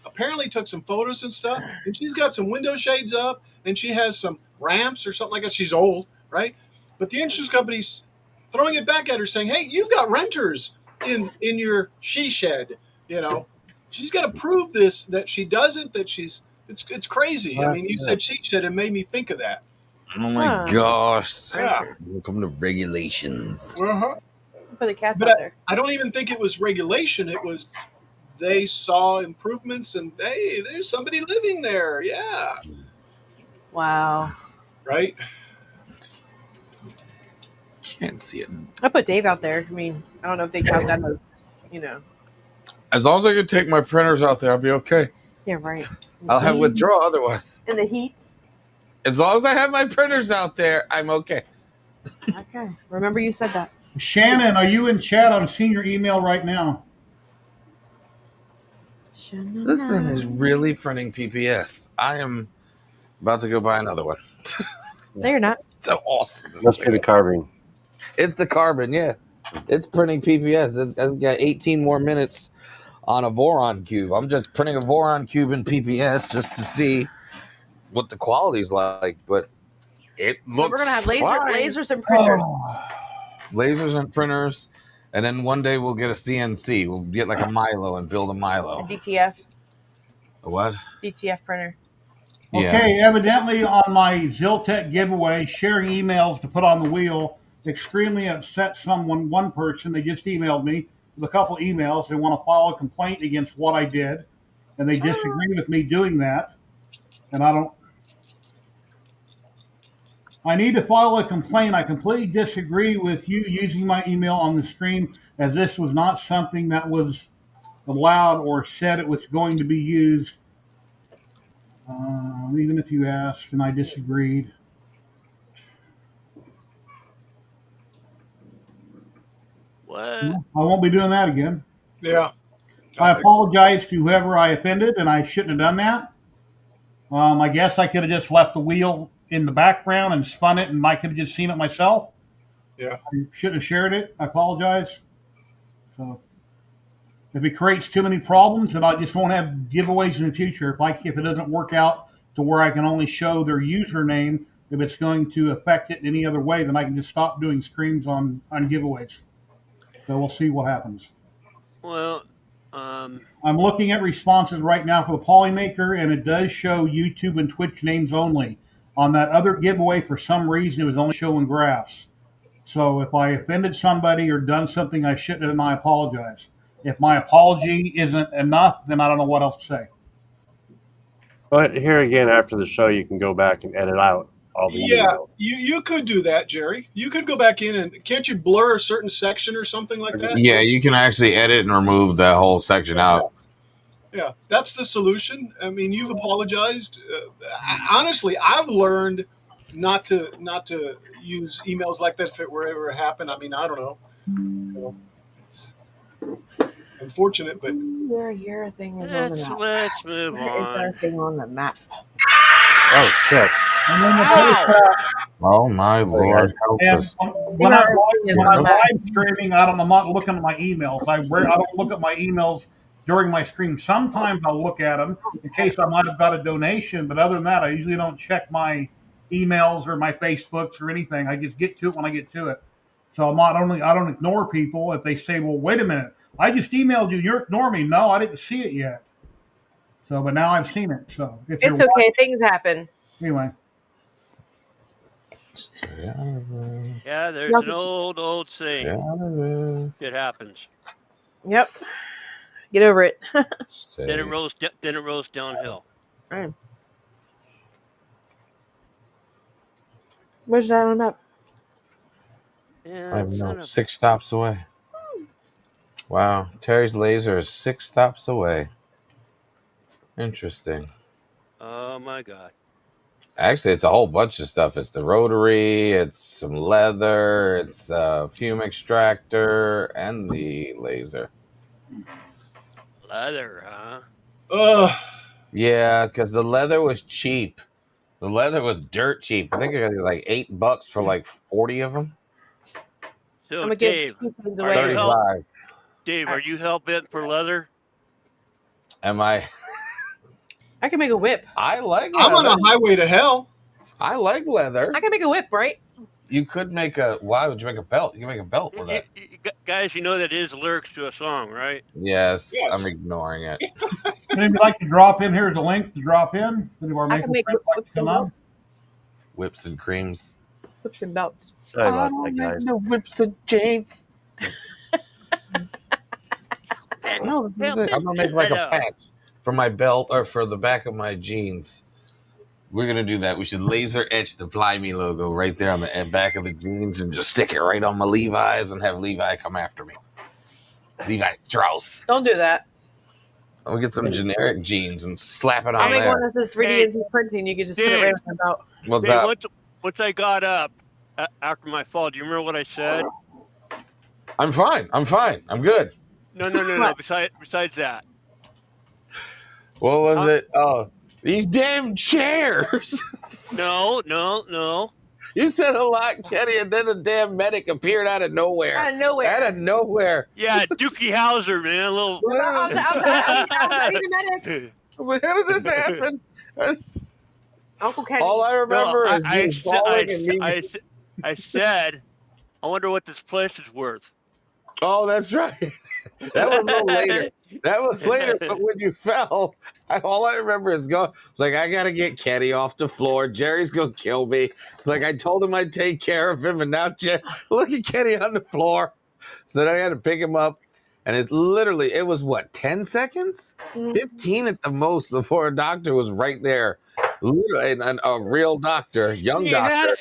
apparently took some photos and stuff, and she's got some window shades up, and she has some ramps or something like that. She's old, right? But the insurance company's throwing it back at her, saying, "Hey, you've got renters in your she shed. You know, she's got to prove this that she doesn't. That she's it's crazy. I mean, you said she shed, and made me think of that. Oh my gosh! Yeah. Welcome to regulations. Uh-huh. Put the cats But out there. I don't even think it was regulation. It was they saw improvements and hey, there's somebody living there. Yeah. Wow. Right? Can't see it. I put Dave out there. I mean, I don't know if they count that as, you know. As long as I can take my printers out there, I'll be okay. Yeah, right. I'll have withdrawal otherwise. In the heat. As long as I have my printers out there, I'm okay. Okay. Remember you said that. Shannon, are you in chat? I'm seeing your email right now. This thing is really printing PPS. I am about to go buy another one. No, you're not. So awesome. Must be the carbon. It's the carbon, yeah. It's printing PPS. It's got 18 more minutes on a Voron cube. I'm just printing a Voron cube in PPS just to see what the quality's like, but it looks So we're gonna have fine. lasers and printers. Lasers and printers, and then one day we'll get a CNC. We'll get like a Milo and build a A Milo. DTF. A what? DTF printer. Okay, evidently on my Ziltech giveaway, sharing emails to put on the wheel extremely upset someone. One person, they just emailed me with a couple emails. They want to file a complaint against what I did, and they disagree with me doing that. And I need to file a complaint. I completely disagree with you using my email on the stream, as this was not something that was allowed or said it was going to be used. Even if you asked and I disagreed. What? I won't be doing that again. Yeah. I apologize to whoever I offended, and I shouldn't have done that. I guess I could have just left the wheel in the background and spun it, and I could have just seen it myself. Yeah. I shouldn't have shared it. I apologize. So, if it creates too many problems, then I just won't have giveaways in the future. If it doesn't work out to where I can only show their username, if it's going to affect it in any other way, then I can just stop doing streams on giveaways. So we'll see what happens. Well, I'm looking at responses right now for the Polymaker, and it does show YouTube and Twitch names only. On that other giveaway, for some reason, it was only showing graphs. So if I offended somebody or done something I shouldn't have, then I apologize. If my apology isn't enough, then I don't know what else to say. But here again, after the show, you can go back and edit out all the emails. You could do that, Jerry. You could go back in and can't you blur a certain section or something like that? Yeah, you can actually edit and remove that whole section out. Yeah, that's the solution. I mean, you've apologized. Honestly, I've learned not to use emails like that if it were ever happen. I mean, I don't know. It's unfortunate, but Your thing is on the map. let's move Where is our on. thing on the map? Oh, shit. And then Oh, my Lord. Help and us. when I'm live streaming, I'm not looking at my emails. I don't look at my emails during my stream. Sometimes I'll look at them in case I might have got a donation, but other than that, I usually don't check my emails or my Facebooks or anything. I just get to it when I get to it. So I don't ignore people if they say, well, wait a minute, I just emailed you, you're ignoring me. No, I didn't see it yet. So, but now I've seen it. So It's okay. Things happen. Anyway. Yeah, there's an old saying. It happens. Yep. Get over it. Then it rolls downhill. Right. Where's that on the map? Yeah, I know, 6 stops away. Wow, Terry's laser is 6 stops away. Interesting. Oh my God. Actually, it's a whole bunch of stuff. It's the rotary, it's some leather, it's a fume extractor, and the laser. Leather, huh? Yeah, because the leather was cheap. The leather was dirt cheap. I think I got like $8 for like 40 of them. So Dave, are you hell bent for leather? Am I? I can make a whip. I like I'm leather. on a highway to hell. I like leather. I can make a whip, right? You could make a. Why would you make a belt? You can make a belt with that. Guys, you know that is lyrics to a song, right? Yes. I'm ignoring it. Anybody like to drop in? Here's a link to drop in. I can make whips and belts. Whips and creams. Whips and belts. Sorry about that, guys. No whips and chains. No, I'm gonna make like a patch for my belt or for the back of my jeans. We're gonna do that. We should laser etch the Fly Me logo right there on the back of the jeans and just stick it right on my Levi's and have Levi come after me. Levi Strauss. Don't do that. I'll get some generic jeans and slap it I'll on make there. one that says 3D NC printing. You could just put it right on your belt. What's Dave, up? once I got up after my fall, do you remember what I said? I'm fine. I'm good. No. Besides that. What was it? Oh, these damn chairs. No. You said a lot, Kenny, and then a damn medic appeared out of nowhere. Out of nowhere. Yeah, Dookie Howser, man. A little. I need a medic. I was like, how did this happen? Uncle Kenny. All I remember is you falling and me. I said, I wonder what this place is worth. Oh, that's right. That was a little later. That was later, but when you fell, all I remember is going, like, I got to get Kenny off the floor. Jerry's going to kill me. It's like I told him I'd take care of him, and now look at Kenny on the floor. So then I had to pick him up, and it was what, 10 seconds? 15 at the most before a doctor was right there. Literally, and a real doctor, young doctor.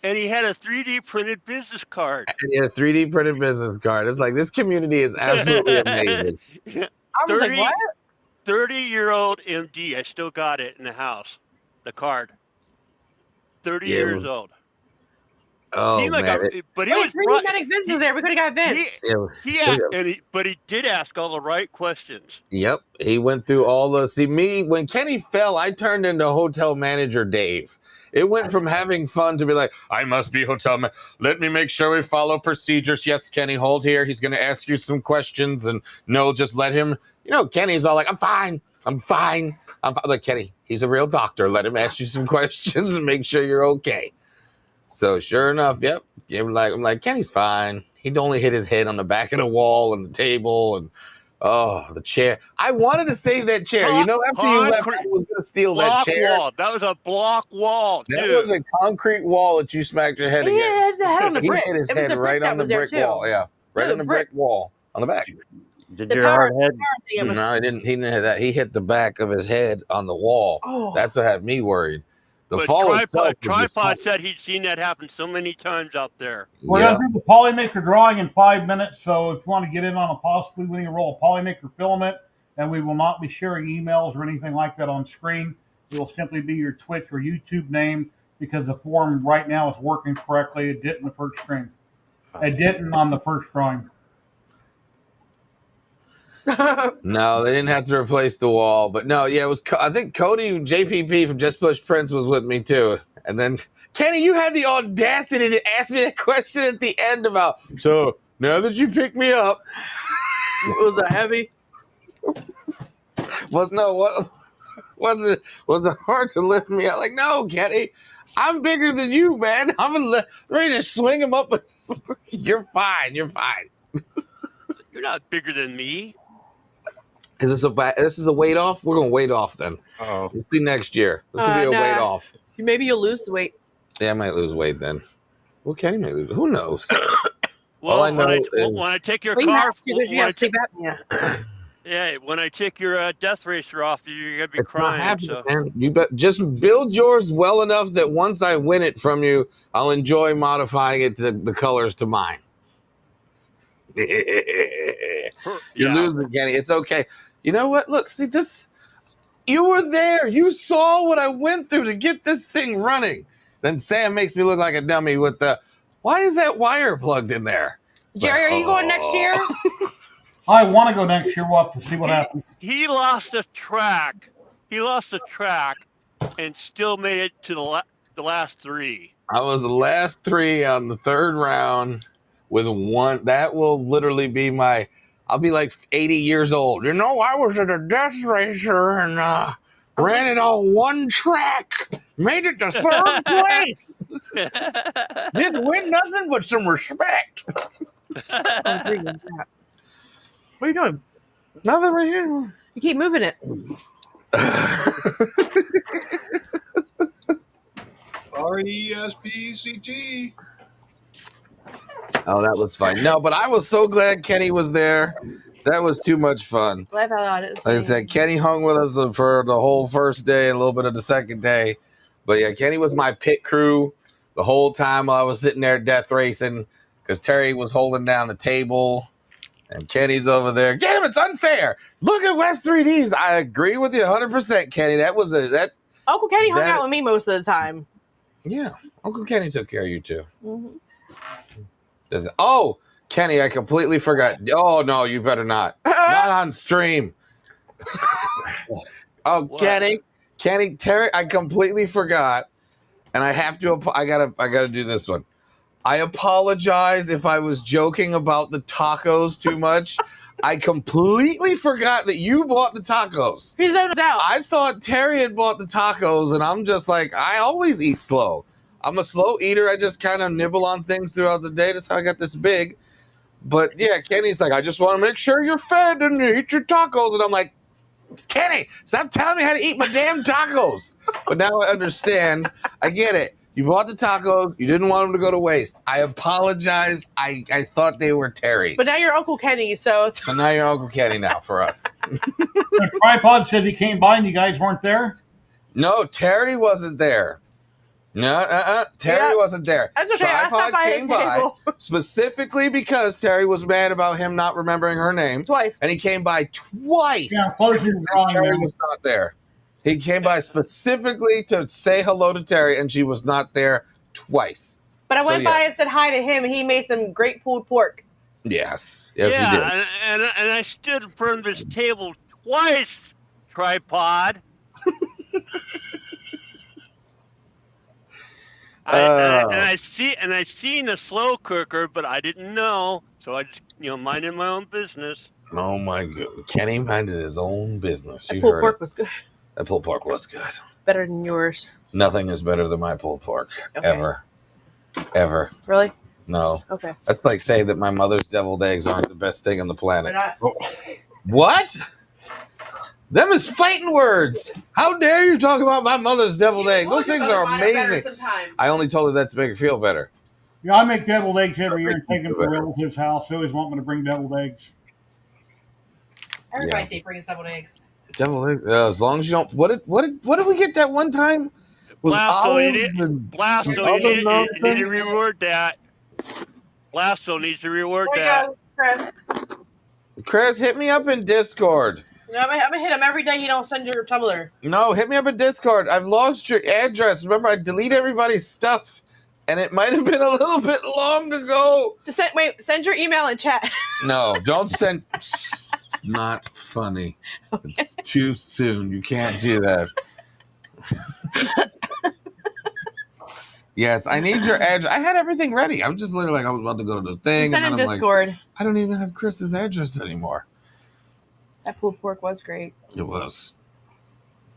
And he had a 3D printed business card. And he had a 3D printed business card. It's like, this community is absolutely amazing. I was like, what? 30-year-old MD. I still got it in the house. The card. 30 years old. Oh, man. But he was 3D medic Vince was there. We could have got Vince. But he did ask all the right questions. Yep. He went through all the... See, when Kenny fell, I turned into hotel manager Dave. It went from having fun to be like, I must be hotel man. Let me make sure we follow procedures. Yes, Kenny, hold here. He's going to ask you some questions. And no, just let him. Kenny's all like, I'm fine. I'm like, Kenny, he's a real doctor. Let him ask you some questions and make sure you're okay. So sure enough, yep. I'm like, Kenny's fine. He'd only hit his head on the back of the wall and the table and the chair. I wanted to save that chair. After you left, I was going to steal that chair. Wall. That was a block wall, too. That was a concrete wall that you smacked your head against. Yeah, his head on the brick. He hit his head right on the brick wall. Yeah, right on the brick wall on the back. Did your hard head? No, he didn't hit that. He hit the back of his head on the wall. Oh. That's what had me worried. The fall itself. Tripod said he'd seen that happen so many times out there. We're going to do the Polymaker drawing in 5 minutes, so if you want to get in on a possibly winning a roll of Polymaker filament, and we will not be sharing emails or anything like that on screen. It will simply be your Twitch or YouTube name because the form right now is working correctly. It didn't the first screen. It didn't on the first drawing. No, they didn't have to replace the wall, but no, yeah, it was. I think Cody JPP from Just Push Prince was with me too, and then Kenny, you had the audacity to ask me a question at the end about. So now that you pick me up, was it heavy? Was it hard to lift me out? Like, no, Kenny, I'm bigger than you, man. I'm ready to swing him up. You're fine. You're not bigger than me. Is this a weight off? We're gonna weight off then. Oh, we'll see next year. This will be a weight off. Maybe you'll lose weight. Yeah, I might lose weight then. Well, Kenny may lose. Who knows? Well, all I know when I take your car, yeah, when I take your death racer off, you're gonna be crying. So. Man. You just build yours well enough that once I win it from you, I'll enjoy modifying it to the colors to mine. You're losing, Kenny. It's okay. You know what? Look, see this. You were there. You saw what I went through to get this thing running. Then Sam makes me look like a dummy with the. Why is that wire plugged in there? Jerry, are you going next year? I want to go next year. We'll have to see what happens. He lost a track. And still made it to the last three. I was the last three on the third round with one. That will literally be my. I'll be like 80 years old. I was at a death racer and ran it on one track. Made it to third place. Didn't win nothing but some respect. What are you doing? Nothing right here. You keep moving it. RESPCT. Oh, that was fun. No, but I was so glad Kenny was there. That was too much fun. Laugh out loud. Like I said, Kenny hung with us for the whole first day and a little bit of the second day. But yeah, Kenny was my pit crew the whole time while I was sitting there death racing because Terry was holding down the table And Kenny's over there. Damn, it's unfair. Look at West 3Ds. I agree with you 100%, Kenny. Uncle Kenny hung out with me most of the time. Yeah, Uncle Kenny took care of you too. Mm-hmm. Oh, Kenny, I completely forgot. Oh no, you better not. Not on stream. Oh, What? Kenny, Terry, I completely forgot, and I have to. I gotta do this one. I apologize if I was joking about the tacos too much. I completely forgot that you bought the tacos. He's out. I thought Terry had bought the tacos, and I'm just like, I always eat slow. I'm a slow eater. I just kind of nibble on things throughout the day. That's how I got this big. But yeah, Kenny's like, I just want to make sure you're fed and you eat your tacos. And I'm like, Kenny, stop telling me how to eat my damn tacos. But now I understand. I get it. You bought the tacos. You didn't want them to go to waste. I apologize. I thought they were Terry's. But now you're Uncle Kenny, so now you're Uncle Kenny now for us. The tripod says he came by and you guys weren't there? No, Terry wasn't there. No, Terry wasn't there. That's okay. I stopped by his table. Specifically because Terry was mad about him not remembering her name. Twice. And he came by twice. Yeah, closing wrong. Terry was not there. He came by specifically to say hello to Terry, and she was not there twice. But I went by and said hi to him, and he made some great pulled pork. Yes, Yeah, he did. and I stood in front of this table twice, tripod. I seen a slow cooker, but I didn't know, so I just minded my own business. Oh my God, Kenny minded his own business. That pulled pork was good. That pulled pork was good. Better than yours. Nothing is better than my pulled pork ever. Really? No. Okay. That's like saying that my mother's deviled eggs aren't the best thing on the planet. What? Them is fighting words. How dare you talk about my mother's deviled eggs? Those things are amazing. I only told her that to make her feel better. Yeah, I make deviled eggs every year and take them to relatives' house. They always want me to bring deviled eggs. Everybody brings deviled eggs. Deviled eggs. As long as you don't. What did we get that one time? Blasto, you need to reword that. Blasto needs to reword that. There you go, Chris, hit me up in Discord. I'm gonna hit him every day. He don't send your Tumblr. No, hit me up in Discord. I've lost your address. Remember, I delete everybody's stuff, and it might have been a little bit long ago. Just send your email in chat. No, don't send. It's not funny. Okay. It's too soon. You can't do that. Yes, I need your address. I had everything ready. I was just literally like, I was about to go to the thing. Send in Discord. Like, I don't even have Chris's address anymore. That pulled pork was great. It was.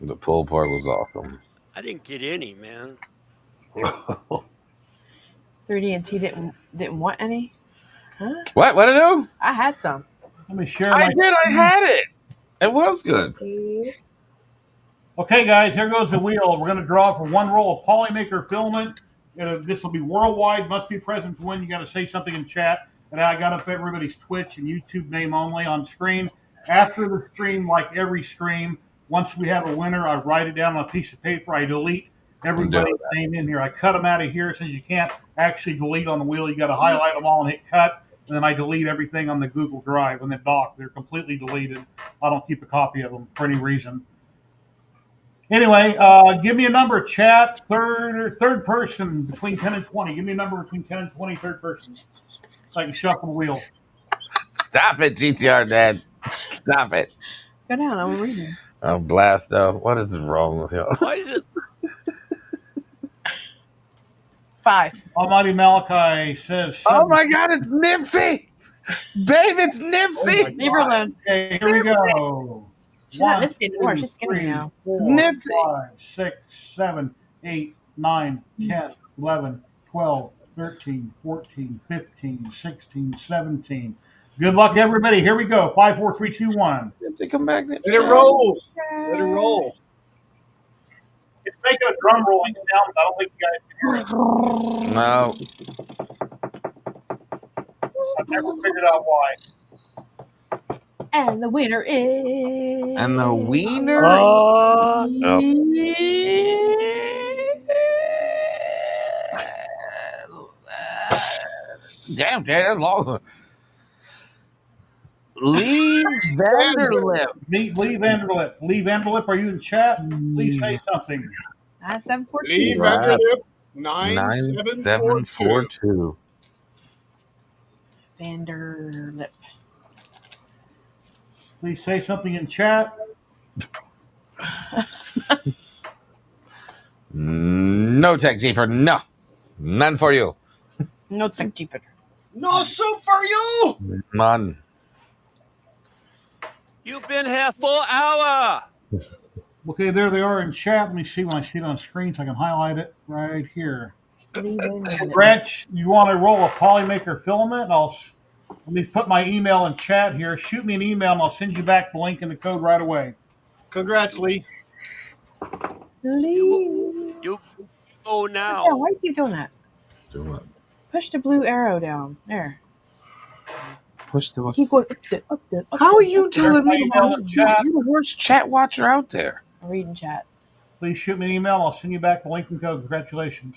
The pulled pork was awesome. I didn't get any, man. 3D and T didn't want any. Huh? What? What did I do? I had some. Let me share. I did. I had it. It was good. Okay, guys, here goes the wheel. We're going to draw for one roll of Polymaker filament. This will be worldwide. Must be present to win. You got to say something in chat. And I got up everybody's Twitch and YouTube name only on screen. After the stream, like every stream, once we have a winner, I write it down on a piece of paper. I delete everybody's name in here. I cut them out of here since you can't actually delete on the wheel. You got to highlight them all and hit cut. And then I delete everything on the Google Drive and the doc. They're completely deleted. I don't keep a copy of them for any reason. Anyway, give me a number, chat. Third person between 10 and 20. Give me a number between 10 and 20, third person. So I can shuffle the wheel. Stop it, GTR Dad. Stop it. Go down. I'm reading. Oh, Blasto. What is wrong with you? Why is it? 5. Almighty Malachi says. Oh my God, it's Nipsey. Babe, it's Nipsey. Leave her alone. Okay, here we go. She's not Nipsey anymore. She's skinny now. 5, 6, 7, 8, 9, 10, 11, 12, 13, 14, 15, 16, 17. Good luck, everybody. Here we go. 5, 4, 3, 2, 1. Take a magnet. Let it roll. Let it roll. It's making a drum rolling down, but I don't think you guys can hear it. No. I've never figured out why. And the winner is. And the wiener. No. Damn, that's long. Lee Vanderlip. Lee Vanderlip. Lee Vanderlip, are you in chat? Please say something. 9742. Lee Vanderlip 9742. 9742. Vanderlip. Please say something in chat. No tech jeeper, no. None for you. No tech jeeper. No soup for you. None. You've been here for an hour. Okay, there they are in chat. Let me see when I see it on screen so I can highlight it right here. Gretch, you want to roll a polymaker filament? Let me put my email in chat here. Shoot me an email and I'll send you back the link and the code right away. Congrats, Lee. You go now. Yeah, why do you keep doing that? Do what? Push the blue arrow down. There. Push the. Keep going up. How are you telling me? Email in chat. You're the worst chat watcher out there. I'm reading chat. Please shoot me an email. I'll send you back the link and code. Congratulations.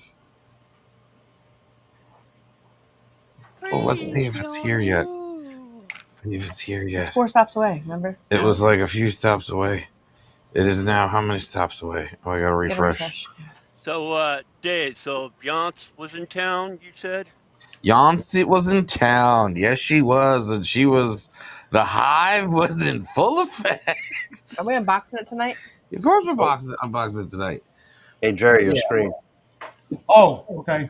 Well, let's see if it's here yet. See if it's here yet. It's 4 stops away, remember? It was like a few stops away. It is now how many stops away? Oh, I gotta refresh. So, Dave, so Beyonce was in town, you said? Yancey was in town. Yes, she was. And the hive was in full effect. Are we unboxing it tonight? Of course we're unboxing it tonight. Hey, Jerry, your screen. Oh, okay.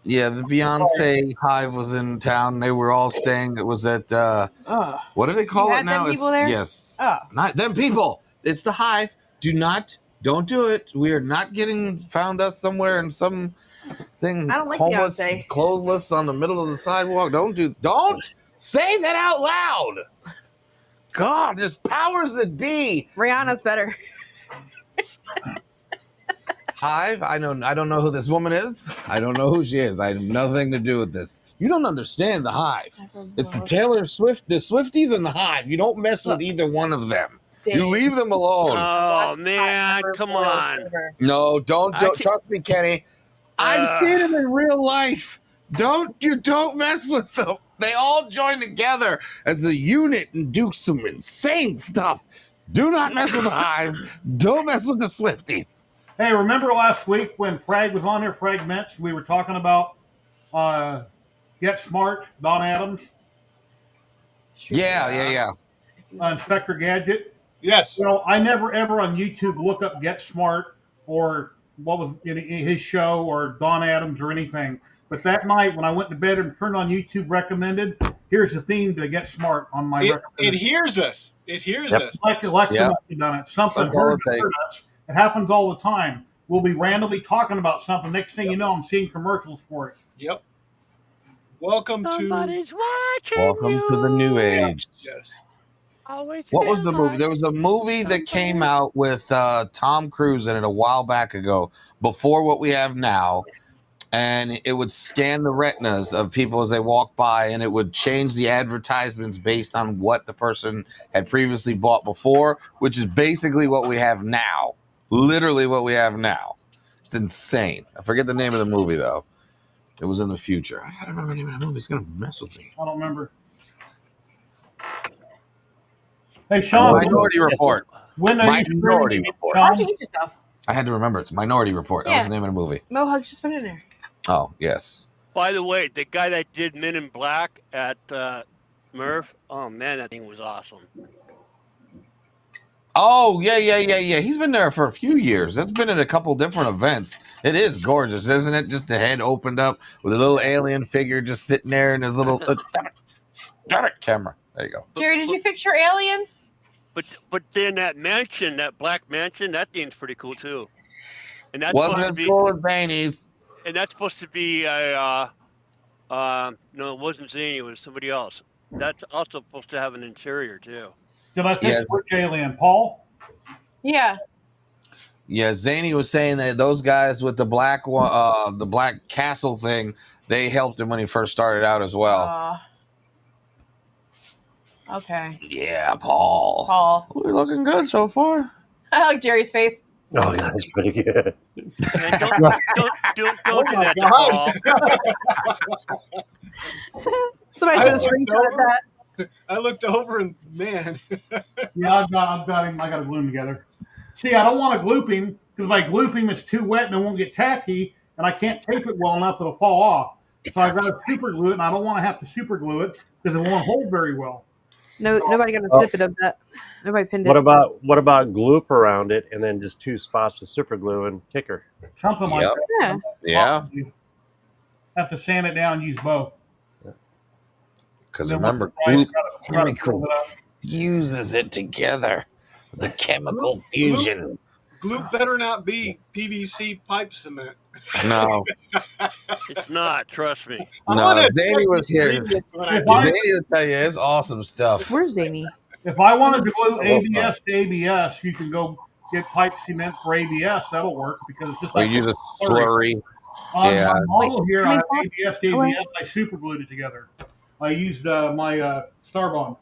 Yeah, the Beyonce hive was in town. They were all staying. It was at, what do they call it now? Them people there? Yes. Oh. Not them people. It's the hive. Don't do it. We are not getting found us somewhere in some thing I don't like homeless, Beyonce. clothesless on the middle of the sidewalk. Don't say that out loud. God, there's powers that be. Rihanna's better. Hive, I don't know who this woman is. I don't know who she is. I have nothing to do with this. You don't understand the hive. It's the Taylor Swift, the Swifties and the hive. You don't mess with either one of them. You leave them alone. Oh, man, come on. No, don't trust me, Kenny. I've seen them in real life. Don't mess with them. They all join together as a unit and do some insane stuff. Do not mess with the hive. Don't mess with the Swifties. Hey, remember last week when Frag was on here, Frag Metz, we were talking about Get Smart, Don Adams? Yeah. Inspector Gadget? Yes. Well, I never ever on YouTube look up Get Smart or what was in his show or Don Adams or anything. But that night when I went to bed and turned on YouTube recommended, here's the theme to Get Smart on my recommended. It hears us. It hears us. Alexa must have done it. Something heard us. It happens all the time. We'll be randomly talking about something. Next thing you know, I'm seeing commercials for it. Yep. Welcome to the new age. Yes. What was the movie? There was a movie that came out with Tom Cruise in it a while back ago, before what we have now, and it would scan the retinas of people as they walk by, and it would change the advertisements based on what the person had previously bought before, which is basically what we have now. Literally what we have now. It's insane. I forget the name of the movie, though. It was in the future. I gotta remember the name of the movie. It's gonna mess with me. I don't remember. Hey, Sean. Minority Report. When are Minority Report. Why'd you eat your stuff? I had to remember. It's Minority Report. That was the name of the movie. Mohawk just put it in there. Oh, yes. By the way, the guy that did Men in Black at Murph, oh, man, that thing was awesome. Oh, yeah. He's been there for a few years. That's been at a couple different events. It is gorgeous, isn't it? Just the head opened up with a little alien figure just sitting there and his little stop it, camera. There you go. Jerry, did you fix your alien? But then that mansion, that black mansion, that thing's pretty cool too. And that's wasn't as cool as Zany's. And that's supposed to be no, it wasn't Zany, it was somebody else. That's also supposed to have an interior too. Did I think which alien? Paul? Yeah. Yeah, Zany was saying that those guys with the black castle thing, they helped him when he first started out as well. Okay. Yeah, Paul. We're looking good so far. I like Jerry's face. Oh, yeah, that's pretty good. Don't do that to Paul. Somebody should have screenshotted that. I looked over and man, Yeah, I've got him. I got to glue him together. See, I don't want to gloop him because if I gloop him, it's too wet and it won't get tacky, and I can't tape it well enough; it'll fall off. So I've got to super glue it, and I don't want to have to super glue it because it won't hold very well. No, nobody got a Oh. snippet of that. Nobody pinned What it. about gloop around it and then just 2 spots of super glue and kicker? Something like Yep. that. Yeah. Yeah. Have to sand it down and use both. Because Then remember, once glue it's dry, try to fill it up. fuses it together. The chemical fusion. glue better not be PVC pipe cement. No, It's not. Trust me. I no. wanna Zany check was the here. ingredients when I If do I- Zany will tell you it's awesome stuff. Where's Danny? If I wanted to glue love ABS to ABS, you can go get pipe cement for ABS. That'll work because it's just We like use a slurry. on Yeah. my model here. How I many have ABS to Oh, wait. ABS. I super glued it together. I used my Starbond.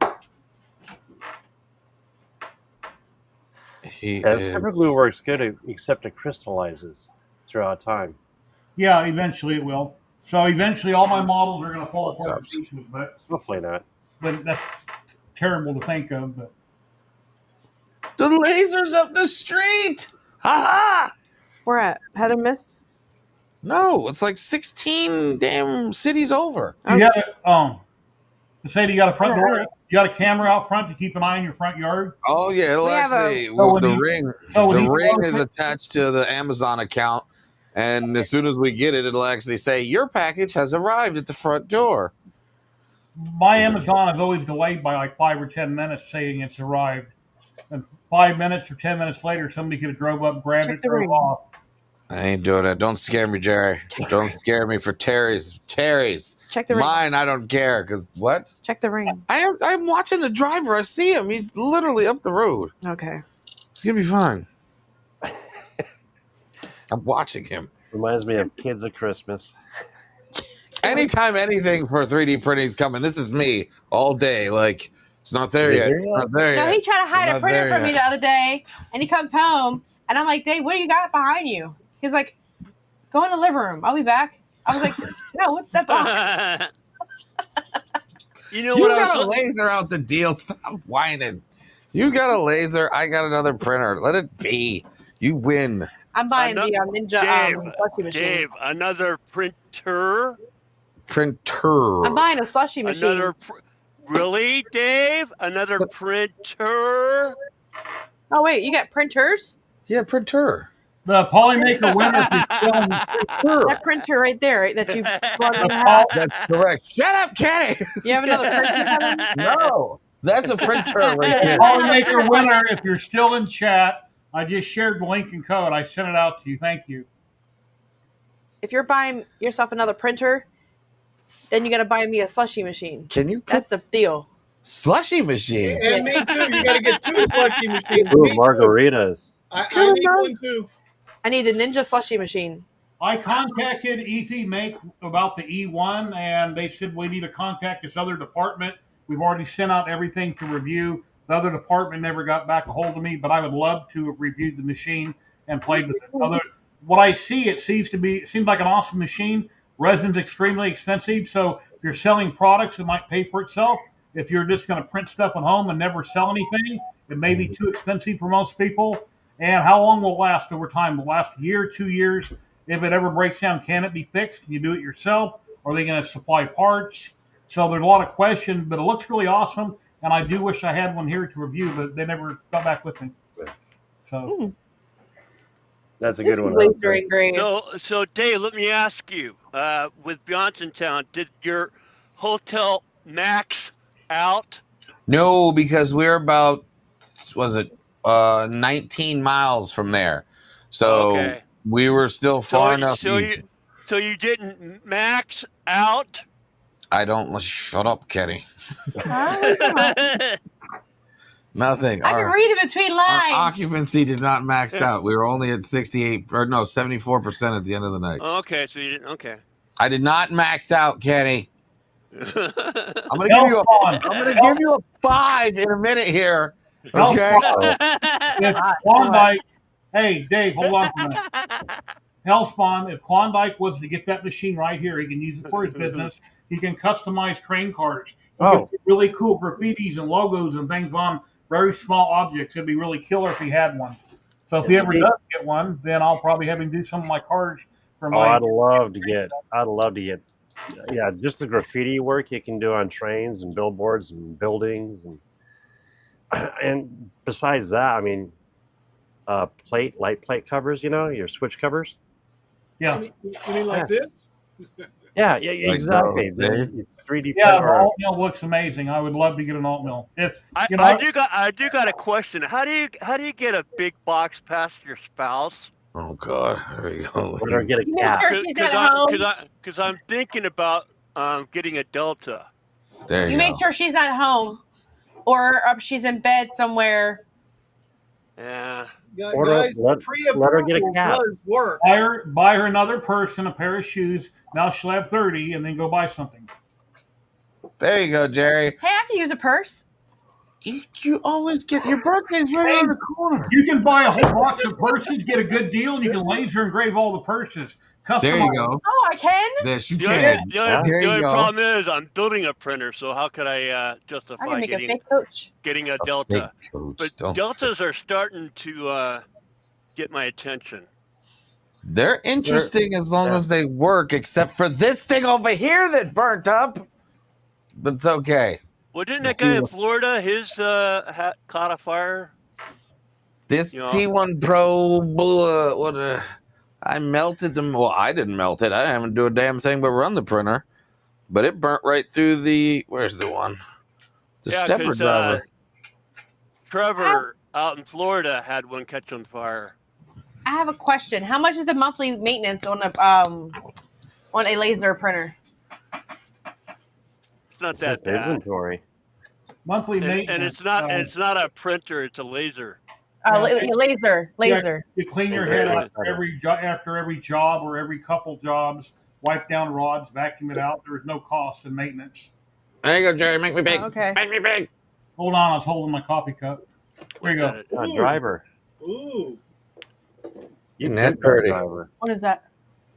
Yeah, super glue works good, except it crystallizes throughout time. Yeah, eventually it will. So eventually all my models are going to fall apart in pieces, but Hopefully not. that's terrible to think of. But The laser's up the street. Ha ha. Where at? Heather missed? No, it's like 16 damn cities over. you got Sadie, you got a front Yeah, door. You got a camera out front to keep an eye on your front yard. Oh yeah, it'll We have actually So when the you- ring. so when The you ring go- is attached to the Amazon account, and as soon as we get it, it'll actually say your package has arrived at the front door. My Amazon is always delayed by like 5 or 10 minutes saying it's arrived. And 5 minutes or 10 minutes later, somebody could have drove up, grabbed Check it, the drove ring. off. I ain't doing that. Don't scare me, Jerry. Don't scare me for Terry's. Check the ring. Mine, I don't care. Cause what? Check the ring. I'm watching the driver. I see him. He's literally up the road. Okay. It's gonna be fine. I'm watching him. Reminds me of Kids at Christmas. Anytime anything for 3D printing is coming, this is me all day. Like it's not there yet. It's not there No, yet. he tried to hide It's a not printer there from me yet. the other day, and he comes home, and I'm like, Dave, what do you got behind you? He's like, go in the living room. I'll be back. I was like, no, what's that box? You know You what I got a was laser out the deal. Stop whining. You got a laser. I got another printer. Let it be. You win. I'm buying Ano- the Ninja Dave, slushy machine. Dave, another printer? Printer. I'm buying a slushy machine. Another really, Dave? Another printer? Oh wait, you got printers? Yeah, printer. The Polymaker winner is still That printer right there, right, that you brought in the the house. That's correct. Shut up, Kenny. You have another printer coming? No, that's a printer right there. Polymaker winner. If you're still in chat, I just shared the link and code. I sent it out to you. Thank you. If you're buying yourself another printer, then you got to buy me a slushy machine. Can you put That's the deal. slushy machine? And me too. You got to get 2 slushy machines. Ooh, Me too. margaritas. I need one too. I need the Ninja slushy machine. I contacted EV Make about the E1, and they said we need to contact this other department. We've already sent out everything to review. The other department never got back a hold of me, but I would love to have reviewed the machine and played with it. What I see, it seems like an awesome machine. Resin's extremely expensive, so if you're selling products, it might pay for itself. If you're just going to print stuff at home and never sell anything, it may be too expensive for most people. And how long will it last over time? Will it last a year, 2 years? If it ever breaks down, can it be fixed? Can you do it yourself? Are they going to supply parts? So there's a lot of questions, but it looks really awesome. And I do wish I had one here to review, but they never got back with me. So That's a This good one. is laser engraved. So Dave, let me ask you, with Johnsontown, did your hotel max out? No, because we're about 19 miles from there, so Okay. we were still far enough. So you didn't max out? I don't. Shut up, Kenny. I Nothing. can read it between Our lines. occupancy did not max out. We were only at 74% at the end of the night. Okay, so you didn't. Okay. I did not max out, Kenny. I'm gonna give you a 5 in a minute here. Okay. if Klondike, hey Dave, hold on for a minute. Hellspawn, if Klondike was to get that machine right here, he can use it for his business. He can customize train cars. You Oh, could put really cool graffitis and logos and things on very small objects. It'd be really killer if he had one. So if he ever Steve. does get one, then I'll probably have him do some of my cards for Oh, my. I'd love to get. I'd love to get. Yeah, just the graffiti work you can do on trains and billboards and buildings and besides that, I mean, light plate covers. You know, your switch covers. Yeah, You mean Yeah, like this? yeah, Like exactly. those, The eh? 3D yeah. print The or alt mill looks amazing. I would love to get an alt mill. If I, you I know, do got a question. How do you get a big box past your spouse? Oh God, there we go. let her get a You make cat. sure she's at home. Because I'm thinking about getting a Delta. There You you make go. sure she's not home, or she's in bed somewhere. Yeah. Order, Guys, let her get a pre-approval cat. does work. buy her another purse and a pair of shoes. Now she'll have 30, and then go buy something. There you go, Jerry. Hey, I can use a purse. You always get your birthday's right around the corner. You can buy a whole box of purses, get a good deal, and you can laser engrave all the purses. There you go. Oh, I can. Yes, you The can. only problem is I'm building a printer, so how could I I justify can make a fake coach. getting a Delta? But Deltas are starting to get my attention. They're interesting as long as they work, except for this thing over here that burnt up. But it's okay. Well, didn't that guy in Florida, his caught a fire? This T1 Pro, I melted them. Well, I didn't melt it. I haven't do a damn thing but run the printer. But it burnt right through the, where's the one? The stepper driver. Trevor out in Florida had one catch on fire. I have a question. How much is the monthly maintenance on a laser printer? It's not that bad. Inventory. Monthly maintenance. And it's not a printer, it's a laser. Laser. Yeah, you clean your head after every job or every couple jobs, wipe down rods, vacuum it out. There's no cost in maintenance. There you go, Jerry. Make me big. Okay. Make me big. Hold on, I was holding my coffee cup. There you go. Driver. Ooh. Net dirty. What is that?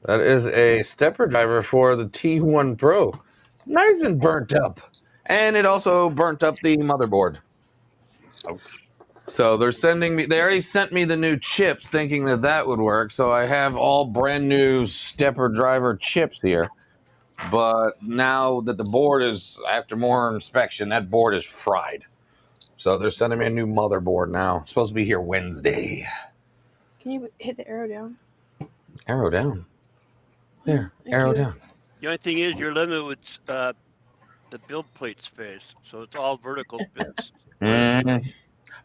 That is a stepper driver for the T1 Pro. Nice and burnt up. And it also burnt up the motherboard. Ouch. So they already sent me the new chips thinking that would work. So I have all brand new stepper driver chips here. But now that the board is, after more inspection, that board is fried. So they're sending me a new motherboard now. It's supposed to be here Wednesday. Can you hit the arrow down? Arrow down. There, arrow down. The only thing is you're limited with the build plate space, so it's all vertical bits.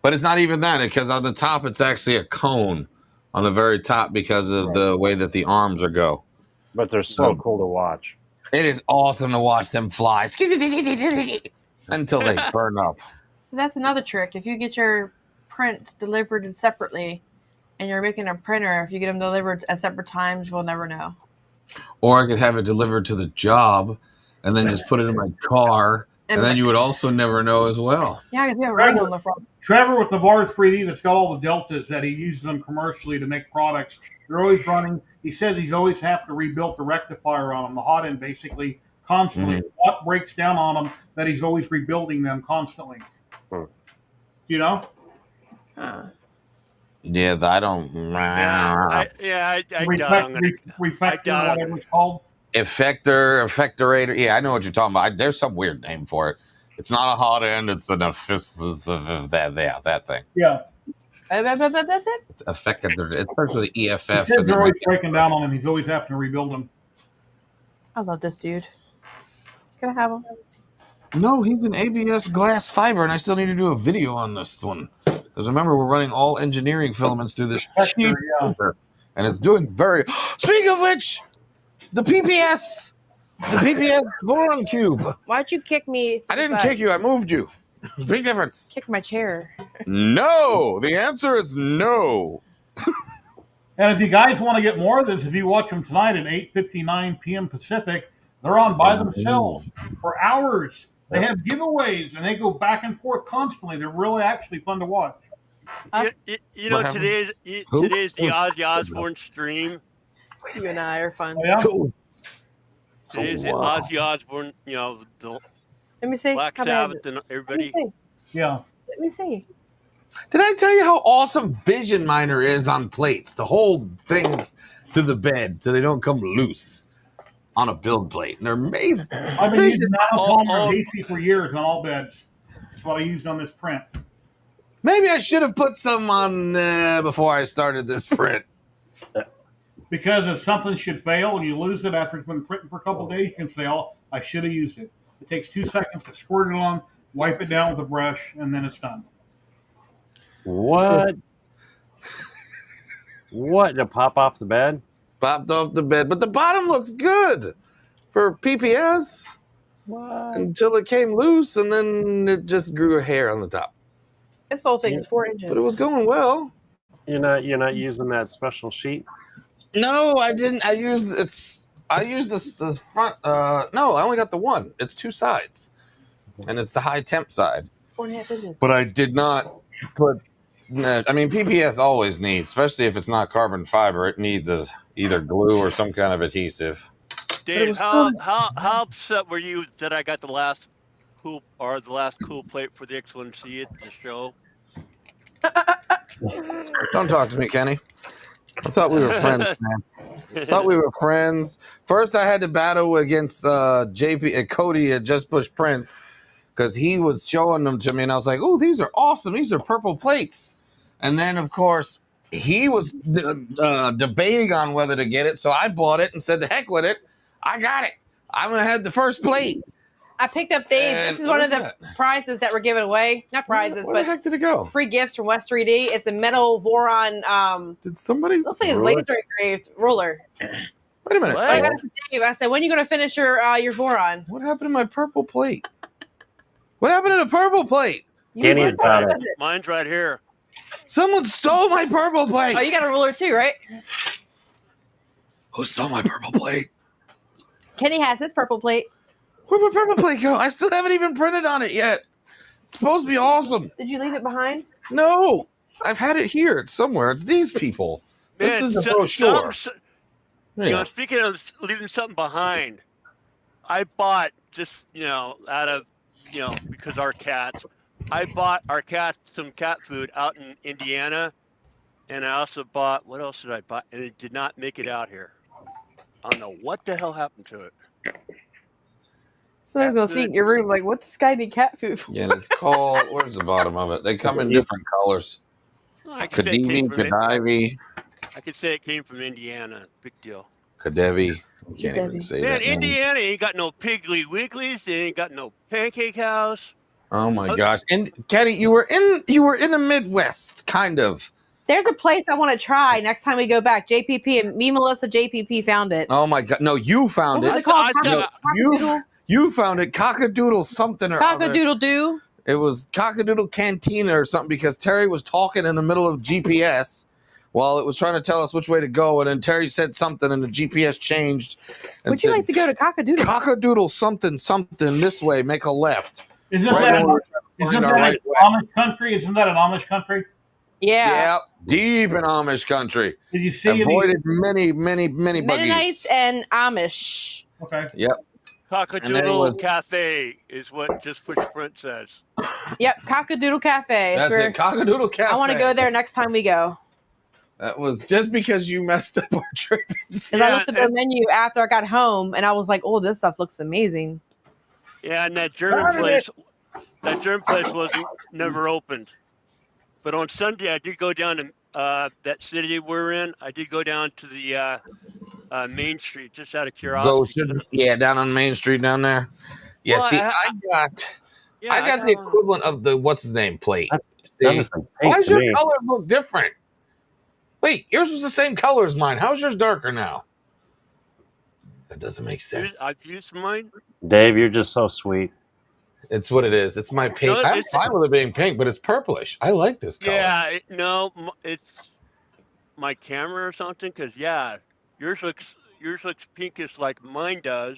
But it's not even that, because on the top it's actually a cone on the very top because of the way that the arms are go. But they're so cool to watch. It is awesome to watch them fly until they burn up. So that's another trick. If you get your prints delivered separately and you're making a printer, if you get them delivered at separate times, we'll never know. Or I could have it delivered to the job and then just put it in my car, and then you would also never know as well. Yeah, because we have a ring on the front. Trevor with the VAR 3D that's got all the deltas that he uses them commercially to make products. They're always running. He says he's always have to rebuild the rectifier on them, the hot end basically, constantly. What breaks down on them that he's always rebuilding them constantly. You know? Yeah, I don't. I doubt whatever it's called. Effectorator. Yeah, I know what you're talking about. There's some weird name for it. It's not a hot end. It's an of that thing. Yeah. It's effector. It starts with the EFF. He says they're always breaking down on him. He's always having to rebuild them. I love this dude. Can I have him? No, he's an ABS glass fiber, and I still need to do a video on this one. Because remember, we're running all engineering filaments through this cheap filter, and it's doing very. Speaking of which, the PPS boron cube. Why'd you kick me? I didn't kick you. I moved you. Big difference. Kick my chair. No. The answer is no. And if you guys want to get more of this, if you watch them tonight at 8:59 p.m. Pacific, they're on by themselves for hours. They have giveaways, and they go back and forth constantly. They're really actually fun to watch. You know, today's the Ozzy Osbourne stream. You and I are fun. Yeah. Today's the Ozzy Osbourne, you know, Let me see. Black How bad is Sabbath it? and everybody. Yeah. Let me see. Did I tell you how awesome Vision Miner is on plates? To hold things to the bed so they don't come loose on a build plate. And they're amazing. I've been using All, nanopolymer adhesive for years on all beds. That's what I used on this print. Maybe I should have put some on before I started this print. Because if something should fail and you lose it after it's been printing for a couple of days, you can say, "Oh, I should have used it." It takes 2 seconds to squirt it on, wipe it down with a brush, and then it's done. What? What? To pop off the bed? Popped off the bed. But the bottom looks good for PPS What? until it came loose, and then it just grew a hair on the top. This whole thing is 4 inches. But it was going well. You're not using that special sheet? No, I didn't. I used the front. No, I only got the one. It's 2 sides, and it's the high temp side. 4.5 inches. But I did not put. I mean, PPS always needs, especially if it's not carbon fiber, it needs either glue or some kind of adhesive. Dave, how upset were you that I got the last cool plate for the X1C at the show? Don't talk to me, Kenny. I thought we were friends, man. I thought we were friends. First, I had to battle against Cody at Just Push Prince because he was showing them to me, and I was like, "Oh, these are awesome! These are purple plates." And then, of course, he was debating on whether to get it, so I bought it and said, "The heck with it! I got it. I'm gonna have the first plate." I picked up Dave. And This is one of the prizes that were given away. Not prizes, Where but the heck did it go? free gifts from West 3D. It's a metal Voron. Did somebody? Looks like it's laser engraved ruler. Wait a minute. I got it from Dave. I said, "When are you going to finish your Voron?" What happened to my purple plate? What happened to the purple plate? Kenny's got it. Mine's right here. Someone stole my purple plate. Oh, you got a ruler too, right? Who stole my purple plate? Kenny has his purple plate. Where'd my purple plate go? I still haven't even printed on it yet. It's supposed to be awesome. Did you leave it behind? No, I've had it here. It's somewhere. It's these people. This is the brochure. Speaking of leaving something behind, I bought just, out of, because our cats, I bought our cats some cat food out in Indiana. And I also bought, what else did I buy? And it did not make it out here. I don't know what the hell happened to it. Someone's going to see in your room like, what does this guy need cat food for? Yeah, it's called, where's the bottom of it? They come in different colors. Kadivi. I could say it came from Indiana. Big deal. Kadevi. You can't even say that. Man, Indiana ain't got no Piggly Wigglies. They ain't got no Pancake House. Oh my gosh! And Kenny, you were in the Midwest, kind of. There's a place I want to try next time we go back. JPP and me, Melissa, JPP found it. Oh my God! No, you found what it. Was it called? You found it. Cockadoodle something or other. Cockadoodle doo. It was Cockadoodle Cantina or something because Terry was talking in the middle of GPS while it was trying to tell us which way to go, and then Terry said something, and the GPS changed. Would you like to go to Cockadoodle? Cockadoodle something this way. Make a left. Isn't that an Amish country? Isn't that an Amish country? Yeah. Yeah, deep in Amish country. Did you see avoided many buggies? Mennonites and Amish. Okay. Yep. Cockadoodle Cafe is what Just Push Front says. Yep, Cockadoodle Cafe. That's it, Cockadoodle Cafe. I want to go there next time we go. That was just because you messed up our trip. Because I looked at the menu after I got home, and I was like, "Oh, this stuff looks amazing." Yeah, and that German place wasn't never opened. But on Sunday, I did go down to that city we're in. I did go down to the Main Street just out of curiosity. Down on Main Street down there. Yeah, well, I got the equivalent of the what's his name plate. Why does your color look different? Wait, yours was the same color as mine. How's yours darker now? That doesn't make sense. I've used mine. Dave, you're just so sweet. It's what it is. It's my pink. No, I'm fine with it being pink, but it's purplish. I like this color. Yeah, it's my camera or something. Because yours looks pinkish like mine does,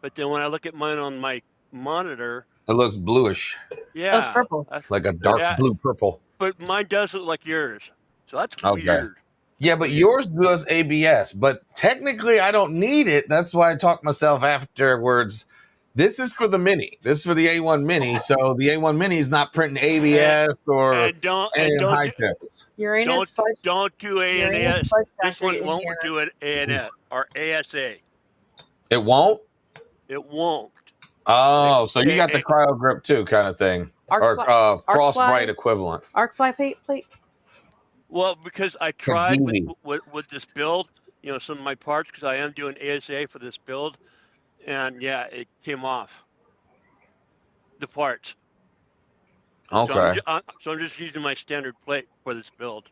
but then when I look at mine on my monitor, it looks bluish. Yeah, it's purple. Like a dark blue purple. But mine does look like yours, so that's weird. Yeah, but yours does ABS, but technically I don't need it. That's why I talked myself afterwards This is for the Mini. This is for the A1 Mini. So the A1 Mini is not printing ABS or And don't high techs. Uranus fudge. don't do Uranus ANS. Fudge This Factory, one won't Indiana. do it ANS or ASA. It won't? It won't. Oh, so you got the cryo grip too, kind of thing. Or Frostbrite equivalent. Arcfly plate. Well, because I tried with this build, some of my parts, because I am doing ASA for this build, and yeah, it came off the parts. Okay. So I'm just using my standard plate for this build.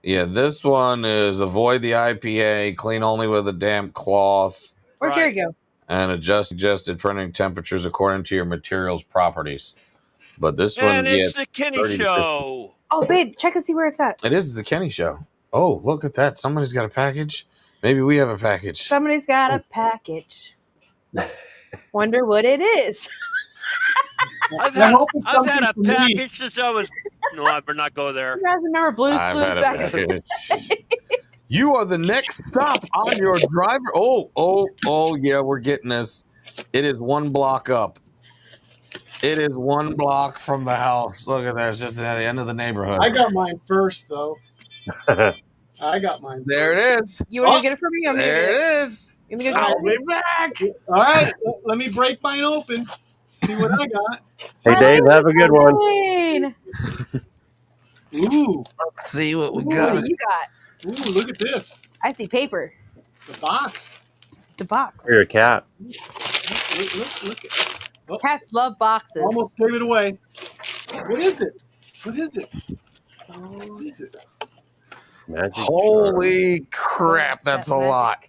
Yeah, this one is avoid the IPA, clean only with a damp cloth. Where'd Jerry go? And adjusted printing temperatures according to your material's properties. But this one, it's the Kenny Show. Oh, babe, check and see where it's at. It is the Kenny Show. Oh, look at that. Somebody's got a package. Maybe we have a package. Somebody's got a package. Wonder what it is. I've had a package since I was. No, I better not go there. You guys remember Blue's package. You are the next stop on your driver. Oh, yeah, we're getting this. It is one block up. It is one block from the house. Look at that. It's just at the end of the neighborhood. I got mine first, though. I got mine. There it is. You want to get it for me? There it is. I'll be back. All right. Let me break mine open. See what I got. Hey, Dave, have a good one. Ooh. Let's see what we got. What do you got? Ooh, look at this. I see paper. The box. The box. You're a cat. Look at it. Cats love boxes. Almost gave it away. What is it? What is it? What is it? Magic Holy crap, that's a lot.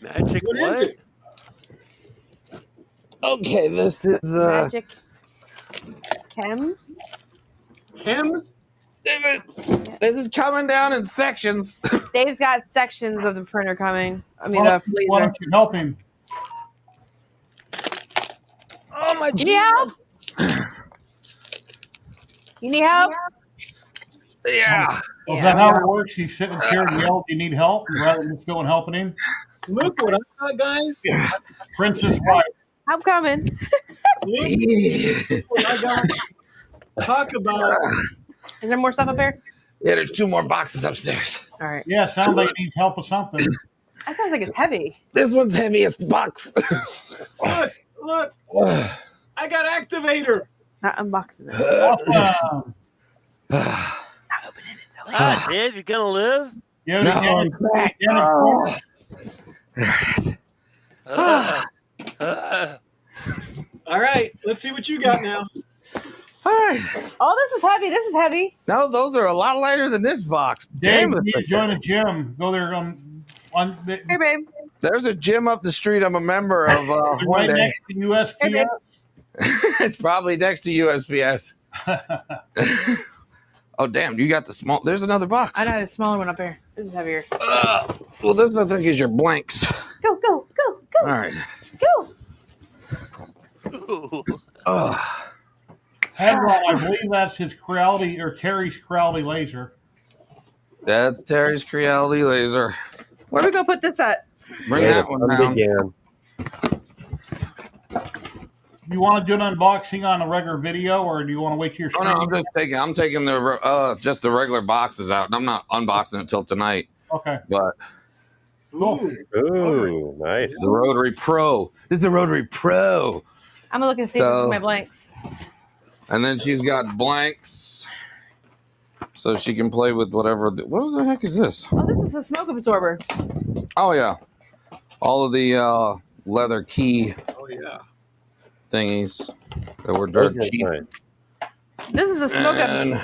Magic what? Is it? Okay, this is Magic chems. Chems? This is coming down in sections. Dave's got sections of the printer coming. I mean, why don't you help him? Oh my! You need help? You need help? Yeah. Well, is that how it works? He's sitting here and yells, "You need help," rather than just going helping him. Look what I got, guys. Princess wife. I'm coming. Look what I got. Talk about. Is there more stuff up there? Yeah, there's 2 more boxes upstairs. All right. Yeah, sounds like he needs help with something. That sounds like it's heavy. This one's heaviest box. Look. I got activator. Not unboxing it. Awesome. Not opening it. Dave, you gonna live? Yeah, no, back. There it is. All right, let's see what you got now. All right. Oh, this is heavy. This is heavy. No, those are a lot lighter than this box. Dave, you need to join a gym. Go there on Hey, babe. There's a gym up the street I'm a member of one right day. next to USPS. It's probably next to USPS. Oh, damn. You got the small. There's another box. I know the smaller one up there. This is heavier. Well, this I think is your blanks. Go, go, go, go. All right. Go. Headline, I believe that's his Creality or Terry's Creality laser. That's Terry's Creality laser. Where are we going to put this at? Bring that one down. You want to do an unboxing on a regular video, or do you want to wait till your stream? Oh, no, I'm taking the just the regular boxes out. I'm not unboxing it till tonight. Okay. But Ooh, nice. The Rotary Pro. This is the Rotary Pro. I'm going to look and see if this is my blanks. And then she's got blanks. So she can play with whatever. What the heck is this? Oh, this is a smoke absorber. Oh, yeah. All of the leather key thingies that were dirt cheap. This is a smoke.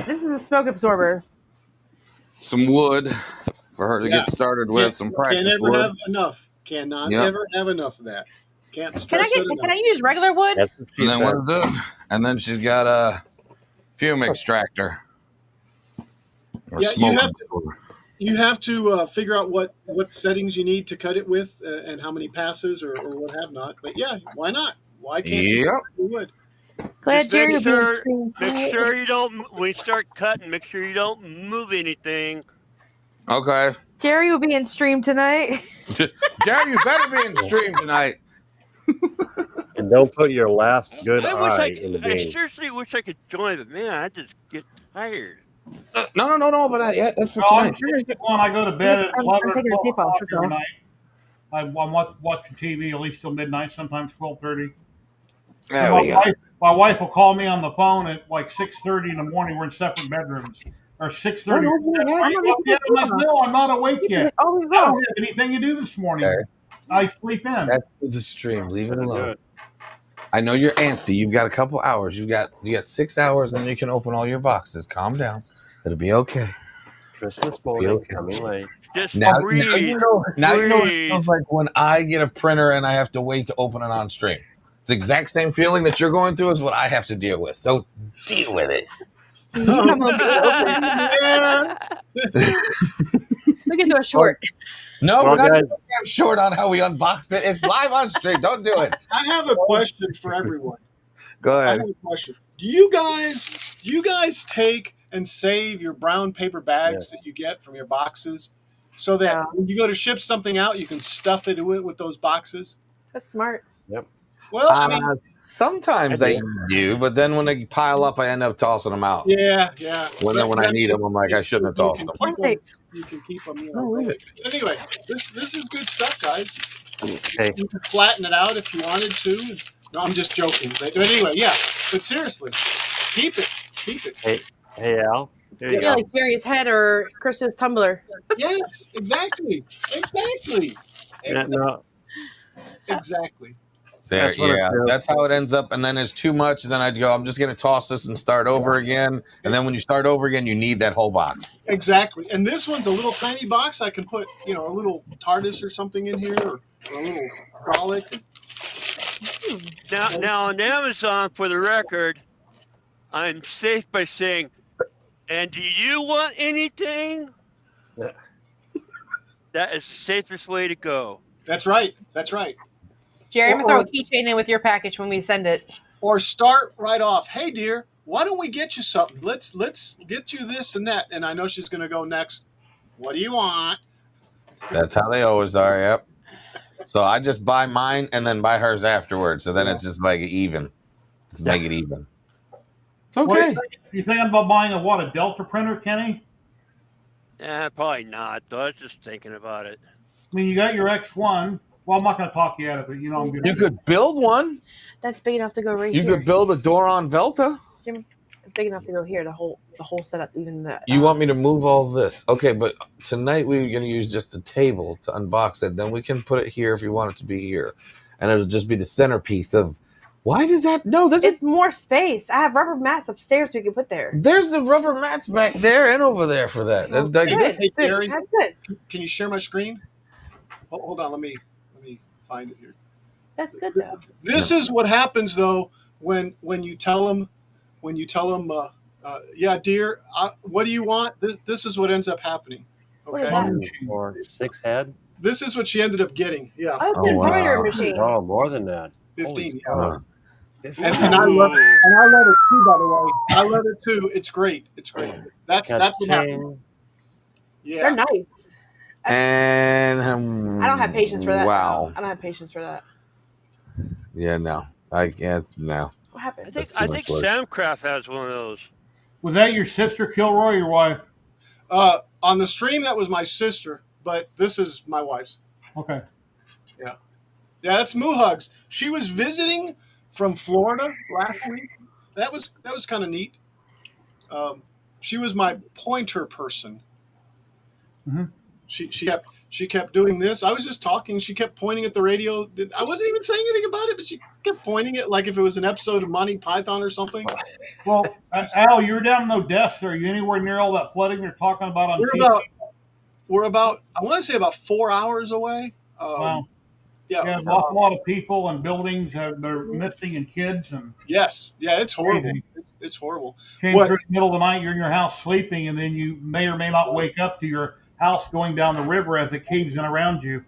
This is a smoke absorber. Some wood for her to get started with. Some practice Can't wood. ever have enough. Cannot ever have enough of that. Can't stress it enough. Can I use regular wood? And then what is it? And then she's got a fume extractor. Or you have to figure out what settings you need to cut it with and how many passes or what have not. But yeah, why not? Why can't you wood? Glad Jerry make sure you don't, when you start cutting, make sure you don't move anything. Okay. Jerry will be in stream tonight. Jerry, you better be in stream tonight. And don't put your last good I eye in the I game. seriously wish I could join, but man, I just get tired. No. But yeah, that's for No, I'm tonight. 61. I go to bed at 11 or taking the 12 tape off. o'clock That's every all. night. I'm watching TV at least till midnight, sometimes 12:30. And There we go. my wife will call me on the phone at like 6:30 in the morning. We're in separate bedrooms. Or 6:30. Oh, no, yeah, Are you come on, up yet? I'm like, no, I'm not awake Keep yet. it always I don't lost. have anything to do this morning. Okay. I sleep in. That's the stream. Leave it Better do alone. it. I know you're antsy. You've got a couple hours. You got 6 hours, and then you can open all your boxes. Calm down. It'll be okay. Christmas morning okay. coming late. Just Now breathe. you know what it Breathe. feels like when I get a printer and I have to wait to open it on stream. It's the exact same feeling that you're going through is what I have to deal with. So deal with it. You come home we can do a short. No, Well, we're not guys- doing a damn short on how we unboxed it. It's live on stream. Don't do it. I have a question for everyone. Go I ahead. have a question. Do you guys take and save your brown paper bags that you get from your boxes so that when you go to ship something out, you can stuff it with those boxes? That's smart. Yep. Well, I mean, sometimes I do, but then when they pile up, I end up tossing them out. yeah. When I need them, I'm like, I shouldn't have tossed them. You can keep them. You No, know, leave it. anyway, this is good stuff, guys. Okay. You can flatten it out if you wanted to. No, I'm just joking. But anyway, yeah. But seriously, keep it. Keep it. Hey, Al. Here you Yeah, go. like Jerry's head or Chris's tumbler. Yes, exactly. No, Exactly. There, That's what it yeah, feels that's how it ends up. And then it's too much. And then I'd go, I'm just going to toss this and start over again. And then when you start over again, you need that whole box. Exactly. And this one's a little tiny box. I can put, a little TARDIS or something in here, or a little garlic. Now on Amazon, for the record, I'm safe by saying, and do you want anything? Yeah. That is the safest way to go. That's right. That's right. Jerry, I'm gonna throw a keychain in with your package when we send it. Or start right off. Hey, dear, why don't we get you something? Let's get you this and that. And I know she's going to go next. What do you want? That's how they always are. Yep. So I just buy mine and then buy hers afterwards. So then it's just like even. Just make it even. It's okay. You thinking about buying a Delta printer, Kenny? Probably not, though. I was just thinking about it. I mean, you got your X1. Well, I'm not going to talk you out of it. I'm going You could build one. That's big enough to go right You here. could build a Doron Velta. Jim, it's big enough to go here. The whole setup, even that. You want me to move all this? Okay, but tonight we're going to use just a table to unbox it. Then we can put it here if you want it to be here, and it'll just be the centerpiece of. Why does that? No, it's more space. I have rubber mats upstairs we can put there. There's the rubber mats back there and over there for that. Oh, Like, good. Hey, Gary, That's good. can you share my screen? Hold on. Let me find it here. That's good though. This is what happens though when you tell them yeah, dear, what do you want? This is what ends up happening. Okay, or 6 head. this is what she ended up getting. Yeah, Oh, it's an embroidery machine. Oh, more than that. 15. Holy Yeah. And I love it. And I love it too. By the way, I love it too. It's great. It's great. That's what happened. Yeah, They're nice. And I don't have patience for that. Wow. I don't have patience for that. Yeah, no. I can't. No. What happened? I think Samcraft has one of those. Was that your sister, Kilroy, or your wife? on the stream that was my sister, but this is my wife's. Okay. Yeah, that's Moo Hugs. She was visiting from Florida last week. That was kind of neat. She was my pointer person. Mm-hmm. She kept doing this. I was just talking. She kept pointing at the radio. I wasn't even saying anything about it, but she kept pointing it like if it was an episode of Monty Python or something. Well, Al, you're down in Odessa. Are you anywhere near all that flooding they're talking about on TV? We're about, I want to say about 4 hours away. Wow. Yeah, an awful lot of people and buildings they're missing, and kids. And yes, yeah, it's horrible. It's horrible. Came through the middle of the night, you're in your house sleeping, and then you may or may not wake up to your house going down the river as it caves in around you.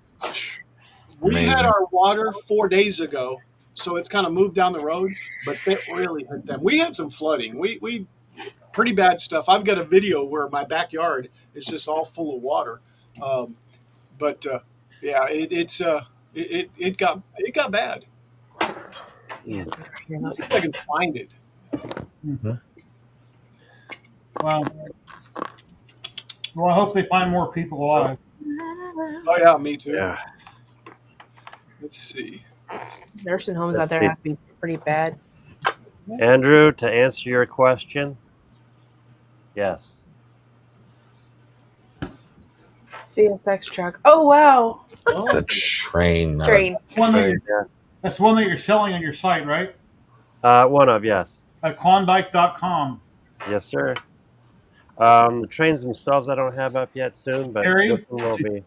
We had our water 4 days ago, so it's kind of moved down the road, but it really hit them. We had some flooding. We pretty bad stuff. I've got a video where my backyard is just all full of water. Yeah, it got bad. Let's see if I can find it. Well, I hope they find more people alive. Oh yeah, me too. Yeah. Let's see. Nursing homes out there have to be pretty bad. Andrew, to answer your question, yes. CSX truck. Oh wow. It's a train. Not Train. That's one that you're selling on your site, right? One of, yes. At Klondike.com. Yes, sir. The trains themselves I don't have up yet soon, but Harry, this one will be.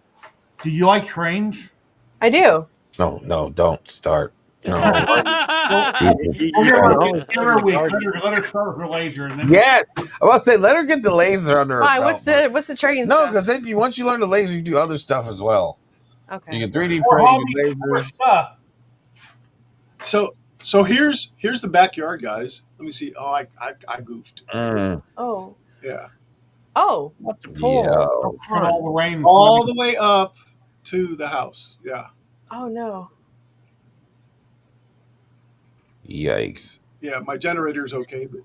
Do you like trains? I do. No, don't start. No. Every week, let her start with her laser. And then Yes, I was to say let her get the laser under her Why? belt. What's the train? No, stuff? because then once you learn the laser, you do other stuff as well. Okay. You can 3D More print, hobbies, you more can lasers. stuff. So here's the backyard, guys. Let me see. Oh, I goofed. Oh. Yeah. Oh. What's a pull? Yo. All the rain. All the way up to the house. Yeah. Oh no. Yikes. Yeah, my generator's okay, but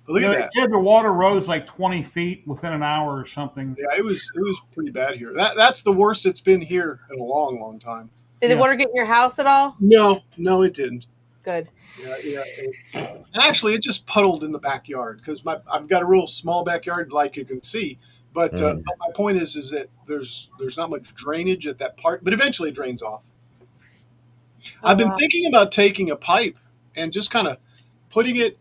look You know, at they that. said the water rose like 20 feet within an hour or something. Yeah, it was pretty bad here. That's the worst it's been here in a long, long time. Did the water get in your house at all? No, it didn't. Good. Yeah. And actually, it just puddled in the backyard because I've got a real small backyard, like you can see. But my point is that there's not much drainage at that part, but eventually it drains off. I've been thinking about taking a pipe and just kind of putting it,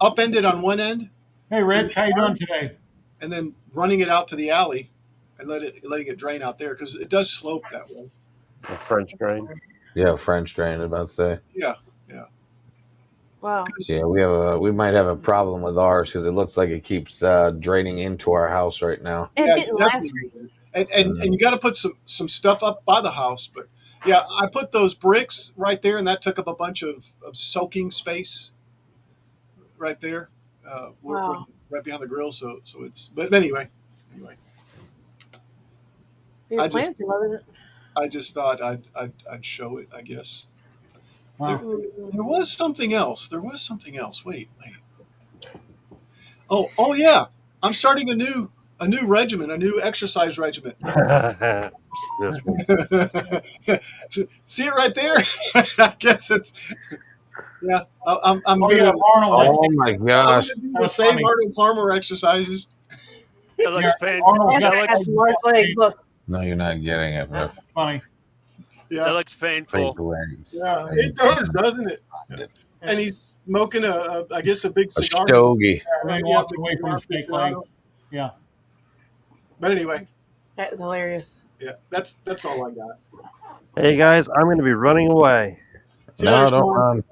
upended on one end. Hey, Rich, how you doing today? And then running it out to the alley and letting it drain out there because it does slope that way. A French drain. Yeah, French drain. I'm about to say. Yeah. Wow. Yeah, we might have a problem with ours because it looks like it keeps draining into our house right now. And Yeah, it didn't last. and you got to put some stuff up by the house, but yeah, I put those bricks right there, and that took up a bunch of soaking space right there, Wow. right behind the grill. So it's. But anyway, Your I just- plants are loving it. I just thought I'd show it. I guess Wow. there was something else. Wait. Oh yeah, I'm starting a new regimen, a new exercise regimen. This one. See it right there? I guess it's. Yeah, I'm Oh, gonna. yeah, Arnold. Oh my gosh! I'm gonna do the same Arnold Palmer exercises. That looks fan- Arnold that got looks- That's large legs. Look. No, you're not getting it, bro. funny. Yeah, that looks painful. Fake legs. Yeah. it does, doesn't it? And he's smoking I guess a big A cigar. stogie. And they walked away from his fake leg. Yeah. But anyway, That is hilarious. yeah, that's all I got. Hey guys, I'm going to be running away. See you No, later, don't Sean. run.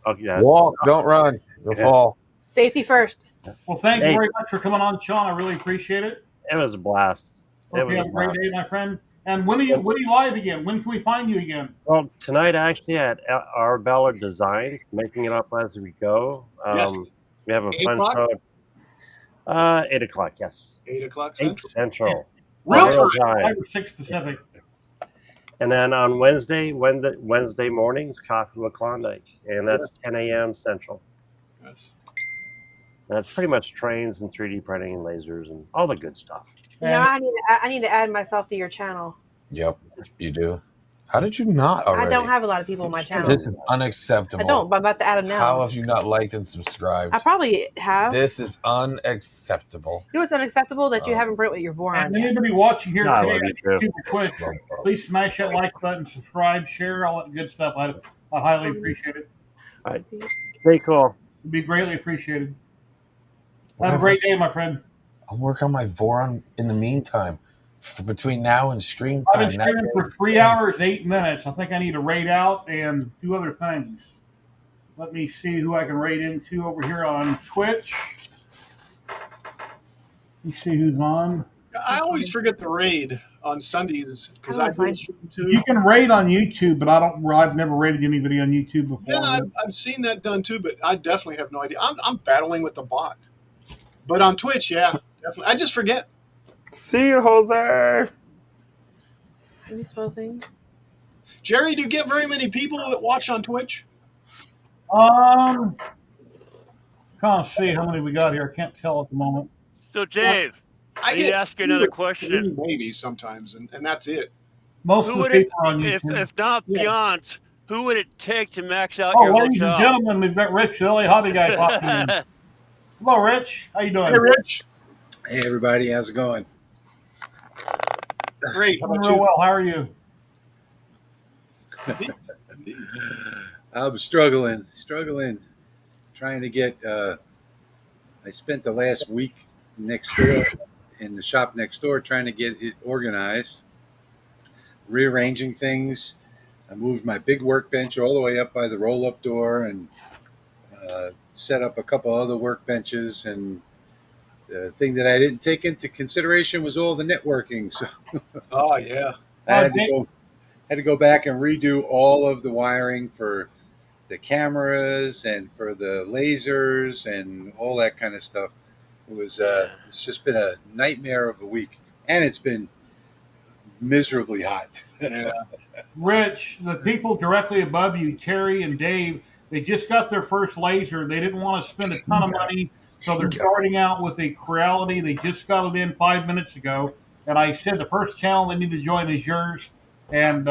Oh, yes. Walk, don't run. You'll Yeah. fall. Safety first. Well, thank you Hey. very much for coming on, Sean. I really appreciate it. It was a blast. It Hope was you a have a great blast. day, my friend. And when are you live again? When can we find you again? Well, tonight actually at our Ballard Designs, making it up as we go. Yes. We have a 8 fun o'clock? show. 8 o'clock, yes. 8 o'clock 8 Central. Central. Real Real time. 5 or 6 Pacific. And then on Wednesday mornings, Coffee with Klondike. And that's 10 a.m. Central. Yes. That's pretty much trains and 3D printing and lasers and all the good stuff. So now I need to add myself to your channel. Yep, you do. How did you not already? I don't have a lot of people on my channel. This is unacceptable. I don't, but I'm about to add them now. How have you not liked and subscribed? I probably have. This is unacceptable. You know what's unacceptable? That you haven't print with your Voron And yet. anybody watching here No, I today love on you YouTube too. or Twitch, please smash that like button, subscribe, share, all that good stuff. I highly appreciate it. All right. Stay cool. It'd be greatly appreciated. Have a great day, my friend. I'll work on my Voron in the meantime. Between now and stream I've time. been streaming for 3 hours, 8 minutes. I think I need to raid out and do other things. Let me see who I can raid into over here on Twitch. Let me see who's on. I always forget the raid on Sundays because How I do I do find- stream too. You can raid on YouTube, but I've never raided anybody on YouTube before. Yeah, I've seen that done too, but I definitely have no idea. I'm battling with the bot, but on Twitch, yeah, definitely. I just forget. See you, Jose. How do you spell things? Jerry, do you get very many people that watch on Twitch? Um, Kind of see how many we got here. I can't tell at the moment. So, Now, Dave, I I need to get ask you 2 another or 3 question. maybe sometimes, and that's it. Most Who of the would it, people are on YouTube. if not Yeah. Beyond, who would it take to max out Oh, your ladies and hotel? gentlemen, we've got Rich, the LA hobby guy, popping in. Hello, Rich. How you Hey, doing? Rich. Hey everybody, how's it going? Great. How Doing about real you? well. How are you? Indeed. Indeed. I'm struggling, trying to get. I spent the last week next door in the shop next door trying to get it organized, rearranging things. I moved my big workbench all the way up by the roll-up door and set up a couple other workbenches. And the thing that I didn't take into consideration was all the networking. So Oh, yeah. I Oh, had to Dave, go back and redo all of the wiring for the cameras and for the lasers and all that kind of stuff. Yeah. It's just been a nightmare of a week, and it's been miserably hot. Yeah. Rich, the people directly above you, Terry and Dave, they just got their first laser. They didn't want to spend a ton of money, so they're starting out with a Creality. They just got it in 5 minutes ago, and I said the first channel they need to join is yours, and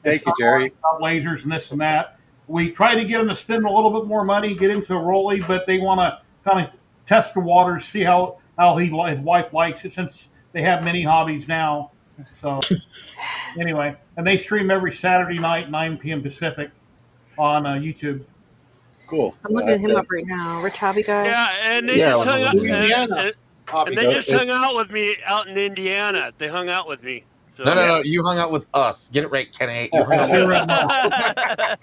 Thank you, start learning Jerry. about lasers and this and that. We try to get them to spend a little bit more money, get into a Rolly, but they want to kind of test the waters, see how his wife likes it, since they have many hobbies now. So anyway, and they stream every Saturday night, 9 p.m. Pacific on YouTube. Cool. I'm looking him up right now. Rich Hobby Guy. Yeah, and they Yeah, I just was hung out, looking at it. Louisiana and hobby they So guy. just hung it's out with me out in Indiana. They hung out with me. No, no, So. yeah, no. You hung out with us. Get it right, Kenny. You hung out You're with right, us. Mom.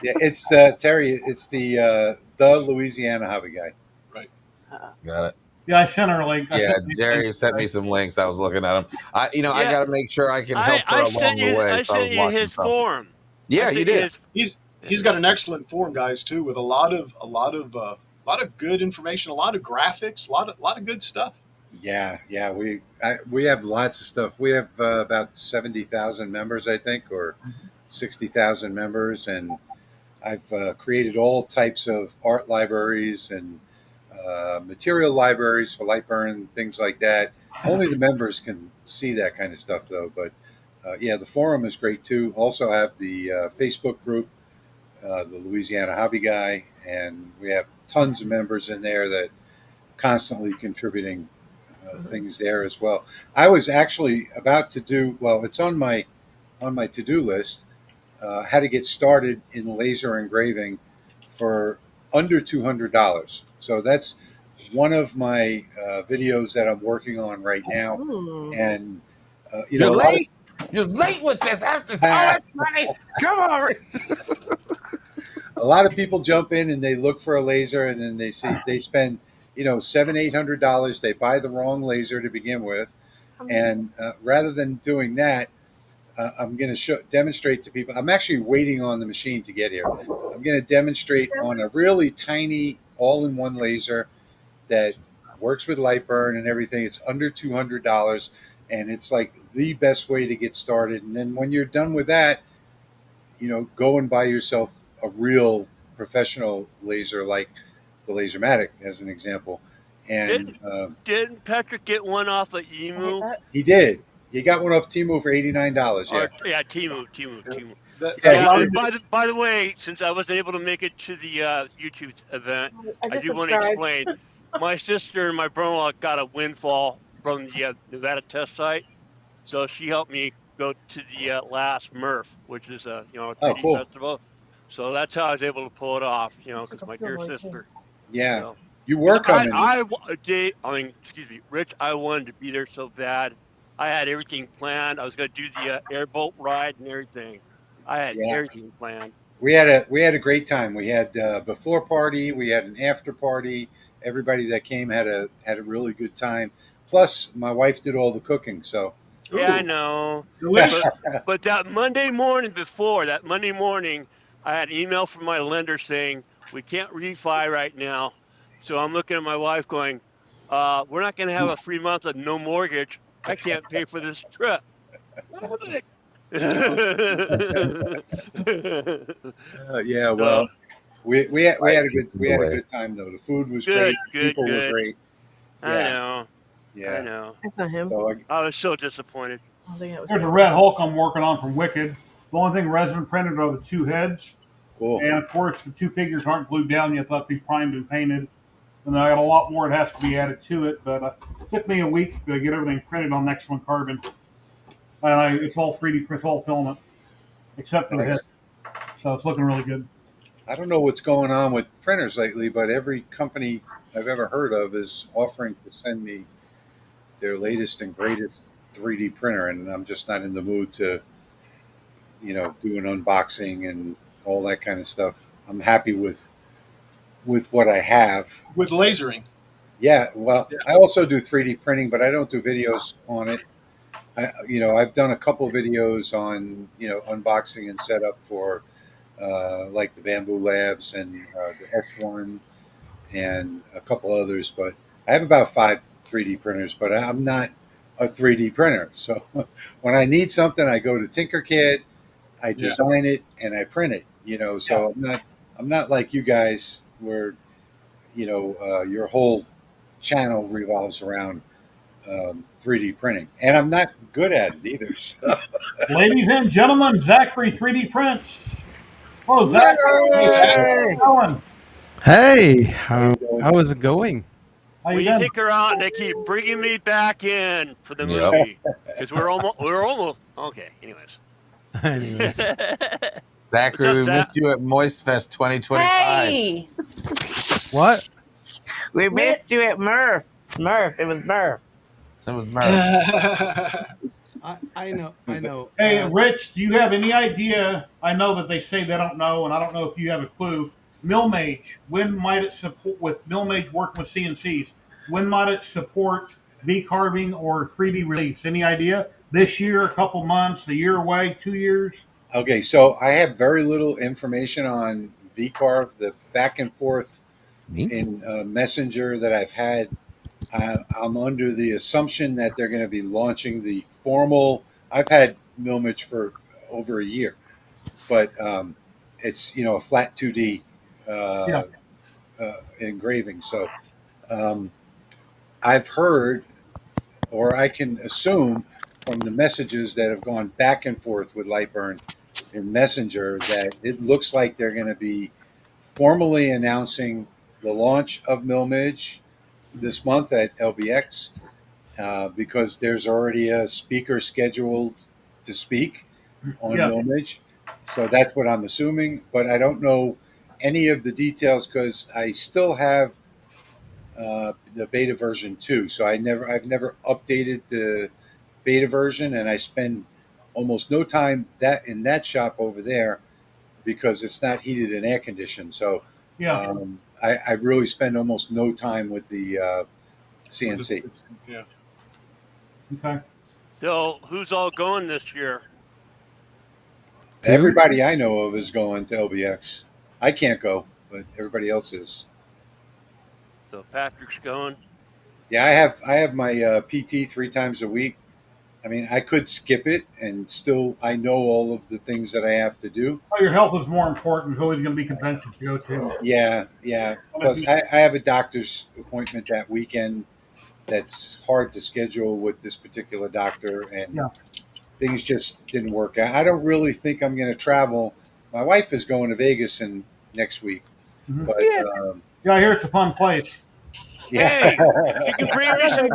yeah. It's Terry. It's the Louisiana hobby guy. Right. Got it. Yeah, I sent her a link. I Yeah, sent her a Jerry link sent me today. some links. I was looking at them. I Yeah, got to make sure I can I help her I along sent the you way. I So I was sent you watching his something. forum. I Yeah, you sent you did. his. He's got an excellent forum, guys, too, with a lot of good information, a lot of graphics, a lot of good stuff. Yeah. We have lots of stuff. We have about 70,000 members, I think, or 60,000 members, and I've created all types of art libraries and material libraries for light burn, things like that. Only the members can see that kind of stuff, though. But yeah, the forum is great too. Also have the Facebook group, the Louisiana Hobby Guy, and we have tons of members in there that constantly contributing things there as well. I was actually about to do well. It's on my to do list. How to get started in laser engraving for under $200. So that's one of my videos that I'm working on right now. Hmm. And You're a lot late. You're late with this after so of much money. Come on. a lot of people jump in and they look for a laser, and then they spend $700-800. They buy the wrong laser to begin with, and rather than doing that, I'm going to demonstrate to people. I'm actually waiting on the machine to get here. I'm going to demonstrate on a really tiny all-in-one laser that works with light burn and everything. It's under $200, and it's like the best way to get started. And then when you're done with that, go and buy yourself a real professional laser like the Lasermatic, as an example. And Didn't Patrick get one off of I hate Emu? that. he did. He got one off Temu for $89. Yeah, Or yeah, Timu. That yeah. Yeah, allows and by the way, since I wasn't able to make it to the YouTube event, I I just do want to subscribed. explain. My sister and my brother-in-law got a windfall from the Nevada test site, so she helped me go to the last Murph, which is a Oh, 3D cool. festival. So that's how I was able to pull it off, because my dear Silver, too. sister. Yeah, So you because were coming. Dave, excuse me, Rich, I wanted to be there so bad. I had everything planned. I was going to do the airboat ride and everything. I had Yeah, everything planned. we had a great time. We had a before party. We had an after party. Everybody that came had a really good time. Plus, my wife did all the cooking. So Yeah, I ooh, know. But delicious. but that Monday morning before, that Monday morning, I had an email from my lender saying, we can't refi right now. So I'm looking at my wife going, we're not going to have a free month of no mortgage. I can't pay for this trip. Love it. yeah, So, well, we had a Away. good time though. The food was Good, great. good, People were good. great. I Yeah, know. I yeah. know. That's not him. So I was so disappointed. I was thinking it was There's a him. Red Hulk I'm working on from Wicked. The only thing resin printed are the two heads. cool. And of course, the two figures aren't glued down yet. They'll have to be primed and painted. And then I got a lot more that has to be added to it. But it took me a week to get everything printed on Next One Carbon. And it's all 3D print, all filament, except for the head. Nice. So it's looking really good. I don't know what's going on with printers lately, but every company I've ever heard of is offering to send me their latest and greatest 3D printer, and I'm just not in the mood to, do an unboxing and all that kind of stuff. I'm happy with what I have. with lasering. Yeah, well, Yeah. I also do 3D printing, but I don't do videos on it. I've done a couple videos on, unboxing and setup for like the Bamboo Labs and the S1 and a couple others, but I have about 5 3D printers, but I'm not a 3D printer. So when I need something, I go to Tinkercad, I Yeah. design it, and I print it. So I'm not like you guys where your whole channel revolves around 3D printing, and I'm not good at it either. So. Ladies and gentlemen, Zachary 3D Prints. Hello, Zach. Hey, Zach. How's it going? Hey, How you doing? how is it going? How Well, you you been? take her out, and they keep bringing me back in for the Yep. movie because we're almost okay. Anyways, Anyways, what's Zachary, up, we Zach? missed you at Moist Fest 2025. Hey, what? We missed you at Murph. It was Murph. I know. Hey, Rich, do you have any idea? I know that they say they don't know, and I don't know if you have a clue. Millmage, when might it support, with Millmage working with CNCs, when might it support V carving or 3D reliefs? Any idea? This year, a couple months, a year away, 2 years? Okay, so I have very little information on VCarve. The back and forth in Messenger that I've had, I'm under the assumption that they're going to be launching the formal. I've had Milmage for over a year, but it's a flat 2D Yeah. engraving. So I've heard, or I can assume from the messages that have gone back and forth with Lightburn in Messenger that it looks like they're going to be formally announcing the launch of Milmage this month at LBX because there's already a speaker scheduled to speak on Yeah. Milmage. So that's what I'm assuming, but I don't know any of the details because I still have the beta version 2. So I've never updated the beta version, and I spend almost no time in that shop over there because it's not heated and air conditioned. So Yeah. I really spend almost no time with the CNC. Yeah. Okay. So, who's all going this year? Everybody I know of is going to LBX. I can't go, but everybody else is. So Patrick's going. Yeah, I have my PT 3 times a week. I mean, I could skip it and still I know all of the things that I have to do. Oh, your health is more important. Who is going to be conventions to go to? Yeah, yeah. Plus, I have a doctor's appointment that weekend that's hard to schedule with this particular doctor, and Yeah. things just didn't work out. I don't really think I'm going to travel. My wife is going to Vegas in next week, Mhm. but Yeah, I hear it's a fun place. yeah. Hey, she can bring me some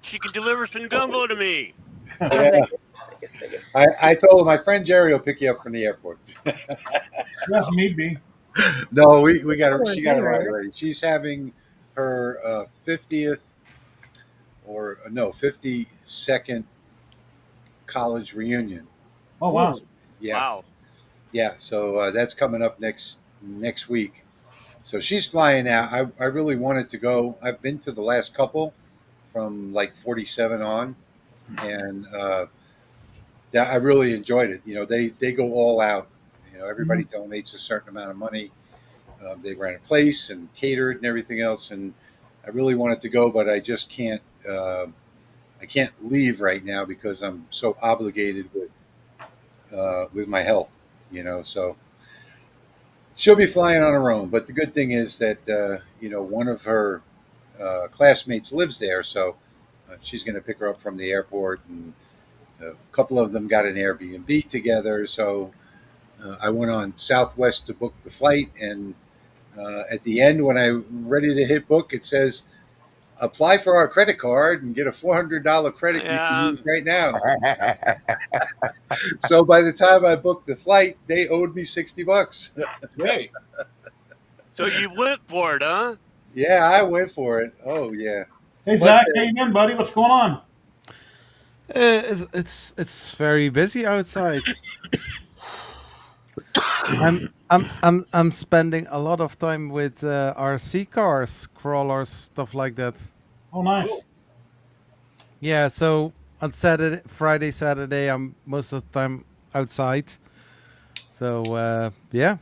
she can deliver some gumbo to me. Yeah. I told her my friend Jerry will pick you up from the airport. Yeah, if need be. No, we got her. She got a ride already. She's having her 50th or no 52nd college reunion. Oh, wow. Yeah, Wow. yeah. So that's coming up next week. So she's flying out. I really wanted to go. I've been to the last couple from like 47 on, and I really enjoyed it. They go all out. Everybody donates a certain amount of money. They ran a place and catered and everything else, and I really wanted to go, but I just can't. I can't leave right now because I'm so obligated with my health. So she'll be flying on her own. But the good thing is that one of her classmates lives there, so she's going to pick her up from the airport, and a couple of them got an Airbnb together. So I went on Southwest to book the flight, and at the end, when I'm ready to hit book, it says, apply for our credit card and get a $400 credit you can use right now. So by the time I booked the flight, they owed me $60. Hey. So you went for it, huh? Yeah, I went for it. Oh yeah. Hey Zach, how you doing, buddy? What's going on? It's very busy outside. I'm spending a lot of time with RC cars, crawlers, stuff like that. Oh, nice. Yeah, so on Friday, Saturday, I'm most of the time outside. So yeah.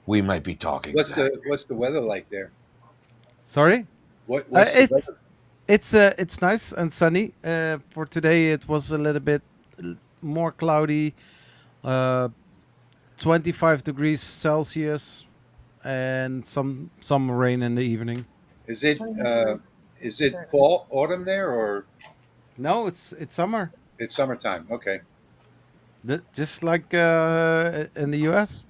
We might be talking. What's the weather like there? Sorry. What's the weather? It's nice and sunny. For today, it was a little bit more cloudy. 25 degrees Celsius, and some rain in the evening. Is it fall, autumn there, or? No, it's summer. It's summertime. Okay. Just like in the U.S.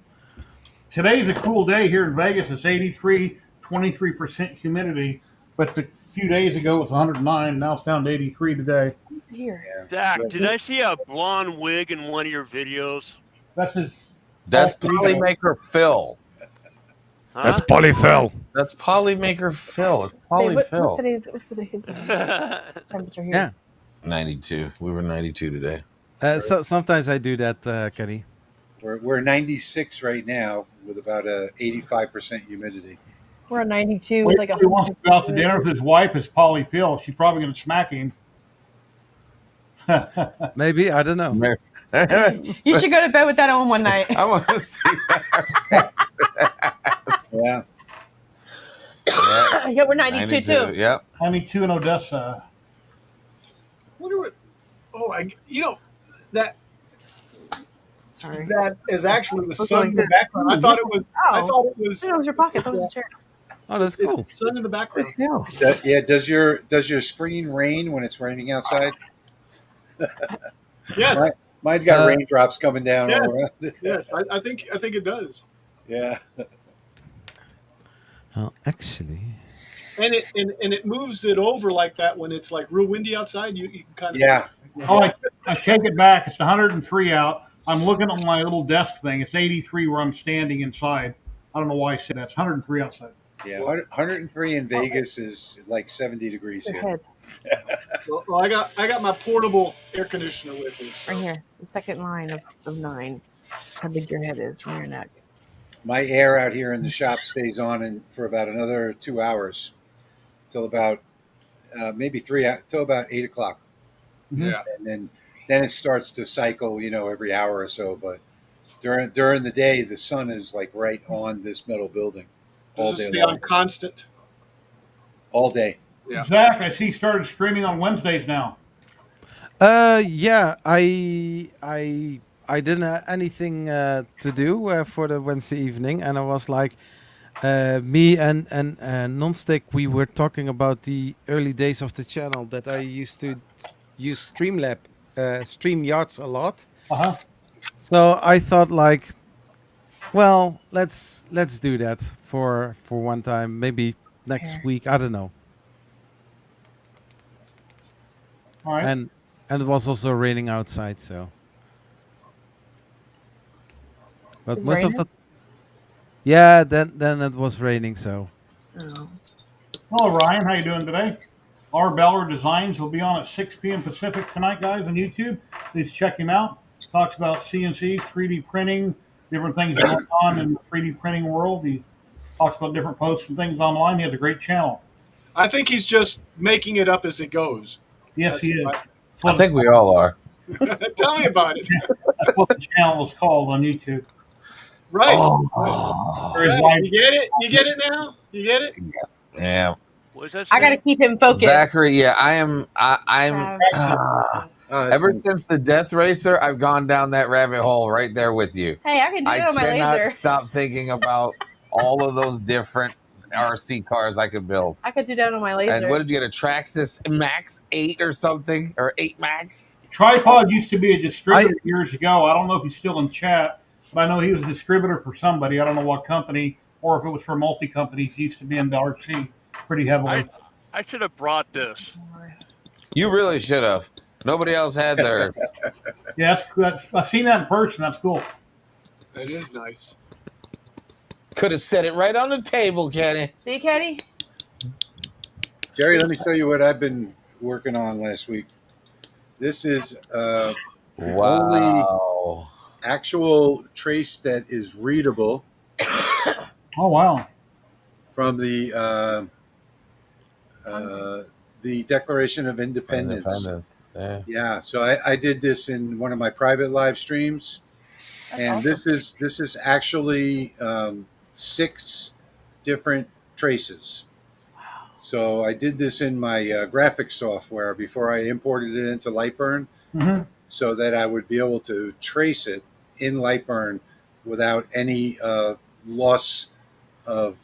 Today's a cool day here in Vegas. It's 83, 23% humidity. But a few days ago, it was 109. Now it's down to 83 today. Here. Yeah. Zach, did I see a blonde wig in one of your videos? That's Polymaker Phil. Huh? That's Polyphil. That's Polymaker Phil. It's Polyphil. What's today's temperature here? Yeah. 92. We were 92 today. So sometimes I do that, Kenny. We're 96 right now with about 85% humidity. We're at 92. Wait, Like he wants to go out to dinner with his wife is Polly Phil. She's probably going to smack him. Maybe, I don't know. You should go to bed with that on one night. I want to see that. Yeah. Yeah, we're 92 too. Yep. 92 in Odessa. Wonder what? Oh, that. Sorry. That is actually the sun in the background. I thought it was. I thought it was. It was your pocket. That was a chair. Oh, that's cool. It's the sun in the background. Yeah. Does your screen rain when it's raining outside? Yes. Mine's got raindrops coming down all around. Yes, I think it does. Yeah. Well, actually. And it moves it over like that when it's like real windy outside. You can kind of. Yeah. Oh, I take it back. It's 103 out. I'm looking at my little desk thing. It's 83 where I'm standing inside. I don't know why I said that. It's 103 outside. Yeah, 103 in Vegas is like 70 degrees here. Well, I got my portable air conditioner with me. So. Right here, the second line of 9. That's how big your head is from your neck. My air out here in the shop stays on for about another 2 hours, till about maybe till about 8 o'clock. Yeah, and then it starts to cycle, every hour or so. But during the day, the sun is like right on this metal building all does it day stay long. on constant? All day. Yeah. Zach, I see you started streaming on Wednesdays now. Yeah, I didn't have anything to do for the Wednesday evening, and I was like, me and Nonstick, we were talking about the early days of the channel that I used to use StreamYards a lot. Uh-huh. So I thought like, well, let's do that for one time, maybe next week. I don't know. All right. And it was also raining outside, so. But It's most of raining? yeah, then it was raining, so. Oh. Hello, Ryan. How you doing today? R. Beller Designs will be on at 6 p.m. Pacific tonight, guys, on YouTube. Please check him out. Talks about CNC, 3D printing, different things going on in the 3D printing world. He talks about different posts and things online. He has a great channel. I think he's just making it up as it goes. Yes, he is. I think we all are. Tell me about it. That's what the channel is called on YouTube. Right. Very Right. wide. You get it? You get it now? You get it? Yeah. What's that? I got to keep him focused. Zachary, yeah, I'm Ever since the Death Racer, I've gone down that rabbit hole right there with you. Hey, I can do it on my cannot laser. stop thinking about all of those different RC cars I could build. I could do that on my laser. And what did you get? A Traxxas Max 8 or something? Or 8 Max? Tripod used to be a distributor years ago. I don't know if he's still in chat, but I know he was a distributor for somebody. I don't know what company, or if it was for multi companies. He used to be in the RC pretty heavily. I should have brought this. You really should have. Nobody else had theirs. Yeah, that's I've seen that in person. That's cool. That is nice. Could have set it right on the table, Kenny. See, Kenny? Jerry, let me show you what I've been working on last week. This is the only actual trace that is readable. Oh, wow. From the Declaration of Independence. Yeah. So I did this in one of my private live streams, and this is actually 6 different traces. So I did this in my graphics software before I imported it into Lightburn, so that I would be able to trace it in Lightburn without any loss of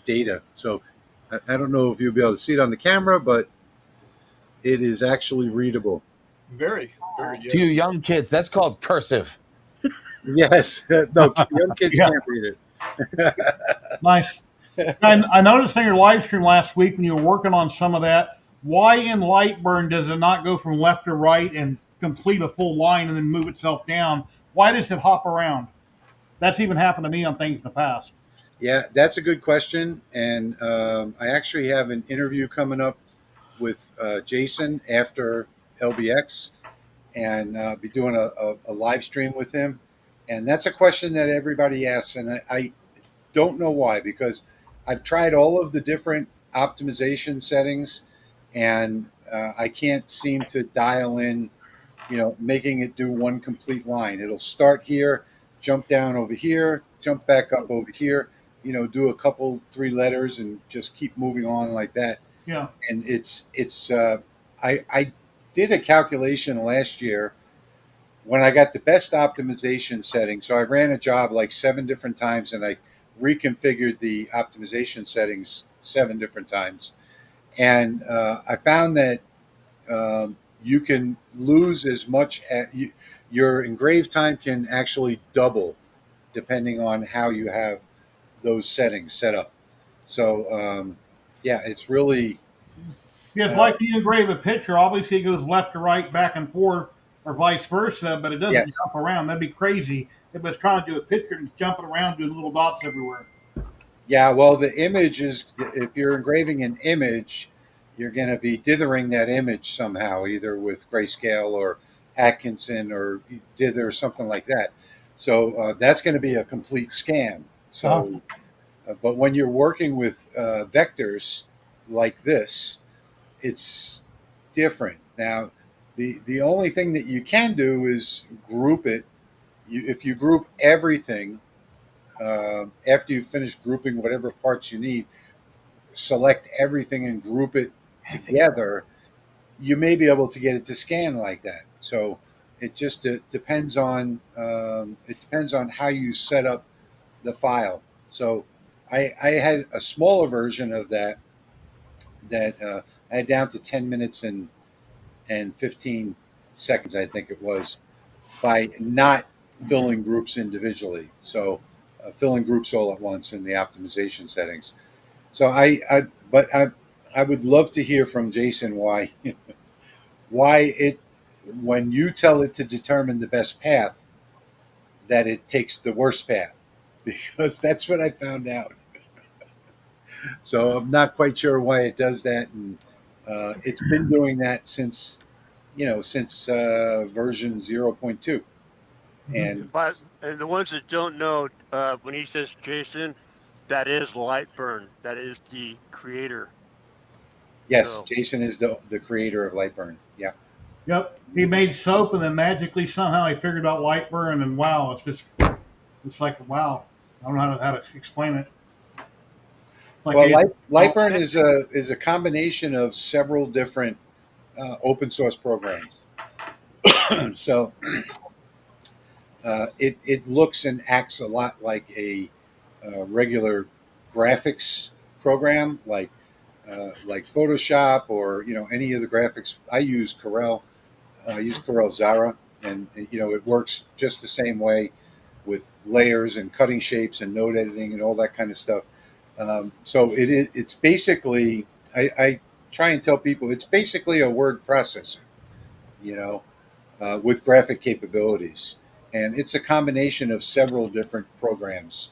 data. So I don't know if you'll be able to see it on the camera, but it is actually readable. Very, very. Yes. To you young kids, that's called cursive. Yes. No, young kids can't read it. Nice. I noticed in your live stream last week when you were working on some of that, why in Lightburn does it not go from left to right and complete a full line and then move itself down? Why does it hop around? That's even happened to me on things in the past. Yeah, that's a good question. And I actually have an interview coming up with Jason after LBX, and be doing a live stream with him. And that's a question that everybody asks. And I don't know why, because I've tried all of the different optimization settings, and I can't seem to dial in, making it do one complete line. It'll start here, jump down over here, jump back up over here, do a couple, 3 letters and just keep moving on like that. Yeah. And I did a calculation last year when I got the best optimization setting. So I ran a job like 7 different times, and I reconfigured the optimization settings 7 different times. And I found that you can lose as much your engrave time can actually double depending on how you have those settings set up. So yeah, it's really Yeah, it's like you engrave a picture. Obviously, it goes left to right, back and forth, or vice versa, but it doesn't jump around. That'd be crazy if it's trying to do a picture and it's jumping around doing little dots everywhere. Yeah, well, the image is, if you're engraving an image, you're going to be dithering that image somehow, either with grayscale or Atkinson or dither or something like that. So that's going to be a complete scam. So, but when you're working with vectors like this, it's different. Now, the only thing that you can do is group it. If you group everything, after you finish grouping whatever parts you need, select everything and group it together, you may be able to get it to scan like that. So it just depends on how you set up the file. So I had a smaller version of that I had down to 10 minutes and 15 seconds, I think it was, by not filling groups individually. So filling groups all at once in the optimization settings. So I would love to hear from Jason why when you tell it to determine the best path, that it takes the worst path, because that's what I found out. So I'm not quite sure why it does that, and it's been doing that since version 0.2. And the ones that don't know, when he says Jason, that is Lightburn. That is the creator. Yes, so Jason is the creator of Lightburn. Yeah. Yep. He made soap, and then magically somehow he figured out Lightburn, and wow, it's like wow. I don't know how to explain it. Lightburn is a combination of several different open source programs. So it looks and acts a lot like a regular graphics program, like Photoshop or any of the graphics. I use Corel. I use Corel Zara, and it works just the same way with layers and cutting shapes and node editing and all that kind of stuff. So it's basically I try and tell people it's basically a word processor, you know, with graphic capabilities. And it's a combination of several different programs.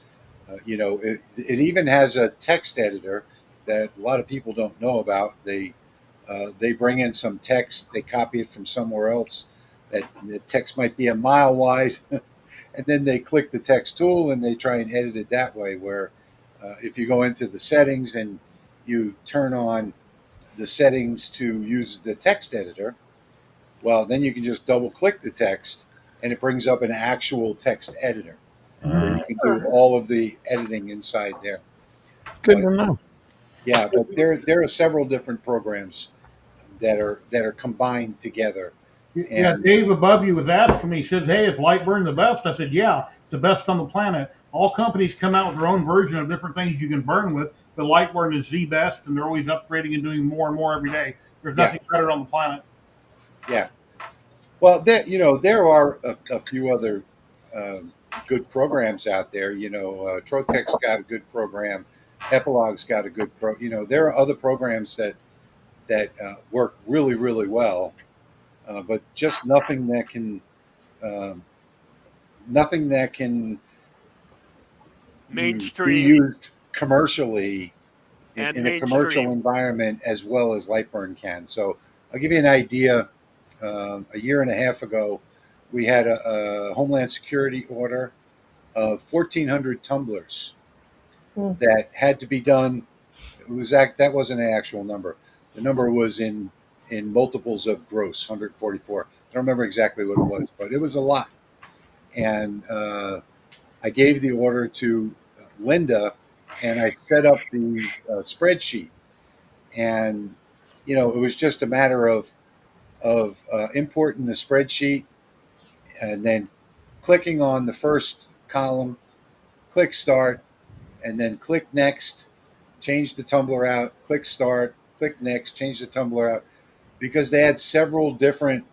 It even has a text editor that a lot of people don't know about. They bring in some text, they copy it from somewhere else. That the text might be a mile wide, and then they click the text tool and they try and edit it that way. Where if you go into the settings and you turn on the settings to use the text editor, well, then you can just double click the text and it brings up an actual text editor. So you can do all of the editing inside there. Good But to know. yeah, but there are several different programs that are combined together. Yeah, And Dave above you was asking me. He says, "Hey, is Lightburn the best?" I said, "Yeah, it's the best on the planet." All companies come out with their own version of different things you can burn with, but Lightburn is the best, and they're always upgrading and doing more and more every day. There's yeah, nothing better on the planet. yeah. Well, there are a few other um, good programs out there. Trotec's got a good program. Epilogue's got a good pro. There are other programs that work really, really well, but just um, nothing that can be Mainstream used commercially and in a commercial mainstream. environment as well as Lightburn can. So I'll give you an idea. A year and a half ago, we had a Homeland Security order of 1,400 tumblers Hmm. that had to be done. That wasn't an actual number. The number was in multiples of gross, 144. I don't remember exactly what it was, but it was a lot. And I gave the order to Linda, and I set up the spreadsheet. And it was just a matter of importing the spreadsheet and then clicking on the first column, click start, and then click next, change the tumbler out, click start, click next, change the tumbler out, because they had several different.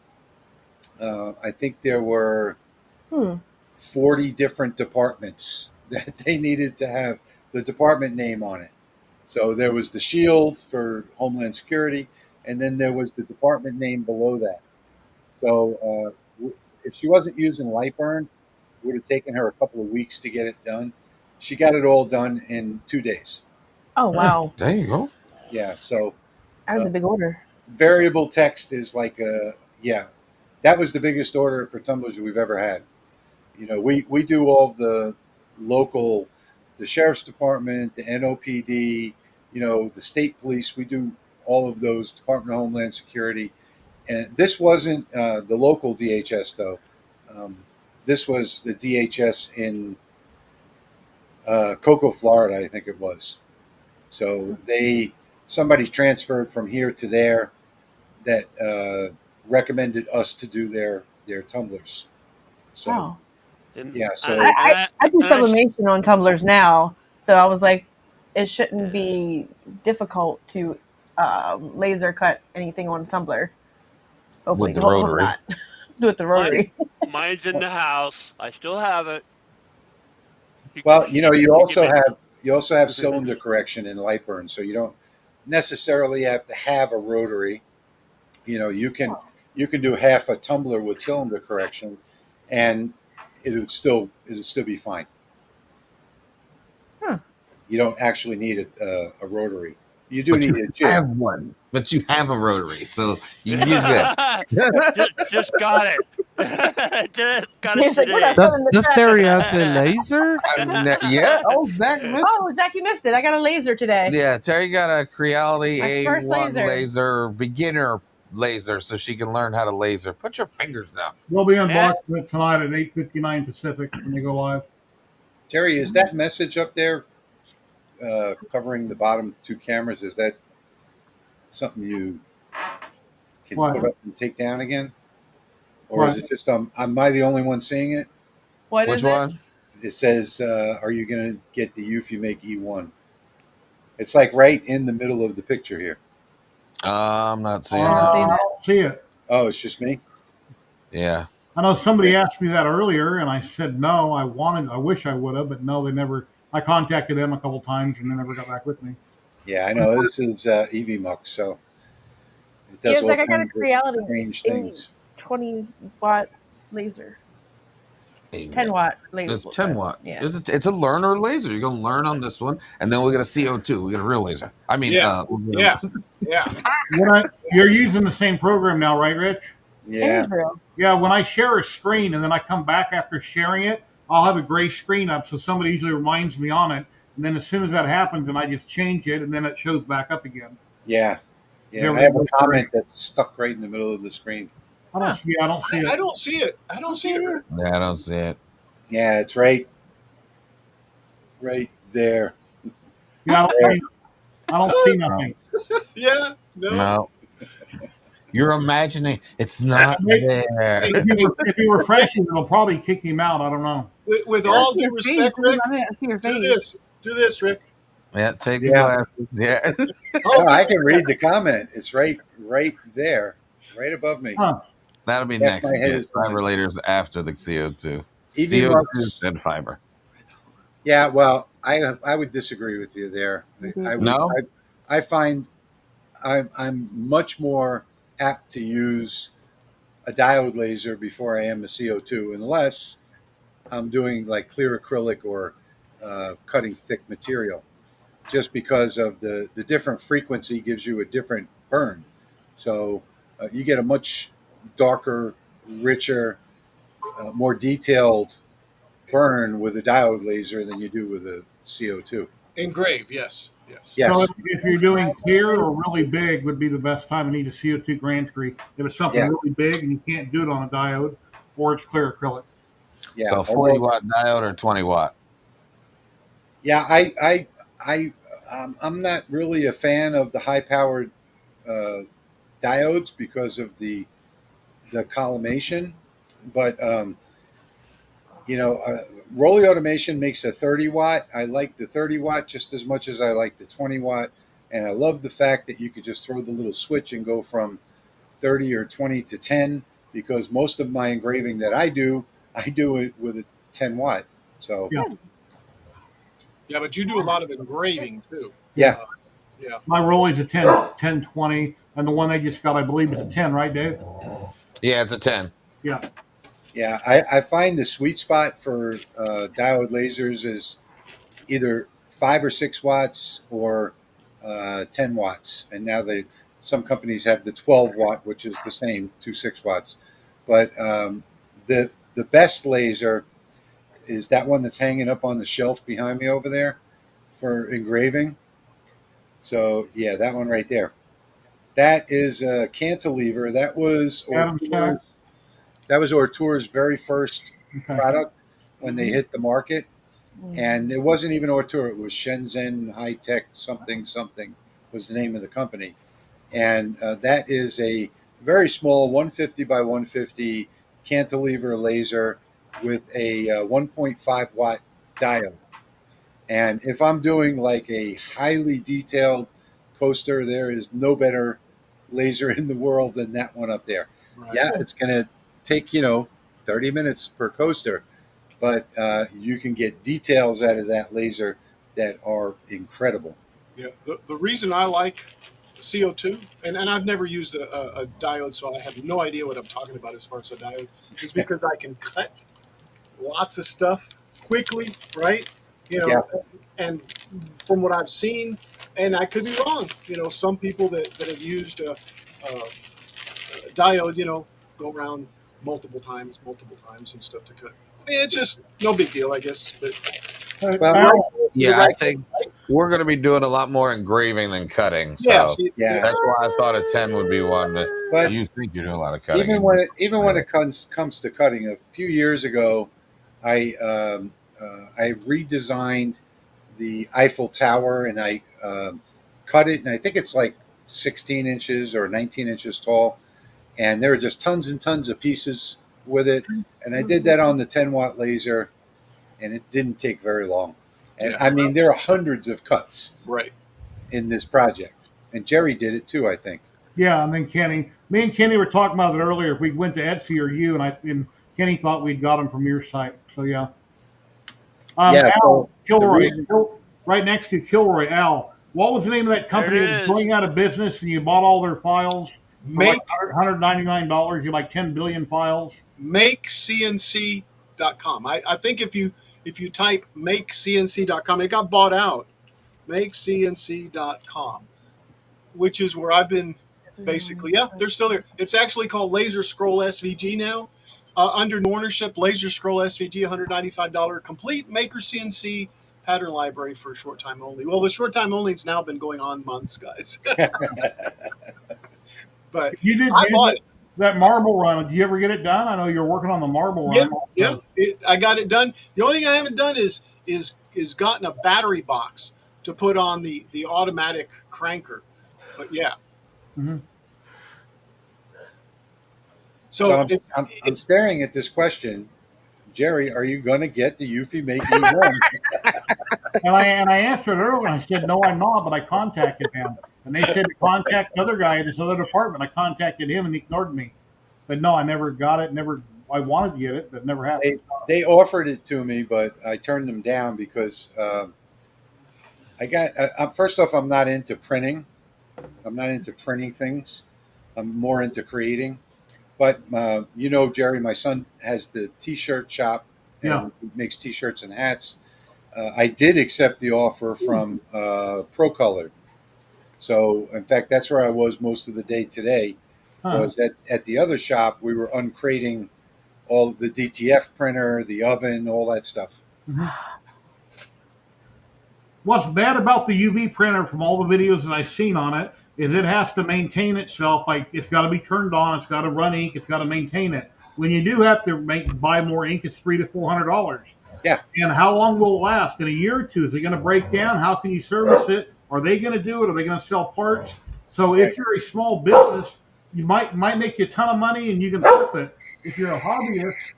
I think there were Hmm. 40 different departments that they needed to have the department name on it. So there was the Shield for Homeland Security, and then there was the department name below that. So if she wasn't using Lightburn, it would have taken her a couple of weeks to get it done. She got it all done in 2 days. Oh wow, There you go. Yeah. So that was uh, a big order. variable text is like yeah, that was the biggest order for tumblers we've ever had. We do all of the local, the sheriff's department, the NOPD, the state police. We do all of those, Department of Homeland Security. And this wasn't the local DHS though. Um, this was the DHS in Cocoa, Florida, I think it was. So somebody transferred from here to there that recommended us to do their tumblers. So Wow. And yeah, I, so I, I do and I sublimation on tumblers now, so I was like, it shouldn't be difficult to laser cut anything on tumbler. With Hopefully, the hope rotary. not. Do it the my rotary. mine's in the house. I still have it. well, you also have She, cylinder correction in Lightburn, so you don't necessarily have to have a rotary. You can do half a tumbler with cylinder correction, and it'll still be fine. Huh. You don't actually need a rotary. You do But need you a jig. have one. But you have a rotary, so you good. just got it. Just got it He's like, what I today. put in the Does chat. Terry has a laser? Yeah. Oh, Zach missed. Oh, Zach, you missed it. I got a laser today. Yeah, Terry got a Creality My first A1 laser. laser beginner laser, so she can learn how to laser. Put your fingers down. We'll be Eh, unboxing it tonight at 8:59 Pacific when they go live. Terry, is that message up there covering the bottom two cameras? Is that something you can What? put up and take down again? Or is it just am I the only one seeing it? What Which is it? one? It says, "Are you going to get the UFI Make E1?" It's like right in the middle of the picture here. I'm not seeing I'm not that. seeing I don't see it. Oh, it's just me. Yeah. I know somebody asked me that earlier, and I said no. I wish I would have, but no, they never. I contacted them a couple times, and they never got back with me. Yeah, I know this is EVMux, so it Yeah, does it's all like I got a kinds of Creality strange 80 things. 20-watt laser. 10-watt laser. It's 10 watt. Yeah. It's a learner laser. You're gonna learn on this one, and then we get a CO2. We get a real laser. I mean, Yeah. Yeah. Yeah. You're using the same program now, right, Rich? Yeah. Israel. Yeah. When I share a screen and then I come back after sharing it, I'll have a gray screen up, so somebody usually reminds me on it. And then as soon as that happens, then I just change it, and then it shows back up again. Yeah. Yeah. I Everything have a goes comment great. that's stuck right in the middle of the screen. I don't see. I don't see I it. don't see it. I don't see it. Yeah, I don't see it. Yeah, it's right there. Yeah, There. I don't see nothing. Yeah. No. No. You're imagining it's not there. Hey, If he refreshes, it'll probably kick him out. I don't know. with I all see due your face. respect, Rick, I see your do face. this. Do this, Rick. Yeah, take the Yeah. glasses. Yeah. Oh, I can read the comment. It's right there, right above me. Huh. That'll be Half next. my head Yeah, is gone. fiber laters after the CO2. CO2 EVMux. and fiber. Yeah, well, I would disagree with you there. No? I find I'm much more apt to use a diode laser before I am a CO2, unless I'm doing like clear acrylic or cutting thick material, just because of the different frequency gives you a different burn. So you get a much darker, richer, more detailed burn with a diode laser than you do with a CO2. Engrave. Yes. Yes. So Yes. if you're doing clear or really big, would be the best time to need a CO2 grand screen. If it's something Yeah. really big and you can't do it on a diode, or it's clear acrylic. Yeah. So 40 watt diode or 20 watt? Yeah, I'm not really a fan of the high powered diodes because of the collimation, but Rolly Automation makes a 30 watt. I like the 30 watt just as much as I like the 20 watt, and I love the fact that you could just throw the little switch and go from 30 or 20 to 10, because most of my engraving that I do it with a 10 watt. So Yeah. Yeah, but you do a lot of engraving too. yeah. Yeah. My Rolly's a 10, 20, and the one they just got, I believe, is a 10, right, Dave? Yeah, it's a 10. Yeah. Yeah, I find the sweet spot for diode lasers is either 5 or 6 watts or 10 watts. And now some companies have the 12 watt, which is the same, 6 watts. But the best laser is that one that's hanging up on the shelf behind me over there for engraving. So yeah, that one right there. That is a cantilever. That was Ortour's very first product when they hit the market. And it wasn't even Ortour, it was Shenzhen High Tech something was the name of the company. And that is a very small 150 by 150 cantilever laser with a 1.5 watt diode. And if I'm doing like a highly detailed coaster, there is no better laser in the world than that one up there. Right. Yeah, it's going to take 30 minutes per coaster, but you can get details out of that laser that are incredible. Yeah. The reason I like CO2, and I've never used a diode, so I have no idea what I'm talking about as far as a diode, is because I can cut lots of stuff quickly, right? And from what I've seen, and I could be wrong, some people that have used a diode, go around multiple times and stuff to cut. I mean, it's just no big deal, I guess. But Yeah, I think we're going to be doing a lot more engraving than cutting. So yeah, that's why I thought a 10 would be one. But you think you're doing a lot of cutting. Even when it comes to cutting, a few years ago, I redesigned the Eiffel Tower, and I cut it, and I think it's like 16 inches or 19 inches tall, and there are just tons and tons of pieces with it, and I did that on the 10-watt laser, and it didn't take very long. And Yeah. I mean, there are hundreds of cuts Right. in this project, and Jerry did it too, I think. Yeah, and then Kenny. Me and Kenny were talking about it earlier. If we went to Etsy or you, and Kenny thought we'd got them from your site. So yeah. Yeah. So Al the Kilroy, reason, right next to Kilroy. Al, what was the name of that company There that it was is. going out of business, and you bought all their files for like Make $199? You like 10 billion files. makecnc.com. I think if you type makecnc.com, it got bought out. Makecnc.com, which is where I've been basically. Yeah, they're still there. It's actually called Laser Scroll SVG now. Under new ownership, Laser Scroll SVG, $195 complete Maker CNC pattern library for a short time only. Well, the short time only has now been going on months, guys. But You did, I bought it. that marble run. Did you ever get it done? I know you're working on the marble Yeah, run. yeah. I got it done. The only thing I haven't done is gotten a battery box to put on the automatic cranker. But yeah. Mm-hmm. So I'm staring at this question. Jerry, are you going to get the Eufy Make E1? And I answered earlier. I said no, I'm not. But I contacted him, and they said to contact the other guy in this other department. I contacted him, and he ignored me. But no, I never got it. Never. I wanted to get it, but it never happened. They offered it to me, but I turned them down because I got. First off, I'm not into printing. I'm not into printing things. I'm more into creating. But you know, Jerry, my son has the T-shirt shop Yeah. and makes T-shirts and hats. I did accept the offer from ProColor. So, in fact, that's where I was most of the day today. Huh. Was at the other shop. We were uncrating all the DTF printer, the oven, all that stuff. Mm-hmm. What's bad about the UV printer from all the videos that I've seen on it is it has to maintain itself. Like it's got to be turned on, it's got to run ink, it's got to maintain it. When you do have to buy more ink, it's $300 to $400. Yeah. And how long will it last? In a year or two, is it going to break down? How can you service it? Are they going to do it? Are they going to sell parts? So if you're a small business, you might make you a ton of money and you can flip it. If you're a hobbyist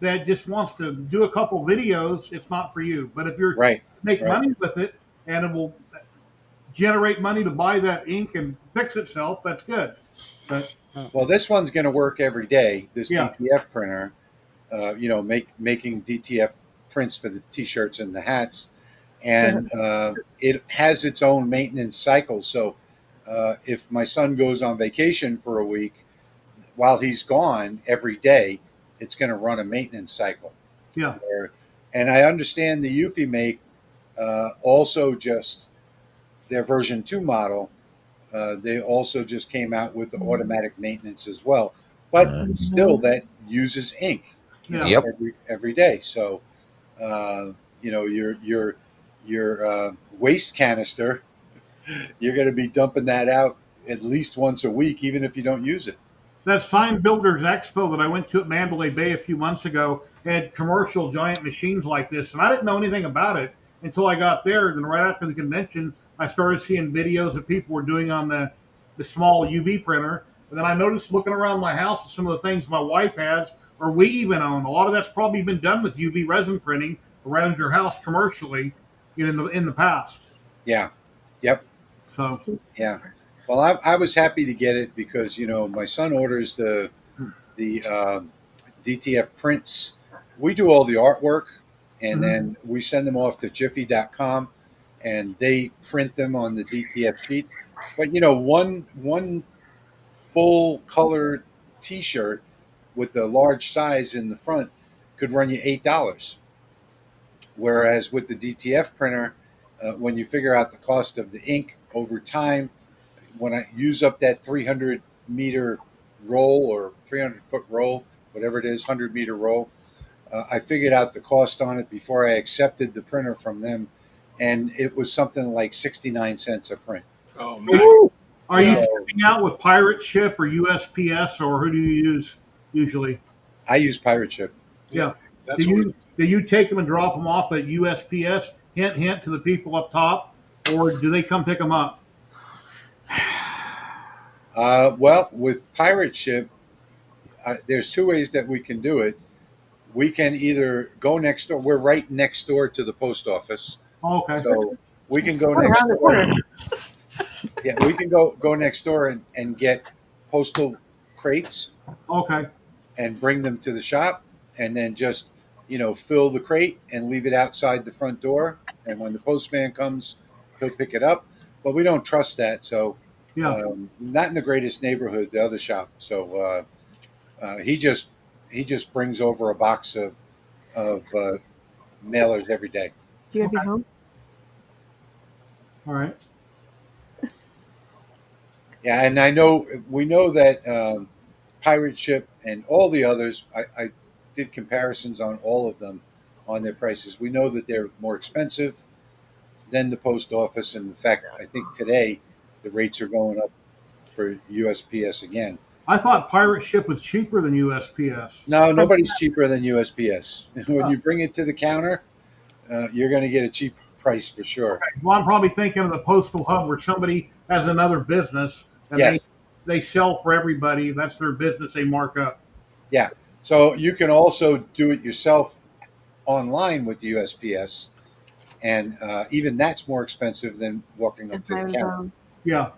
that just wants to do a couple videos, it's not for you. But if you're make money with it and it will generate money to buy that ink and fix itself, that's good. But well, this one's going to work every day. This DTF printer, you know, making DTF prints for the T-shirts and the hats, and it has its own maintenance cycle. So if my son goes on vacation for a week, while he's gone every day, it's going to run a maintenance cycle. Yeah. And I understand the Eufy Make also just their version 2 model. They also just came out with the automatic maintenance as well, but still that uses ink, you know, every day. So, you know, your waste canister, you're going to be dumping that out at least once a week, even if you don't use it. That Sign Builders Expo that I went to at Mandalay Bay a few months ago had commercial giant machines like this, and I didn't know anything about it until I got there. Then right after the convention, I started seeing videos that people were doing on the small UV printer. And then I noticed looking around my house at some of the things my wife has, or we even own. A lot of that's probably been done with UV resin printing around your house commercially in the past. Yeah. Yep. So. Yeah. Well, I was happy to get it because, you know, my son orders the DTF prints. We do all the artwork, and then we send them off to jiffy.com, and they print them on the DTF sheets. But, you know, one full color T-shirt with the large size in the front could run you $8. Whereas with the DTF printer, when you figure out the cost of the ink over time, when I use up that 300-meter roll or 300-foot roll, whatever it is, 100-meter roll, I figured out the cost on it before I accepted the printer from them, and it was something like 69 cents a print. Oh, man. Are you shipping out with Pirate Ship or USPS, or who do you use usually? I use Pirate Ship. Yeah. Do you take them and drop them off at USPS? Hint, hint to the people up top, or do they come pick them up? Well, with Pirate Ship, there's two ways that we can do it. We can either go next door. We're right next door to the post office, Okay. so we can go We're next around the door. corner. Yeah, we can go next door and get postal crates Okay. and bring them to the shop, and then just fill the crate and leave it outside the front door. And when the postman comes, he'll pick it up. But we don't trust that, so Yeah. not in the greatest neighborhood, the other shop. So he just brings over a box of mailers every day. Do you have to be home? All right. Yeah, and we know that Pirate Ship and all the others. I did comparisons on all of them on their prices. We know that they're more expensive than the post office, and in fact, I think today the rates are going up for USPS again. I thought Pirate Ship was cheaper than USPS. No, nobody's cheaper than USPS. When you bring it to the counter, you're going to get a cheap price for sure. Well, I'm probably thinking of the postal hub where somebody has another business and Yes. they sell for everybody. That's their business. They mark up. Yeah. So you can also do it yourself online with the USPS, and even that's more expensive than walking up to the counter. Yeah.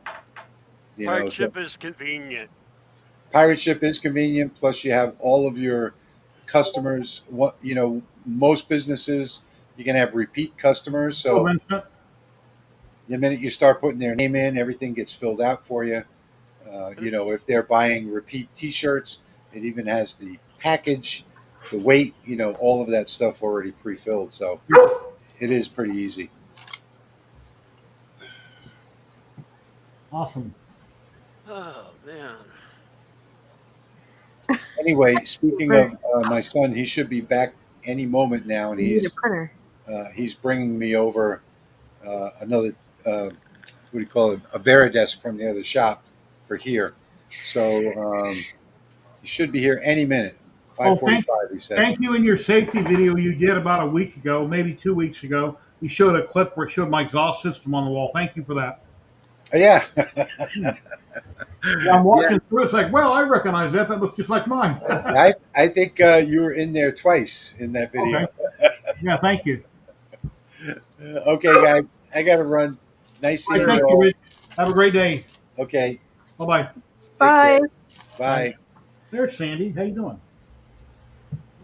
Pirate Ship is convenient. Pirate Ship is convenient. Plus, you have all of your customers. Most businesses you can have repeat customers. So the minute you start putting their name in, everything gets filled out for you. If they're buying repeat T-shirts, it even has the package, the weight, all of that stuff already pre-filled. So it is pretty easy. Awesome. Oh man. Anyway, speaking of my son, he should be back any moment now, and You need a printer. he's bringing me over another what do you call it, a Veridesk from the other shop for here. So he should be here any minute. 5:45, he said. Thank you. In your safety video you did about a week ago, maybe 2 weeks ago, you showed a clip where it showed my exhaust system on the wall. Thank you for that. Yeah. I'm watching through. It's like, well, I recognize that. That looks just like mine. I think you were in there twice in that video. Okay. Yeah, thank you. Okay, guys, I got to run. Nice seeing Thank you you, all. Rich. Have a great day. Okay. Bye-bye. Bye. Bye. There's Sandy. How you doing?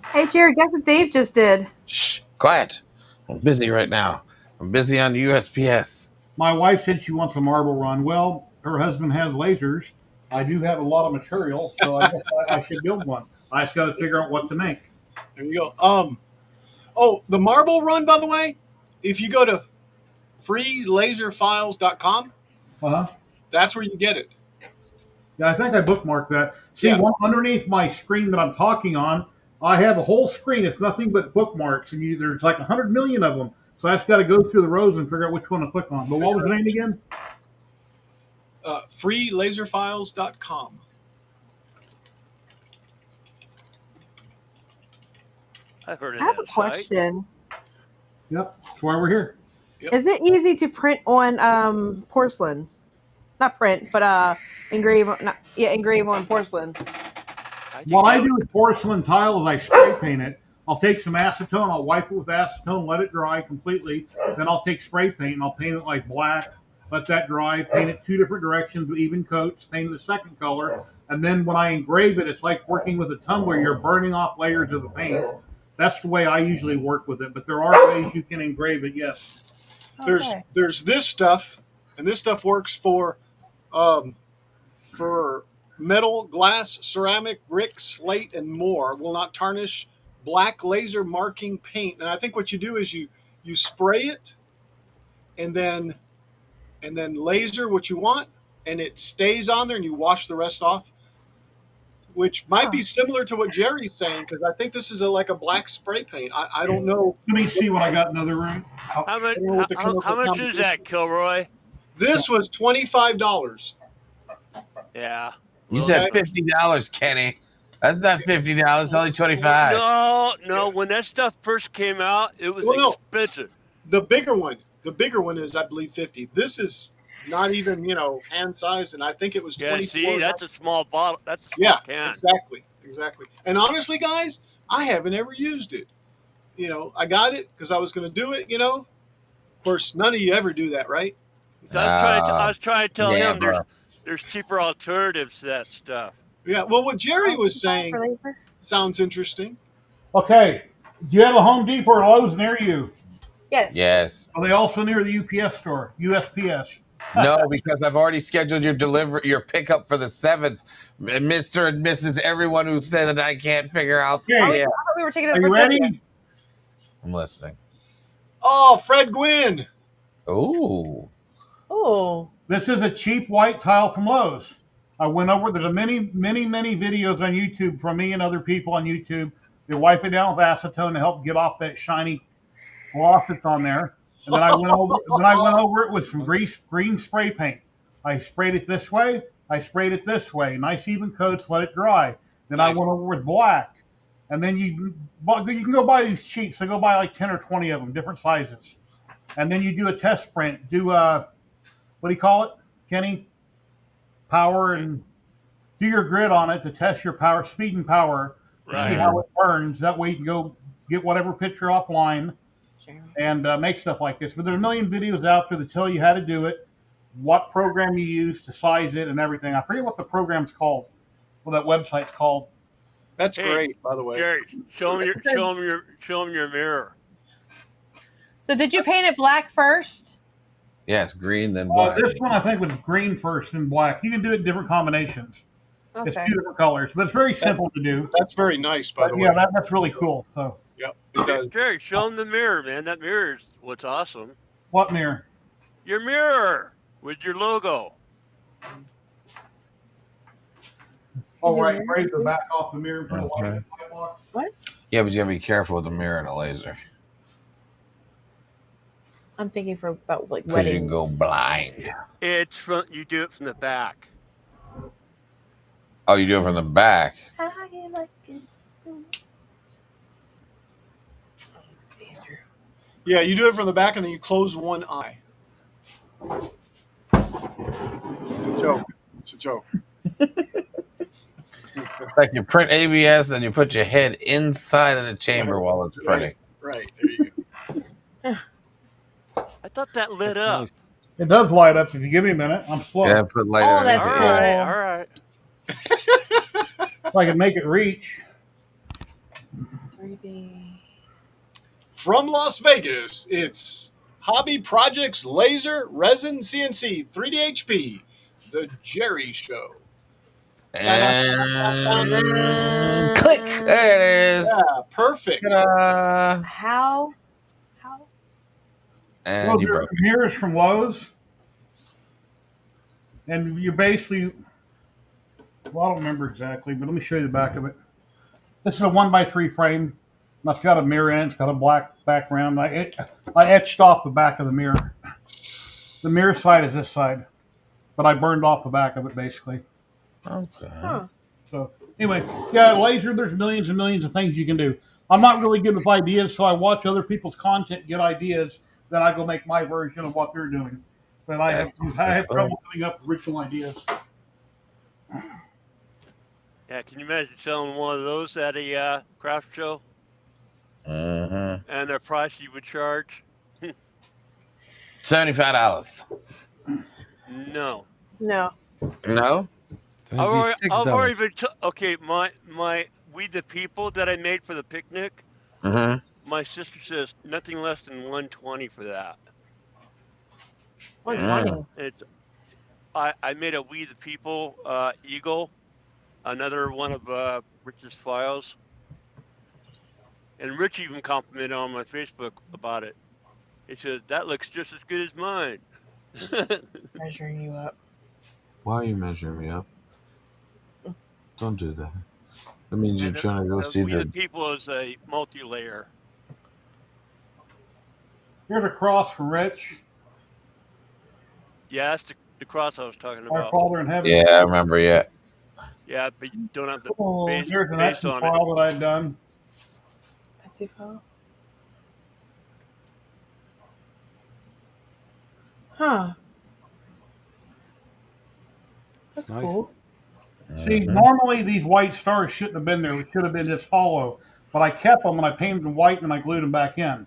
Hey, Jerry, guess what Dave just did? Shh, quiet. I'm busy right now. I'm busy on USPS. My wife said she wants a marble run. Well, her husband has lasers. I do have a lot of material, so I guess I should build one. I just got to figure out what to make. There you go. Oh, the marble run, by the way, if you go to freelaserfiles.com, that's where you get it. Yeah, I think I bookmarked that. See, underneath my screen that I'm talking on, I have a whole screen. It's nothing but bookmarks, and there's like 100 million of them. So I just got to go through the rows and figure out which one to click on. But what was the name again? Freelaserfiles.com. I've heard of I have that a question. Yep, that's why we're here. Is it easy to print on porcelain? Not print, but engrave. Engrave on porcelain. What I do with porcelain tile is I spray paint it. I'll take some acetone, I'll wipe it with acetone, let it dry completely. Then I'll take spray paint and I'll paint it like black, let that dry, paint it 2 different directions with even coats, paint it the second color. And then when I engrave it, it's like working with a tumbler. You're burning off layers of the paint. That's the way I usually work with it. But there are ways you can engrave it, yes. There's this stuff, and this stuff works for metal, glass, ceramic, brick, slate, and more. Will not tarnish. Black laser marking paint, and I think what you do is you spray it, and then laser what you want, and it stays on there, and you wash the rest off, which might be similar to what Jerry's saying, because I think this is like a black spray paint. I don't know. Let me see what I got in the other room. How much is that, Kilroy? This was $25. Yeah. You said $50, Kenny. That's not $50. Only $25. No. When that stuff first came out, it was expensive. The bigger one is, I believe, $50. This is not even hand sized, and I think it was $24. Yeah, see, that's a small bottle. That's a small can. exactly. And honestly, guys, I haven't ever used it. I got it because I was going to do it. Of course, none of you ever do that, right? So I was trying to tell him Never. there's cheaper alternatives to that stuff. Yeah. Well, what Jerry was For saying labor? sounds interesting. Okay. Do you have a Home Depot or Lowe's near you? Yes. Yes. Are they also near the UPS store? USPS. No, because I've already scheduled your pickup for the 7th. Mr. and Mrs. Everyone who said that I can't figure out. Okay. Yeah, I thought we were taking it Are for you ready? I'm listening. Oh, Fred Gwynn. Ooh. Oh. This is a cheap white tile from Lowe's. I went over. There's a many videos on YouTube from me and other people on YouTube. They wipe it down with acetone to help get off that shiny gloss that's on there. And then I went over it with some green spray paint. I sprayed it this way. I sprayed it this way. Nice even coats. Let it dry. Then I Nice. went over with black. And then you can go buy these cheap. So go buy like 10 or 20 of them, different sizes. And then you do a test print. Do what do you call it, Kenny? Power, and do your grid on it to test your power, speed and power, to see Right. how it burns. That way you can go get whatever picture offline and make stuff like this. But there's a million videos out there that tell you how to do it, what program you use to size it, and everything. I forget what the program's called, what that website's called. That's Hey, great, by the way. Jerry, show him your mirror. So did you paint it black first? Yes, green then black. This one I think was green first and black. You can do it in different combinations. It's Okay. 2 different colors, but it's very simple to do. That's very nice, by the way. Yeah, that's really cool. So, Yep, it does. Jerry, show him the mirror, man. That mirror is what's awesome. what mirror? Your mirror with your logo. Oh, right. Spray the back off the mirror and put a light in Okay. the box. What? Yeah, but you gotta be careful with the mirror and the laser. I'm thinking about like Because you can weddings. go blind. You do it from the back. Oh, you do it from the back. How you like it? Yeah, you do it from the back and then you close one eye. It's a joke. It's a joke. Like you print ABS and you put your head inside of the chamber while it's printing. Right. There you go. I thought that lit up. It does light up if you give me a minute. I'm slow. Yeah, put lighter Oh, in that's it. All cool. right. If I can make it reach. 3D. From Las Vegas, it's Hobby Projects Laser Resin CNC 3D HP, the Jerry Show. And click. There it is. Yeah, perfect. Ta-da. How? And Those you are broke it. mirrors from Lowe's. And you basically, well, I don't remember exactly, but let me show you the back of it. This is a 1x3 frame. And it's got a mirror in it. It's got a black background. I etched off the back of the mirror. The mirror side is this side, but I burned off the back of it basically. Okay. Huh. So anyway, yeah, laser. There's millions and millions of things you can do. I'm not really good with ideas, so I watch other people's content, get ideas, then I go make my version of what they're doing. But I have trouble coming up with original ideas. Yeah, can you imagine selling one of those at a craft show Mm-hmm. and the price you would charge? $75. No. No. No? I've already $26. been okay. My We the People that I made for the picnic. Mm-hmm. My sister says nothing less than 120 for that. 120. It's I made a We the People eagle, another one of Rich's files, and Rich even complimented on my Facebook about it. He says that looks just as good as mine. Measuring you up. Why are you measuring me up? Don't do that. That means you're And trying to go see We the the... People is a multi-layer. Here's a cross from Rich, Yeah, that's the cross I was talking our about. Father in Heaven. Yeah, I remember, yeah. Yeah, but you don't have the Cool. base, Here's an base action on it. file that I'd done. Etsy file. Huh. That's Nice. cool. See, normally these white stars shouldn't have been there. It should have been just hollow. But I kept them and I painted them white and I glued them back in.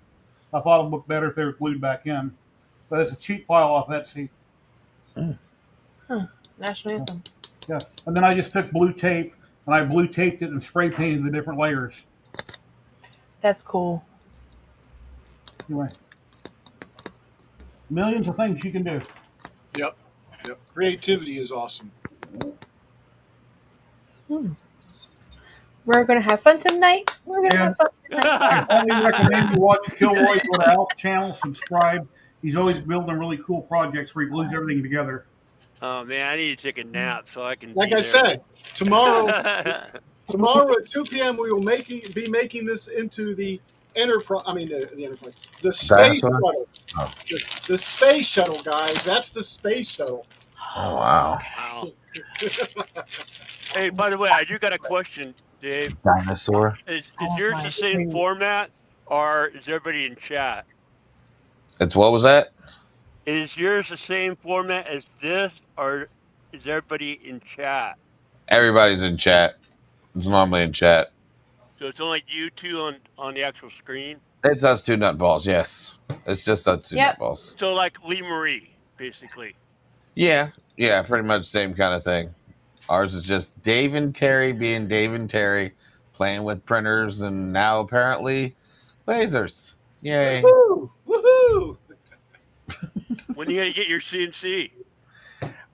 I thought it would look better if they were glued back in. But it's a cheap file off Etsy. National Anthem. Yeah. And then I just took blue tape and I blue taped it and spray painted the different layers. That's cool. Anyway. Millions of things you can do. Yep. Creativity is awesome. We're gonna have fun tonight. We're gonna have fun tonight. I only recommend you watch Kilroy. Go to Alp's channel, subscribe. He's always building really cool projects where he glues everything together. Oh man, I need to take a nap so I can. Like be I there. said, tomorrow at 2 p.m. we will be making this into the Enterprise. I mean the Enterprise, the space shuttle. The space shuttle, guys. That's the space shuttle. Oh wow! Wow. Hey, by the way, I do got a question, Dave. Dinosaur. Is yours the same format, or is everybody in chat? It's what was that? Is yours the same format as this, or is everybody in chat? Everybody's in chat. It's normally in chat. So it's only you two on the actual screen? It's us two nutballs, yes. It's just us two nutballs. So like Lee Marie, basically. Yeah, pretty much same kind of thing. Ours is just Dave and Terry being Dave and Terry, playing with printers, and now apparently lasers. Yay. Woohoo! When are you going to get your CNC?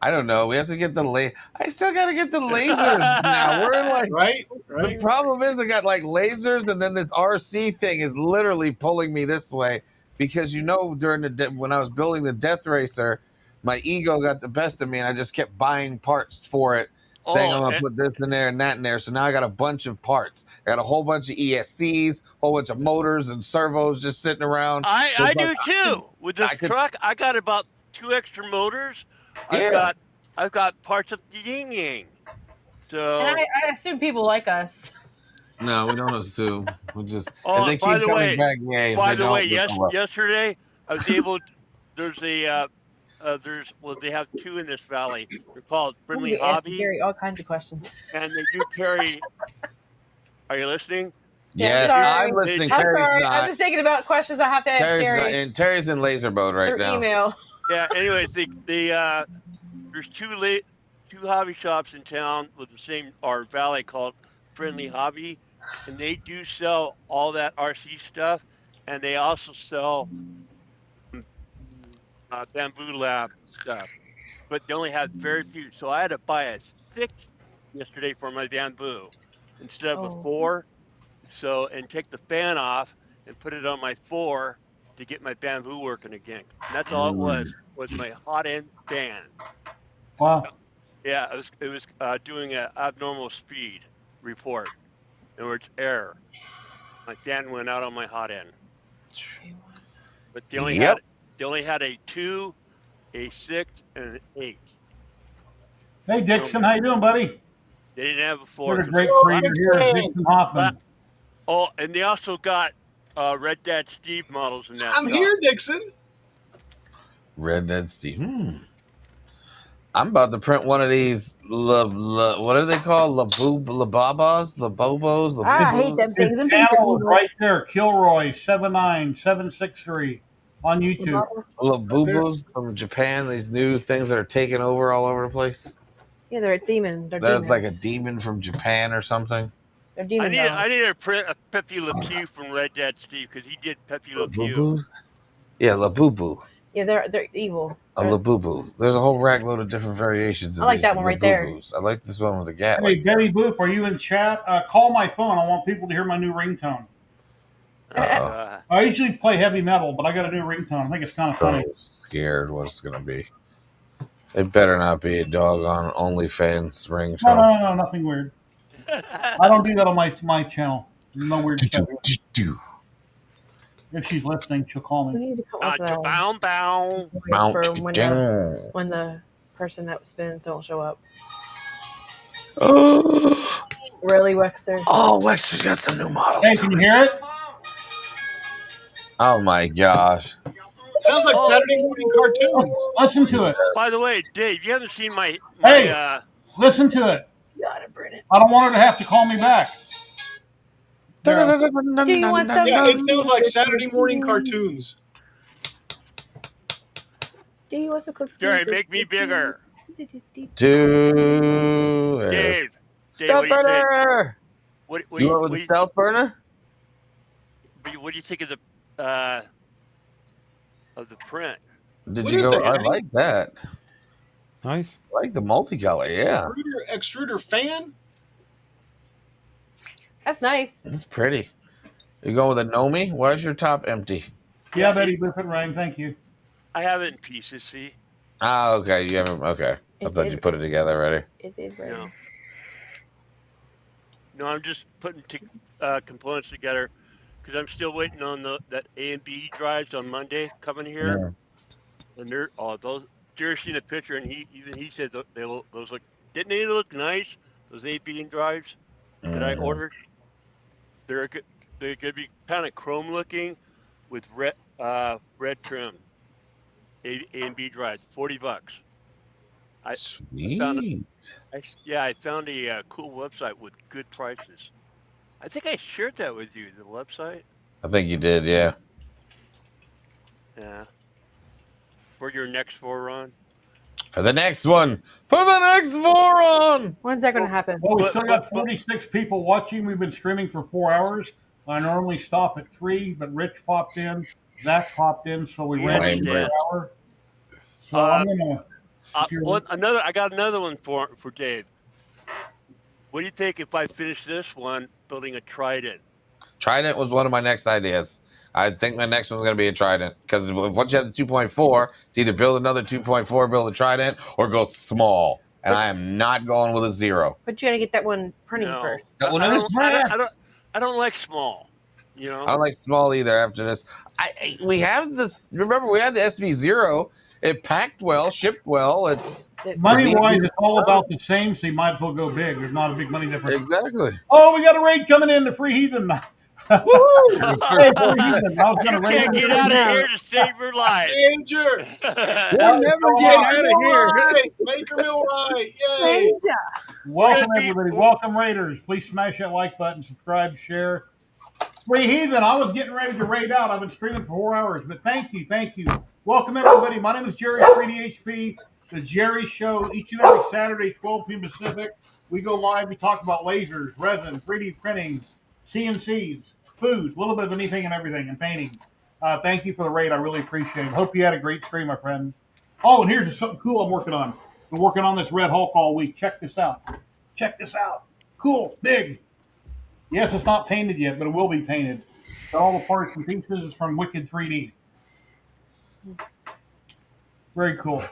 I don't know. We have to get the I still got to get the lasers now. We're like, right. The problem is I got like lasers, and then this RC thing is literally pulling me this way because during when I was building the Death Racer, my ego got the best of me, and I just kept buying parts for it, saying I'm gonna put this in there and that in there. So now I got a bunch of parts. I got a whole bunch of ESCs, whole bunch of motors and servos just sitting around. I do too. With this truck, I got about 2 extra motors. Yeah. I've got parts of the yin yang. So And I assume people like us. No, we don't assume. We just Oh, if they by keep the coming way, back, yay. If by they the don't, way, they'll come up. yesterday I was able. There's a they have 2 in this valley. They're called Friendly We ask Hobby, Gary all kinds of questions. and they do carry. Are you listening? Yes, sorry. I'm listening. I'm Terry's sorry. not. I'm just thinking about questions I have to ask Gary. Terry's in laser mode right through now. email. Yeah. Anyways, there's 2 hobby shops in town with the same valley called Friendly Hobby, and they do sell all that RC stuff, and they also sell Bamboo Lab stuff, but they only have very few. So I had to buy a 6 yesterday for my bamboo instead of a 4. So and take the fan off and put it on my 4 to get my bamboo working again. And that's all it was my hot end fan. Wow. Yeah, it was doing an abnormal speed report. In other words, error. My fan went out on my hot end. But they only had a 2, a 6, and an 8. Hey Dixon, how you doing, buddy? They didn't have a 4. You're a great creator here, Dixon Hoffman. Oh, and they also got Red Dad Steve models in that. I'm here, Dixon. Red Dead Steve. I'm about to print one of these. What are they called? Lababas? Labobos? I hate them things. His channel is right there, Kilroy 79763 on YouTube. Labubos from Japan. These new things that are taking over all over the place. Yeah, they're a demon. They're There's demons. like a demon from Japan or something. They're demons. I need to print a Pepe Le Pew from Red Dad Steve because he did Pepe Le Pew. Yeah, Labubu. Yeah, they're evil. A Labubu. There's a whole rack load of different variations. Of I like these that one right there. Labubus. I like this one with the gat. Hey, Debbie Boop, are you in chat? Call my phone. I want people to hear my new ringtone. I usually play heavy metal, but I got a new ringtone. I think it's kind of funny. Scared what it's gonna be. It better not be a doggone OnlyFans ringtone. No, nothing weird. I don't do that on my channel. No weird stuff. If she's listening, she'll call We me. need to come up with a Bow. for when the person that spins don't show up. Really, Wexter? Oh, Wexter's got some new models. Hey, can you hear it? Oh my gosh. Sounds like Saturday morning cartoons. Listen to it. By the way, Dave, you haven't seen my Hey, listen to it. Gotta burn it. I don't want her to have to call me back. Yeah. Do you want some? Yeah, it sounds like Saturday morning cartoons. Do you want some cookies? Jerry, make me bigger. Two. Dave, Stealth what do you think? burner. What You went with the stealth burner? What do you think of the print? Did What you is go? that, I Eddie? like that. Nice. I like the multicolor. Yeah, Extruder fan? That's nice. it's pretty. You go with a Nomi? Why is your top empty? Yeah, Betty, Biff and Rang, thank you. I have it in pieces, see? Ah, okay. You haven't. Okay, I thought you put it together already. It did rain. No, I'm just putting components together because I'm still waiting on that A and B drives on Monday coming here. And they're those. Jerry's seen a picture, and he said those look. Didn't they look nice? Those A B drives that I ordered. They're gonna be kind of chrome looking with red trim. A and B drives, $40. Sweet. I found a cool website with good prices. I think I shared that with you, the website. I think you did, yeah. Yeah. For your next Voron. For the next one. For the next Voron. When's that going to happen? Well, we still got 46 people watching. We've been streaming for 4 hours. I normally stop at 3, but Rich popped in, Zach popped in, so we ran an hour. So I'm gonna. I got another one for Dave. What do you think if I finish this one building a trident? Trident was one of my next ideas. I think my next one's going to be a trident because once you have the 2.4, it's either build another 2.4, build a trident, or go small. And I am not going with a 0. But you got to get that one printing first. That one is printing. I don't like small. You know, I don't like small either. After this, we have this. Remember, we had the SV0. It packed well, shipped well. It's money-wise, it's all about the same. So you might as well go big. There's not a big money difference. Exactly. Oh, we got a raid coming in. The Free Heathen. Hey, Free Heathen. I was gonna raid. You can't get out of here to save your life. Danger. We'll never get out of here. Maker Millwright. Yay. Welcome, everybody. Welcome, Raiders. Please smash that like button, subscribe, share. Free Heathen, I was getting ready to raid out. I've been streaming for 4 hours, but thank you. Welcome, everybody. My name is Jerry 3DHP, the Jerry Show, each and every Saturday, 12 p.m. Pacific. We go live. We talk about lasers, resin, 3D printing, CNCs, food, a little bit of anything and everything, and painting. Thank you for the raid. I really appreciate it. Hope you had a great stream, my friend. Oh, and here's something cool I'm working on. Been working on this Red Hulk all week. Check this out. Cool, big. Yes, it's not painted yet, but it will be painted. Got all the parts and pieces is from Wicked 3D. Very cool.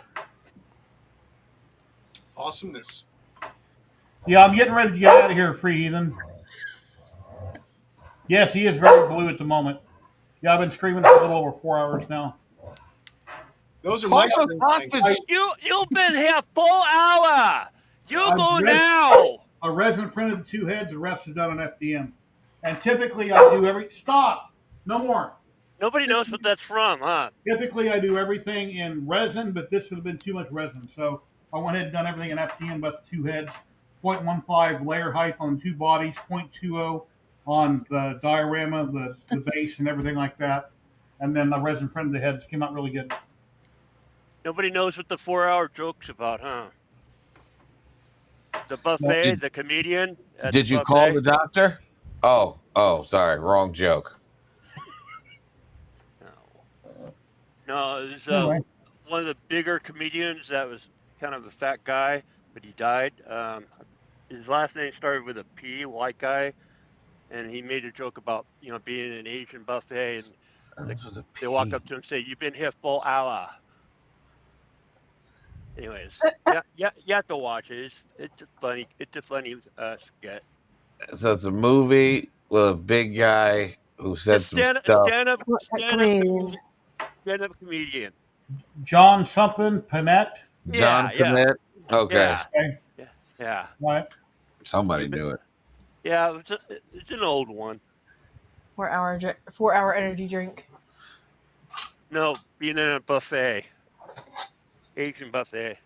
Awesomeness. Yeah, I'm getting ready to get out of here, Free Heathen. Yes, he is very blue at the moment. Yeah, I've been streaming for a little over 4 hours now. Those are my hostage. You've been here 4 hours. You go now. A resin printed 2 heads, the rest is done on FDM. And typically I do stop! No more. Nobody knows what that's from, huh? Typically I do everything in resin, but this would have been too much resin. So I went ahead and done everything in FDM but the 2 heads. 0.15 layer height on 2 bodies, 0.20 on the diorama, the base and everything like that. And then the resin printed the heads. Came out really good. Nobody knows what the 4-hour joke's about, huh? The buffet, the comedian. Did you call the doctor? Oh, sorry, wrong joke. No, it was one of the bigger comedians that was kind of a fat guy, but he died. His last name started with a P, white guy, and he made a joke about being in an Asian buffet, and they walk up to him and say, "You've been here 4 hours." Anyways, yeah, you have to watch it. It's a funny sketch. So it's a movie with a big guy who said some stuff. Stand-up comedian. John something, Panette? John Panette? Okay. Yeah. Right. Somebody knew it. Yeah, it's an old one. 4 hour energy drink. No, being in a buffet. Asian buffet.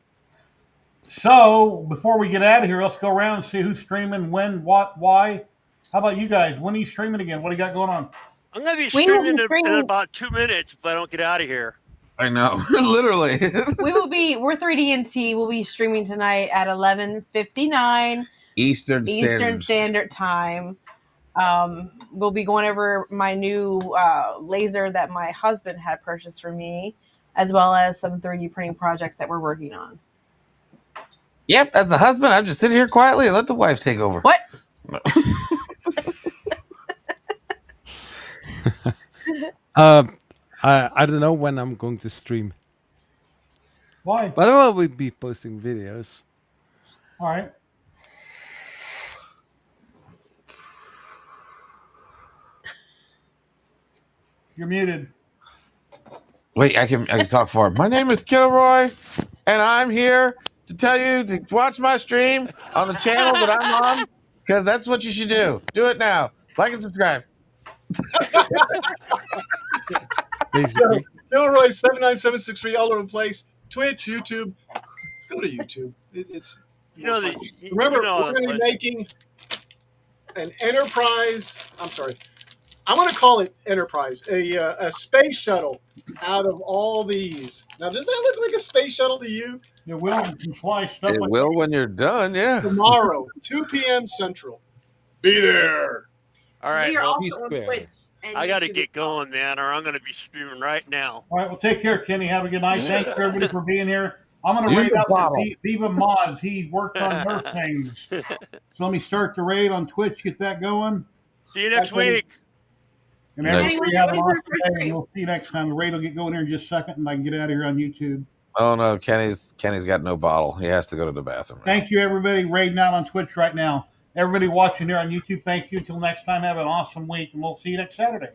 So before we get out of here, let's go around and see who's streaming, when, what, why. How about you guys? When are you streaming again? What do you got going on? I'm gonna be We will streaming be in streaming. about 2 minutes if I don't get out of here. I know, literally. We're 3DNT. We'll be streaming tonight at 11:59 Eastern Standard Time. We'll be going over my new laser that my husband had purchased for me, as well as some 3D printing projects that we're working on. Yep, as the husband, I'm just sitting here quietly and let the wife take over. What? I don't know when I'm going to stream, Why? but I will be posting videos. All right. You're muted. Wait, I can talk for him. My name is Kilroy, and I'm here to tell you to watch my stream on the channel that I'm on, because that's what you should do. Do it now. Like and subscribe. Basically. Gilroy 79763 all over the place. Twitch, YouTube. Go to YouTube. It's remember we're going to be making an Enterprise. I'm sorry. I'm going to call it Enterprise, a space shuttle out of all these. Now, does that look like a space shuttle to you? It will. You can fly stuff It like will when you're done, yeah. Tomorrow, 2 p.m. Central. Be there. All right. We are Well, also on Twitch and I got to YouTube. get going, man, or I'm going to be streaming right now. All right. Well, take care, Kenny. Have a good night. Thanks for everybody for being here. I'm going to Use raid the out bottle. to Viva Mods. He worked on her things. So let me start the raid on Twitch. Get that going. See you next week. And everybody have an awesome day. And we'll see you next time. The raid will get going here in just a second, and I can get out of here on YouTube. Oh no, Kenny's got no bottle. He has to go to the bathroom. Thank you, everybody. Raiding out on Twitch right now. Everybody watching here on YouTube, thank you. Until next time, have an awesome week, and we'll see you next Saturday.